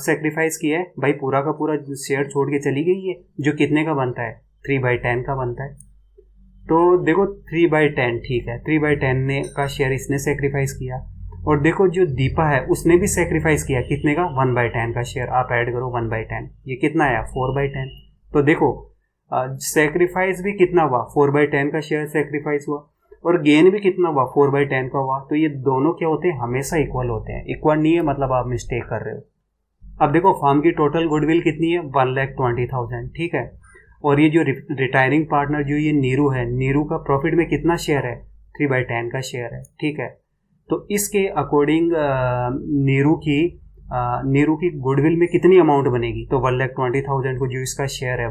सेक्रीफाइस किया है भाई, पूरा का पूरा शेयर छोड़ के चली गई है, जो कितने का बनता है, 3/10 का बनता है। तो देखो 3/10 ठीक है, 3/10 ने का शेयर इसने सेक्रीफाइस किया। और देखो जो दीपा है उसने भी सेक्रीफाइस किया, कितने का, 1/10 का शेयर। आप ऐड करो 1/10, ये कितना आया, 4/10। तो देखो सेक्रीफाइस भी कितना हुआ, 4/10 का शेयर सेक्रीफाइस हुआ, और गेन भी कितना हुआ, 4/10 का हुआ। तो ये दोनों क्या होते हैं, हमेशा इक्वल होते हैं। इक्वल नहीं है मतलब आप मिस्टेक कर रहे हो। अब देखो फर्म की टोटल गुडविल कितनी है, 1,20,000 ठीक है। और ये जो रिटायरिंग पार्टनर जो ये नीरू है, नीरू का प्रॉफिट में कितना शेयर है, 3/10 का शेयर है ठीक है। तो इसके अकॉर्डिंग नीरू की गुडविल में कितनी अमाउंट बनेगी, तो 1,20,000 को जो इसका शेयर है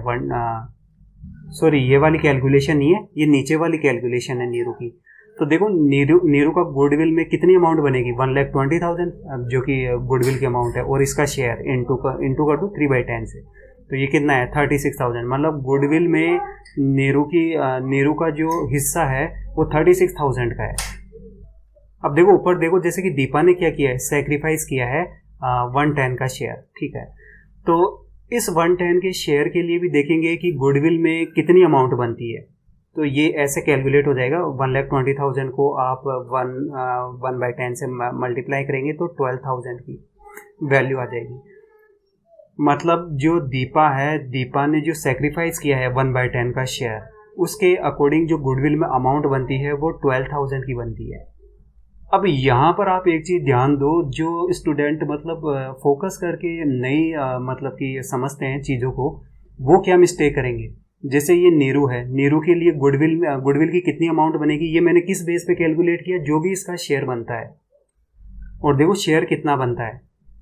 सॉरी ये वाली कैलकुलेशन नहीं है, ये नीचे वाली कैलकुलेशन है नीरू की। तो देखो नीरू का गुडविल में कितनी अमाउंट बनेगी, 1,20,000 जो कि गुडविल की अमाउंट है, और इसका शेयर इंटू कर दो 3/10 से, तो ये कितना है, 36,000। मतलब गुडविल में नीरू का जो हिस्सा है वो 36,000 का है। अब देखो ऊपर देखो, जैसे कि दीपा ने क्या किया है, सेक्रीफाइस किया है 110 का शेयर ठीक है। तो इस 110 के शेयर के लिए भी देखेंगे कि गुडविल में कितनी अमाउंट बनती है, तो ये ऐसे कैलकुलेट हो जाएगा। 1,20,000 को आप 1/10 से मल्टीप्लाई करेंगे तो 12,000 की वैल्यू आ जाएगी। मतलब जो दीपा है, दीपा ने जो सेक्रीफाइस किया है 1/10 का शेयर, उसके अकॉर्डिंग जो गुडविल में अमाउंट बनती है वो 12,000 की बनती है। अब यहाँ पर आप एक चीज़ ध्यान दो, जो स्टूडेंट मतलब फोकस करके नहीं मतलब कि समझते हैं चीज़ों को, वो क्या मिस्टेक करेंगे। जैसे ये नीरू है, नीरू के लिए गुडविल की कितनी अमाउंट बनेगी, ये मैंने किस बेस पे कैलकुलेट किया, जो भी इसका शेयर बनता है। और देखो शेयर कितना बनता है,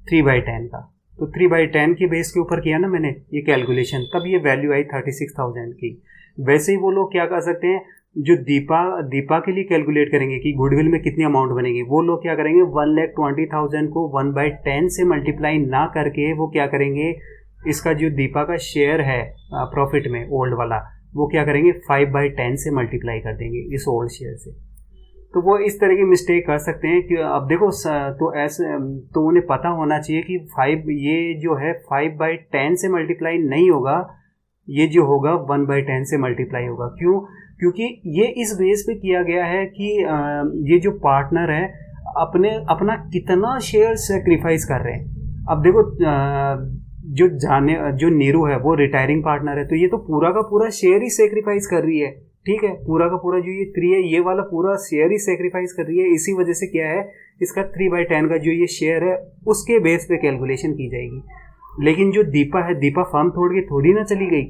3/10 का, तो 3/10 के बेस के ऊपर किया ना मैंने ये कैलकुलेशन, तब ये वैल्यू आई 36,000 की। वैसे ही वो लोग क्या कर सकते हैं, जो दीपा के लिए कैलकुलेट करेंगे कि गुडविल में कितनी अमाउंट बनेगी, वो लोग क्या करेंगे, 1,20,000 को 1/10 से मल्टीप्लाई ना करके वो क्या करेंगे, इसका जो दीपा का शेयर है प्रॉफिट में ओल्ड वाला, वो क्या करेंगे 5/10 से मल्टीप्लाई कर देंगे इस ओल्ड शेयर से। तो वो इस तरह की मिस्टेक कर सकते हैं कि अब देखो तो ऐसे तो उन्हें पता होना चाहिए कि 5 ये जो है 5/10 से मल्टीप्लाई नहीं होगा, ये जो होगा 1/10 से मल्टीप्लाई होगा। क्यों, क्योंकि ये इस बेस पे किया गया है कि ये जो पार्टनर है अपना कितना शेयर सेक्रीफाइस कर रहे हैं। अब देखो जो नीरू है वो रिटायरिंग पार्टनर है, तो ये तो पूरा का पूरा शेयर ही सेक्रीफाइस कर रही है, ठीक है। पूरा का पूरा जो ये 3 है, ये वाला पूरा शेयर ही सेक्रीफाइस कर रही है। इसी वजह से क्या है, इसका 3/10 का जो ये शेयर है उसके बेस पे कैलकुलेशन की जाएगी। लेकिन जो दीपा है, दीपा फर्म छोड़ के थोड़ी ना चली गई,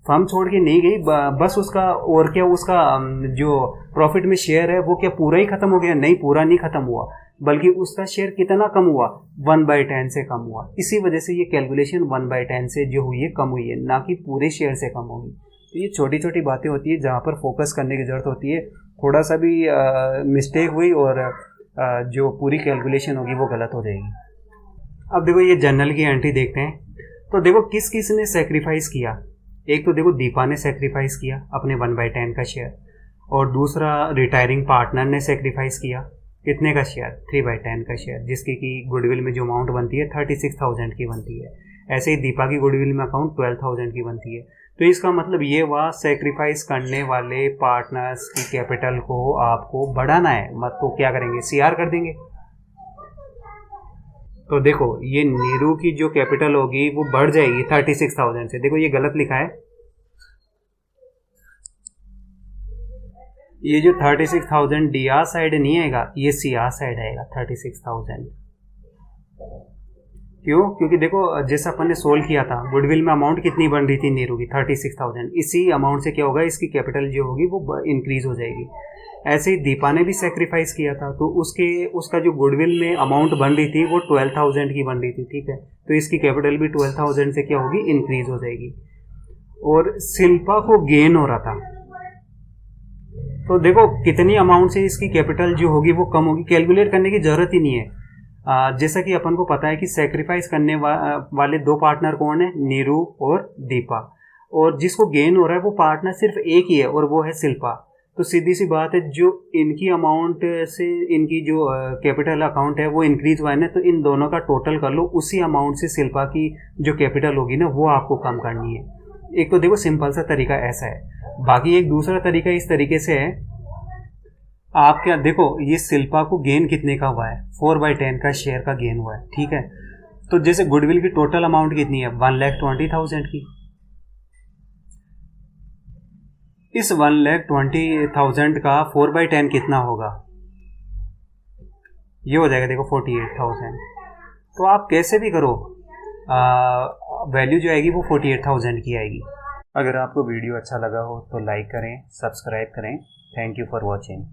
फर्म छोड़ के नहीं गई, बस उसका और क्या, उसका जो प्रॉफिट में शेयर है वो क्या पूरा ही खत्म हो गया? नहीं, पूरा नहीं खत्म हुआ, बल्कि उसका शेयर कितना कम हुआ? 1/10 से कम हुआ। इसी वजह से ये कैलकुलेशन 1/10 से जो हुई है कम हुई है, ना कि पूरे शेयर से कम होगी। तो ये छोटी छोटी बातें होती है जहाँ पर फोकस करने की ज़रूरत होती है। थोड़ा सा भी मिस्टेक हुई और जो पूरी कैलकुलेशन होगी वो गलत हो जाएगी। अब देखो ये जर्नल की एंट्री देखते हैं, तो देखो किस किस ने सेक्रीफाइस किया। एक तो देखो दीपा ने सेक्रीफाइस किया अपने 1/10 का शेयर, और दूसरा रिटायरिंग पार्टनर ने सेक्रीफाइस किया कितने का शेयर? 3/10 का शेयर, जिसकी कि गुडविल में जो अमाउंट बनती है 36,000 की बनती है। ऐसे ही दीपा की गुडविल में अकाउंट 12,000 की बनती है। तो इसका मतलब ये हुआ सेक्रीफाइस करने वाले पार्टनर्स की कैपिटल को आपको बढ़ाना है, मत तो क्या करेंगे, CR कर देंगे। तो देखो ये नीरू की जो कैपिटल होगी वो बढ़ जाएगी 36,000 से। देखो ये गलत लिखा है, ये जो 36,000 DR साइड नहीं आएगा, ये CR साइड आएगा 36,000। क्यों? क्योंकि देखो जैसा अपन ने सोल्व किया था, गुडविल में अमाउंट कितनी बन रही थी नीरू की? 36,000। इसी अमाउंट से क्या होगा, इसकी कैपिटल जो होगी वो इंक्रीज हो जाएगी। ऐसे ही दीपा ने भी सेक्रीफाइस किया था, तो उसका जो गुडविल में अमाउंट बन रही थी वो 12,000 की बन रही थी, ठीक है। तो इसकी कैपिटल भी 12,000 से क्या होगी, इंक्रीज हो जाएगी। और शिल्पा को गेन हो रहा था, तो देखो कितनी अमाउंट से इसकी कैपिटल जो होगी वो कम होगी, कैलकुलेट करने की जरूरत ही नहीं है। जैसा कि अपन को पता है कि सेक्रीफाइस करने वाले 2 पार्टनर कौन है, नीरू और दीपा, और जिसको गेन हो रहा है वो पार्टनर सिर्फ एक ही है और वो है शिल्पा। तो सीधी सी बात है, जो इनकी अमाउंट से इनकी जो कैपिटल अकाउंट है वो इंक्रीज हुआ है ना, तो इन दोनों का टोटल कर लो, उसी अमाउंट से शिल्पा की जो कैपिटल होगी ना वो आपको कम करनी है। एक तो देखो सिंपल सा तरीका ऐसा है। बाकी एक दूसरा तरीका इस तरीके से है, आप क्या देखो, ये शिल्पा को गेन कितने का हुआ है, 4/10 का शेयर का गेन हुआ है, ठीक है। तो जैसे गुडविल की टोटल अमाउंट कितनी है, 1,20,000 की। इस 1,20,000 का 4/10 कितना होगा, ये हो जाएगा देखो 48,000। तो आप कैसे भी करो, वैल्यू जो आएगी वो 48,000 की आएगी। अगर आपको वीडियो अच्छा लगा हो तो लाइक करें, सब्सक्राइब करें। Thank you for watching.